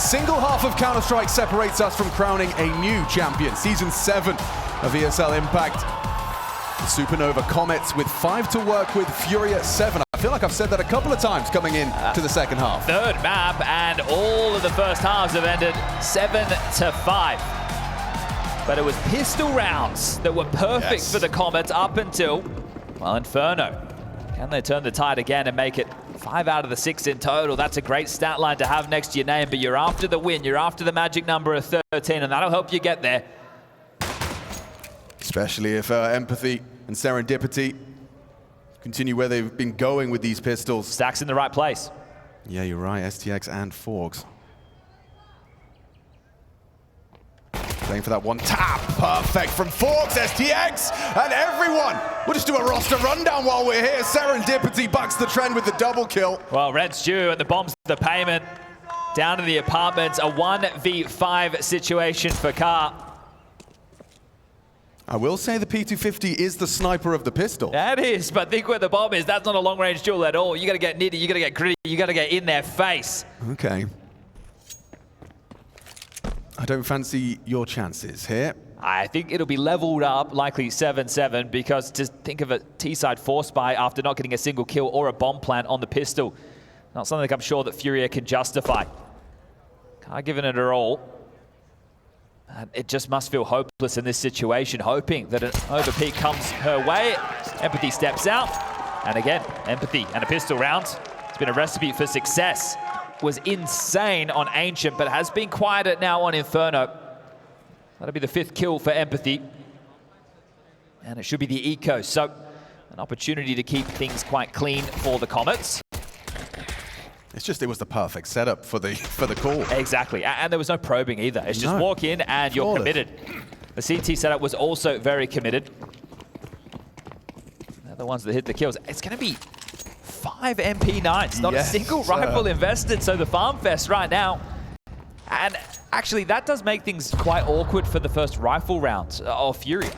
single half of Counter-Strike separates us from crowning a new champion. Season 7 of ESL Impact. The Supernova Comets with 5 to work with, FURIA 7. I feel like I've said that a couple of times coming in to the second half. Third map, and all of the first halves have ended 7-5. But it was pistol rounds that were perfect for the Comets up until, well, Inferno. Can they turn the tide again and make it 5 out of the 6 in total? That's a great stat line to have next to your name, but you're after the win. You're after the magic number of 13, and that'll help you get there. Especially if Empathy and Serendipity continue where they've been going with these pistols. Stacks in the right place. Yeah, you're right, STX and Forks. Playing for that one tap, perfect from Forks, STX, and everyone. We'll just do a roster rundown while we're here. Serendipity bucks the trend with the double kill. Well, Red Stew and the bombs, the payment. Down to the apartments, a 1v5 situation for Car. I will say the P250 is the sniper of the pistol. That is, but think where the bomb is. That's not a long-range duel at all. You got to get nitty, you got to get gritty, you got to get in their face. Okay. I don't fancy your chances here. I think it'll be leveled up, likely 7-7, because just think of a T-side force buy after not getting a single kill or a bomb plant on the pistol. Not something I'm sure that FURIA can justify. Can't give it her all. And it just must feel hopeless in this situation, hoping that an overpeak comes her way. Empathy steps out. And again, Empathy and a pistol round. It's been a recipe for success. Was insane on Ancient, but has been quieter now on Inferno. That'll be the 5th kill for Empathy. And it should be the eco, so an opportunity to keep things quite clean for the Comets. It's just, it was the perfect setup for the call. Exactly, and there was no probing either. It's just walk in and you're committed. The CT setup was also very committed. They're the ones that hit the kills. It's going to be 5 MP9s, not a single rifle invested, so the Farm Fest right now. And actually, that does make things quite awkward for the first rifle round of FURIA,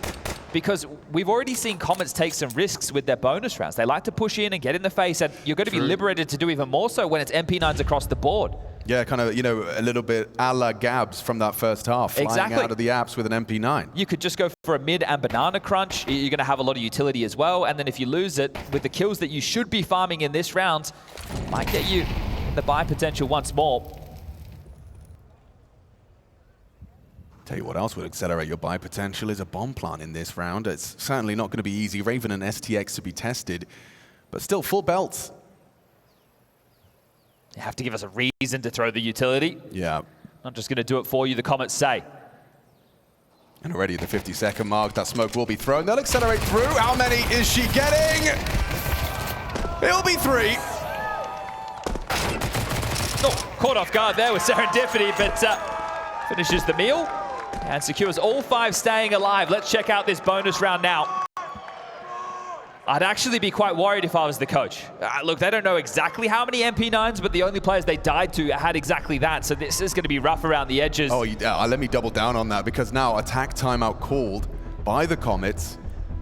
because we've already seen Comets take some risks with their bonus rounds. They like to push in and get in the face, and you're going to be liberated to do even more so when it's MP9s across the board. Yeah, kind of, you know, a little bit a la Gabs from that first half, flying out of the apps with an MP9. You could just go for a mid and banana crunch. You're going to have a lot of utility as well, and then if you lose it, with the kills that you should be farming in this round, might get you the buy potential once more. Tell you what else would accelerate your buy potential is a bomb plant in this round. It's certainly not going to be easy. Raven and STX to be tested, but still full belts. You have to give us a reason to throw the utility. Yeah. Not just going to do it for you, the Comets say. And already at the 50-second mark, that smoke will be thrown. They'll accelerate through. How many is she getting? It'll be 3. Oh, caught off guard there with Serendipity, but finishes the meal. And secures all 5 staying alive. Let's check out this bonus round now. I'd actually be quite worried if I was the coach. Look, they don't know exactly how many MP9s, but the only players they died to had exactly that. So this is going to be rough around the edges. Oh, let me double down on that, because now attack timeout called by the Comets.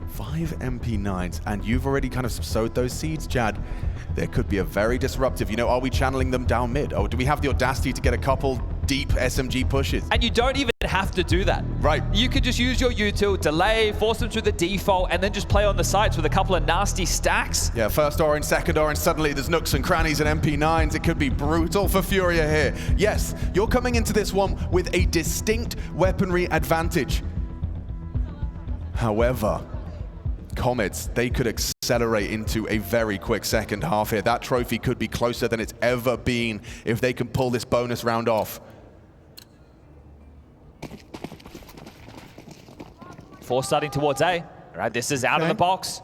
5 MP9s, and you've already kind of sowed those seeds, Jad. There could be a very disruptive, you know, are we channeling them down mid? Or do we have the audacity to get a couple deep SMG pushes? And you don't even have to do that. Right. You could just use your util, delay, force them through the default, and then just play on the sites with a couple of nasty stacks. Yeah, first orange, second orange, suddenly there's nooks and crannies and MP9s. It could be brutal for FURIA here. Yes, you're coming into this one with a distinct weaponry advantage. However, Comets, they could accelerate into a very quick second half here. That trophy could be closer than it's ever been if they can pull this bonus round off. Force starting towards A. All right, this is out of the box.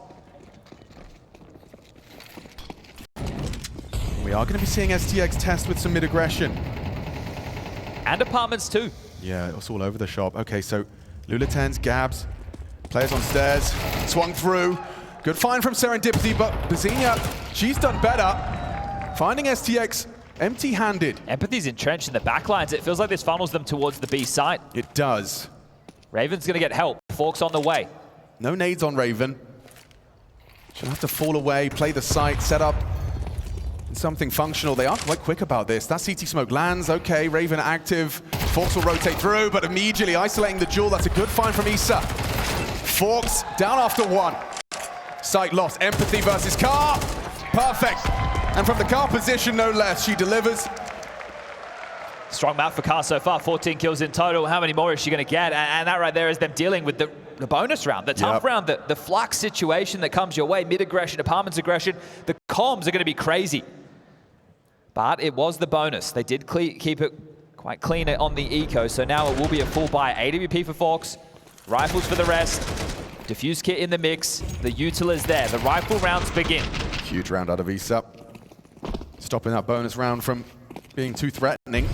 We are going to be seeing STX test with some mid-aggression. And apartments too. Yeah, it's all over the shop. Okay, so Lulatens, Gabs, players on stairs, swung through. Good find from Serendipity, but Bazinia, she's done better. Finding STX empty-handed. Empathy's entrenched in the backlines. It feels like this funnels them towards the B site. It does. Raven's going to get help. Forks on the way. No nades on Raven. She'll have to fall away, play the site, set up something functional. They are quite quick about this. That CT smoke lands. Okay, Raven active. Forks will rotate through, but immediately isolating the duel. That's a good find from Issa. Forks down after one. Sight lost. Empathy versus Car. Perfect. And from the Car position, no less, she delivers. Strong map for Car so far, 14 kills in total. How many more is she going to get? And that right there is them dealing with the bonus round, the tough round, the flux situation that comes your way, mid-aggression, apartments aggression. The comms are going to be crazy. But it was the bonus. They did keep it quite clean on the eco, so now it will be a full buy. AWP for Forks, rifles for the rest, diffuse kit in the mix, the util is there. The rifle rounds begin. Huge round out of Issa. Stopping that bonus round from being too threatening.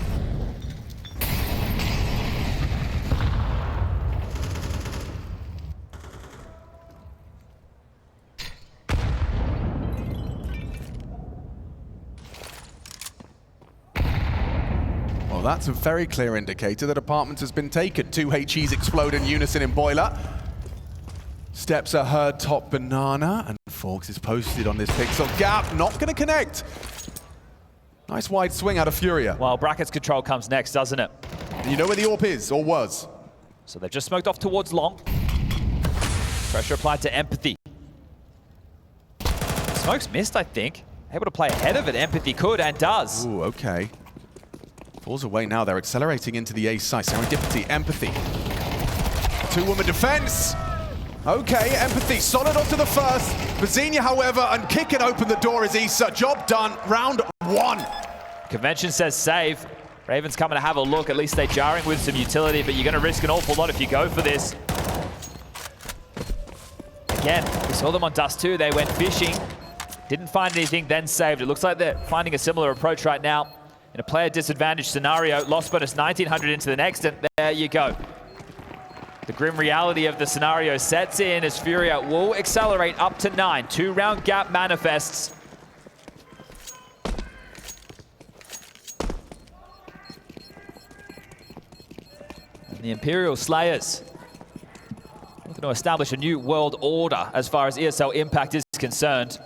Well, that's a very clear indicator that apartments has been taken. 2 HEs explode in unison in Boiler. Steps are heard top banana, and Forks is posted on this pixel gap. Not going to connect. Nice wide swing out of FURIA. Well, brackets control comes next, doesn't it? You know where the AWP is, or was? So they've just smoked off towards long. Pressure applied to Empathy. Smoke's missed, I think. Able to play ahead of it. Empathy could and does. Ooh, okay. Falls away now. They're accelerating into the A side. Serendipity, Empathy. 2-woman defense. Okay, Empathy solid onto the first. Bazinia, however, and kicking open the door is Issa. Job done. Round 1. Convention says save. Ravens coming to have a look. At least they're jarring with some utility, but you're going to risk an awful lot if you go for this. Again, we saw them on Dust2. They went fishing. Didn't find anything, then saved. It looks like they're finding a similar approach right now. In a player disadvantage scenario, lost bonus 1900 into the next, and there you go. The grim reality of the scenario sets in as FURIA will accelerate up to 9. 2-round gap manifests. And the Imperial Slayers looking to establish a new world order as far as ESL Impact is concerned.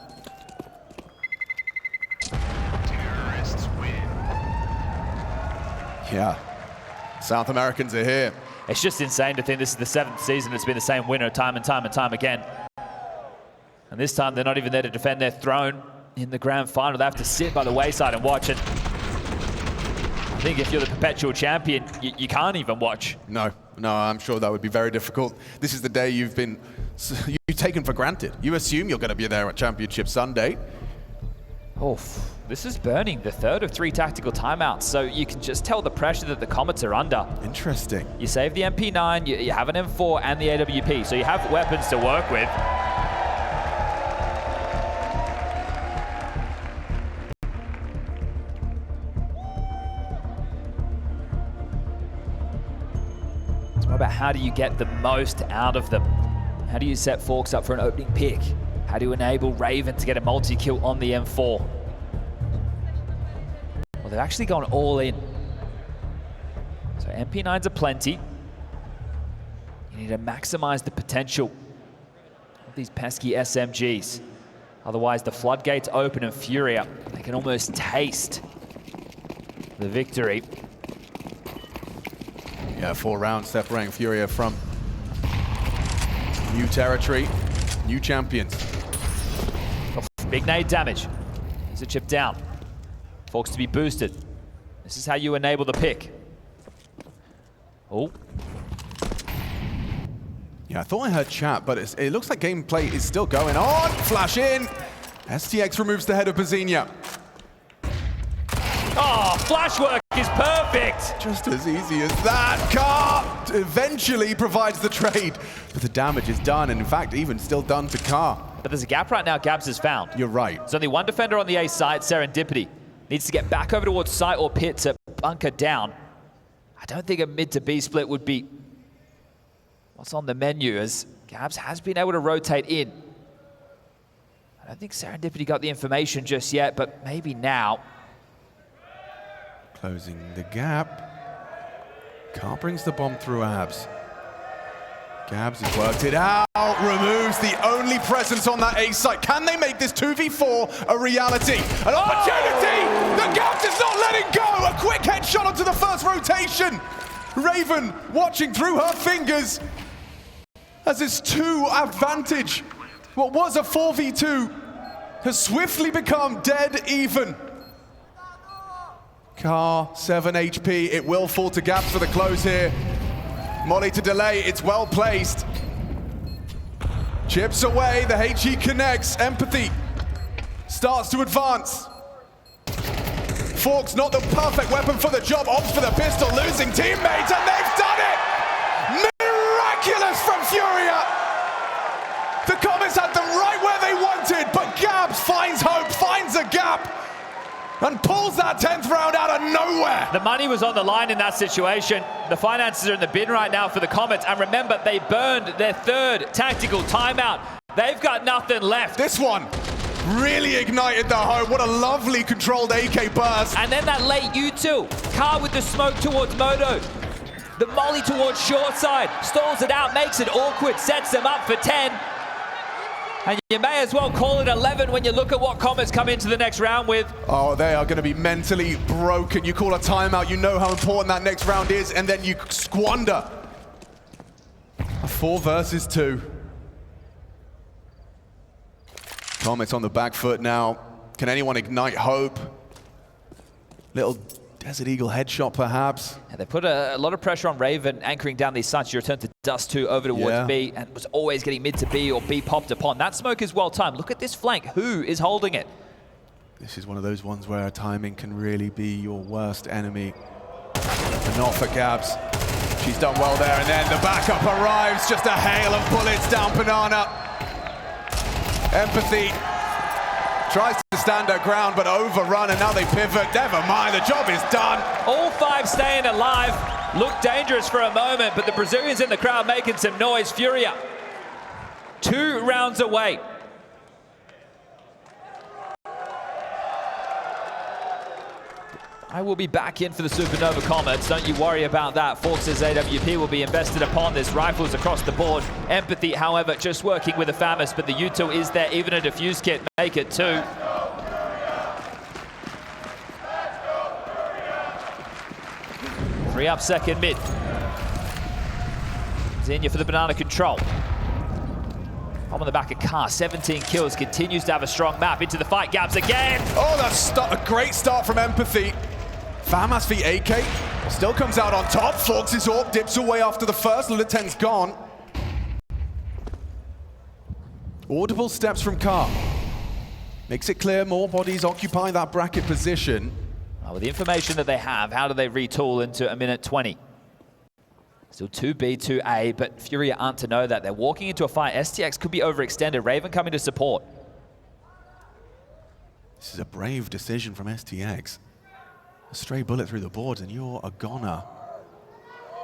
Yeah. South Americans are here. It's just insane to think this is the 7th season it's been the same winner time and time and time again. And this time they're not even there to defend their throne in the grand final. They have to sit by the wayside and watch it. I think if you're the perpetual champion, you can't even watch. No, I'm sure that would be very difficult. This is the day you've taken for granted. You assume you're going to be there at Championship Sunday. Oh, this is burning the 3rd of 3 tactical timeouts, so you can just tell the pressure that the Comets are under. Interesting. You save the MP9, you have an M4 and the AWP, so you have weapons to work with. It's more about how do you get the most out of them? How do you set Forks up for an opening pick? How do you enable Raven to get a multi-kill on the M4? Well, they've actually gone all in. So MP9s are plenty. You need to maximize the potential of these pesky SMGs. Otherwise, the floodgates open and FURIA, they can almost taste the victory. Yeah, 4 rounds separating FURIA from new territory, new champions. Big nade damage. There's a chip down. Forks to be boosted. This is how you enable the pick. Oh. Yeah, I thought I heard chat, but it looks like gameplay is still going on. Flash in. STX removes the head of Bazinia. Oh, flash work is perfect. Just as easy as that. Car eventually provides the trade, but the damage is done, and in fact, even still done to Car. But there's a gap right now Gabs has found. You're right. There's only one defender on the A side, Serendipity. Needs to get back over towards site or pit to bunker down. I don't think a mid to B split would be what's on the menu, as Gabs has been able to rotate in. I don't think Serendipity got the information just yet, but maybe now. Closing the gap. Car brings the bomb through abs. Gabs has worked it out, removes the only presence on that A site. Can they make this 2v4 a reality? An opportunity that Gabs is not letting go! A quick headshot onto the first rotation. Raven watching through her fingers as this 2 advantage, what was a 4v2, has swiftly become dead even. Car, 7 HP, it will fall to Gabs for the close here. Molly to delay, it's well placed. Chips away, the HE connects, Empathy starts to advance. Forks not the perfect weapon for the job, opts for the pistol, losing teammates, and they've done it! Miraculous from FURIA! The Comets had them right where they wanted, but Gabs finds hope, finds a gap, and pulls that 10th round out of nowhere. The money was on the line in that situation. The finances are in the bin right now for the Comets. And remember, they burned their 3rd tactical timeout. They've got nothing left. This one really ignited the hope. What a lovely controlled AK burst. And then that late U2. Car with the smoke towards Moto. The molly towards short side. Stalls it out, makes it awkward, sets them up for 10. And you may as well call it 11 when you look at what Comets come into the next round with. Oh, they are going to be mentally broken. You call a timeout, you know how important that next round is, and then you squander a 4 versus 2. Comets on the back foot now. Can anyone ignite hope? Little Desert Eagle headshot, perhaps. And they put a lot of pressure on Raven, anchoring down these sites. You return to Dust2 over towards B, and was always getting mid to B or B popped upon. That smoke is well timed. Look at this flank. Who is holding it? This is one of those ones where timing can really be your worst enemy. But not for Gabs. She's done well there, and then the backup arrives. Just a hail of bullets down Banana. Empathy tries to stand her ground, but overrun, and now they pivot. Never mind, the job is done. All 5 staying alive. Looked dangerous for a moment, but the Brazilians in the crowd making some noise. FURIA, 2 rounds away. I will be back in for the Supernova Comets. Don't you worry about that. Forks' AWP will be invested upon this. Rifles across the board. Empathy, however, just working with a FAMAS, but the U2 is there. Even a defuse kit, make it 2. Three up second mid. Xenia for the Banana control. I'm on the back of Car, 17 kills, continues to have a strong map. Into the fight, Gabs again. Oh, that's a great start from Empathy. FAMAS v AK still comes out on top. Forks his AWP, dips away after the first. Liliten's gone. Audible steps from Car. Makes it clear more bodies occupy that bracket position. With the information that they have, how do they retool into a minute 20? Still 2B, 2A, but FURIA aren't to know that. They're walking into a fight. STX could be overextended. Raven coming to support. This is a brave decision from STX. A stray bullet through the boards and you're a goner.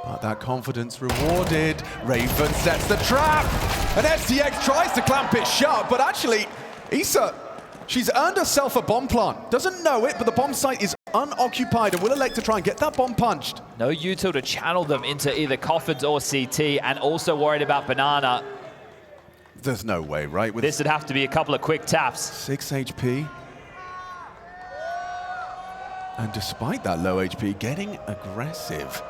But that confidence rewarded. Raven sets the trap. And STX tries to clamp it shut, but actually, Issa, she's earned herself a bomb plant. Doesn't know it, but the bomb site is unoccupied and will elect to try and get that bomb punched. No util to channel them into either coffins or CT, and also worried about Banana. There's no way, right? With this would have to be a couple of quick taps. 6 HP. And despite that low HP, getting aggressive.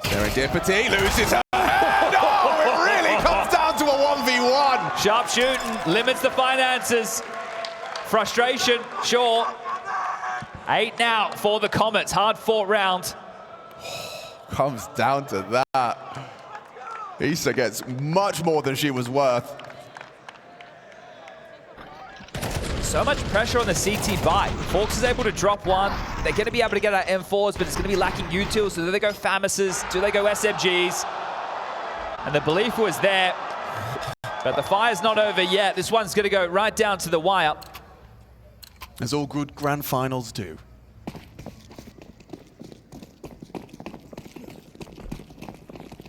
Serendipity loses her head. Oh, it really comes down to a 1v1. Sharp shooting, limits the finances. Frustration, sure. 8 now for the Comets, hard fought round. Comes down to that. Issa gets much more than she was worth. So much pressure on the CT buy. Forks is able to drop one. They're going to be able to get out M4s, but it's going to be lacking utils. So do they go FAMASs? Do they go SMGs? And the belief was there, but the fire's not over yet. This one's going to go right down to the wire. As all good grand finals do.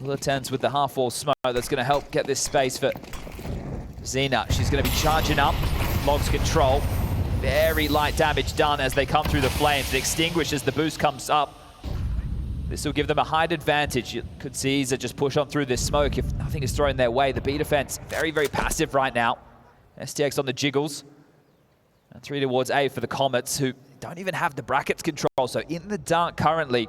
Liliten's with the half-wall smoke. That's going to help get this space for Xenia. She's going to be charging up. Logs control. Very light damage done as they come through the flames. It extinguishes, the boost comes up. This will give them a height advantage. You could see Iza just push on through this smoke if nothing is thrown their way. The B defense, very, very passive right now. STX on the jiggles. And 3 towards A for the Comets, who don't even have the brackets control, so in the dark currently.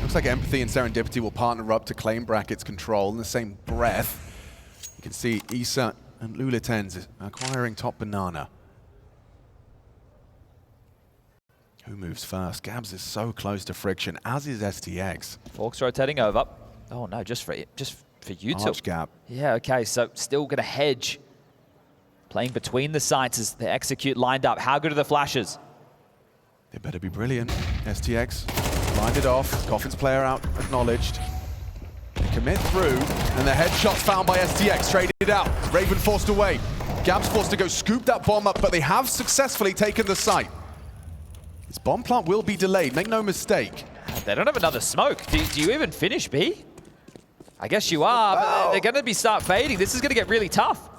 Looks like Empathy and Serendipity will partner up to claim brackets control in the same breath. You can see Isa and Lulatens acquiring top banana. Who moves first? Gabs is so close to friction, as is STX. Forks rotating over. Oh no, just for you two. Arch gap. Yeah, okay, so still gonna hedge. Playing between the sites as they execute lined up. How good are the flashes? They better be brilliant. STX lined it off. Coffin's player out, acknowledged. They commit through, and the headshots found by STX, traded out. Raven forced away. Gab's forced to go scoop that bomb up, but they have successfully taken the site. This bomb plant will be delayed, make no mistake. They don't have another smoke. Do you even finish B? I guess you are, but they're gonna start fading. This is gonna get really tough.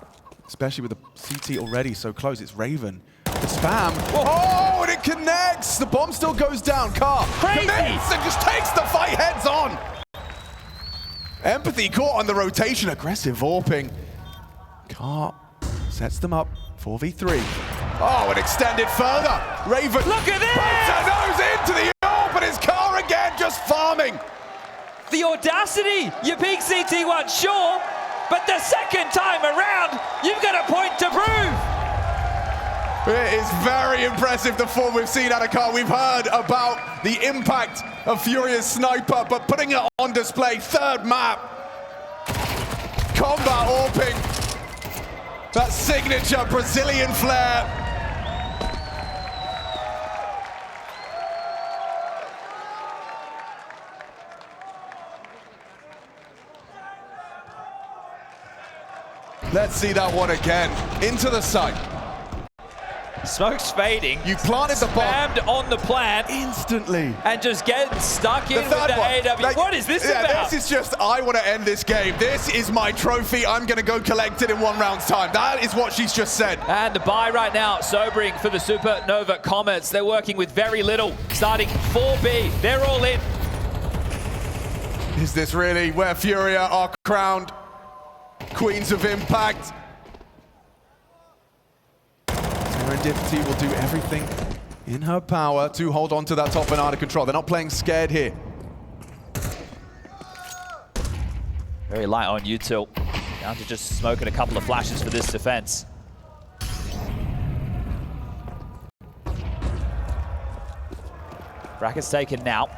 Especially with the CT already so close. It's Raven. The spam. Whoa. Oh, and it connects. The bomb still goes down. Car commits and just takes the fight heads on. Empathy caught on the rotation. Aggressive AWPing. Car sets them up. 4v3. Oh, and extended further. Raven. Look at this! Puts her nose into the AWP, and his car again just farming. The audacity! You peak CT1, sure, but the second time around, you've got a point to prove! It is very impressive, the form we've seen out of Car. We've heard about the impact of FURIA's sniper, but putting it on display, third map. Combat AWPing. That signature Brazilian flair. Let's see that one again. Into the site. Smoke's fading. You planted the bomb. Spammed on the plant. Instantly. And just getting stuck in with the AW. Like, what is this about? This is just, I want to end this game. This is my trophy. I'm going to go collect it in 1 round's time. That is what she's just said. And the buy right now, sobering for the Supernova Comets. They're working with very little. Starting 4B. They're all in. Is this really where FURIA are crowned Queens of Impact? Serendipity will do everything in her power to hold on to that top banana control. They're not playing scared here. Very light on util. Down to just smoking a couple of flashes for this defense. Brackets taken now.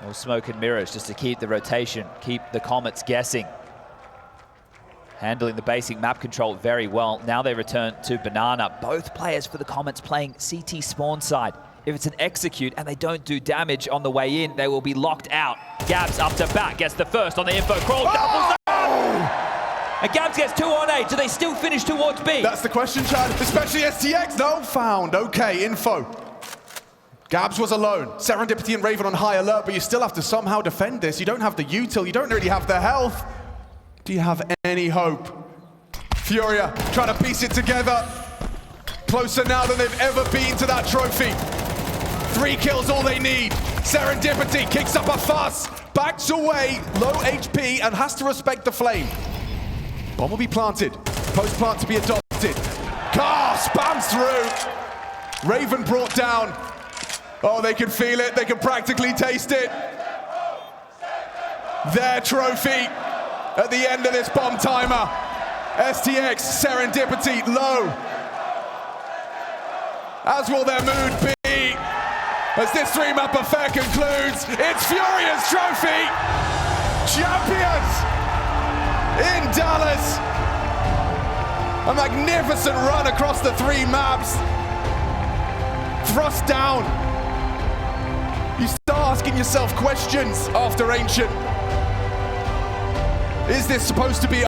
No smoke and mirrors just to keep the rotation, keep the Comets guessing. Handling the basic map control very well. Now they return to banana. Both players for the Comets playing CT spawn side. If it's an execute and they don't do damage on the way in, they will be locked out. Gabs up to back, gets the first on the info crawl, doubles that! And Gabs gets 2 on A. Do they still finish towards B? That's the question, Chad. Especially STX. No, found. Okay, info. Gabs was alone. Serendipity and Raven on high alert, but you still have to somehow defend this. You don't have the util, you don't really have the health. Do you have any hope? FURIA trying to piece it together. Closer now than they've ever been to that trophy. 3 kills all they need. Serendipity kicks up a fuss, backs away, low HP, and has to respect the flame. Bomb will be planted. Post-plant to be adopted. Car spams through. Raven brought down. Oh, they can feel it. They can practically taste it. Their trophy at the end of this bomb timer. STX, Serendipity, low. As will their mood be. As this 3-map affair concludes, it's FURIA's trophy. Champions in Dallas. A magnificent run across the 3 maps. Thrust down. You start asking yourself questions after Ancient. Is this supposed to be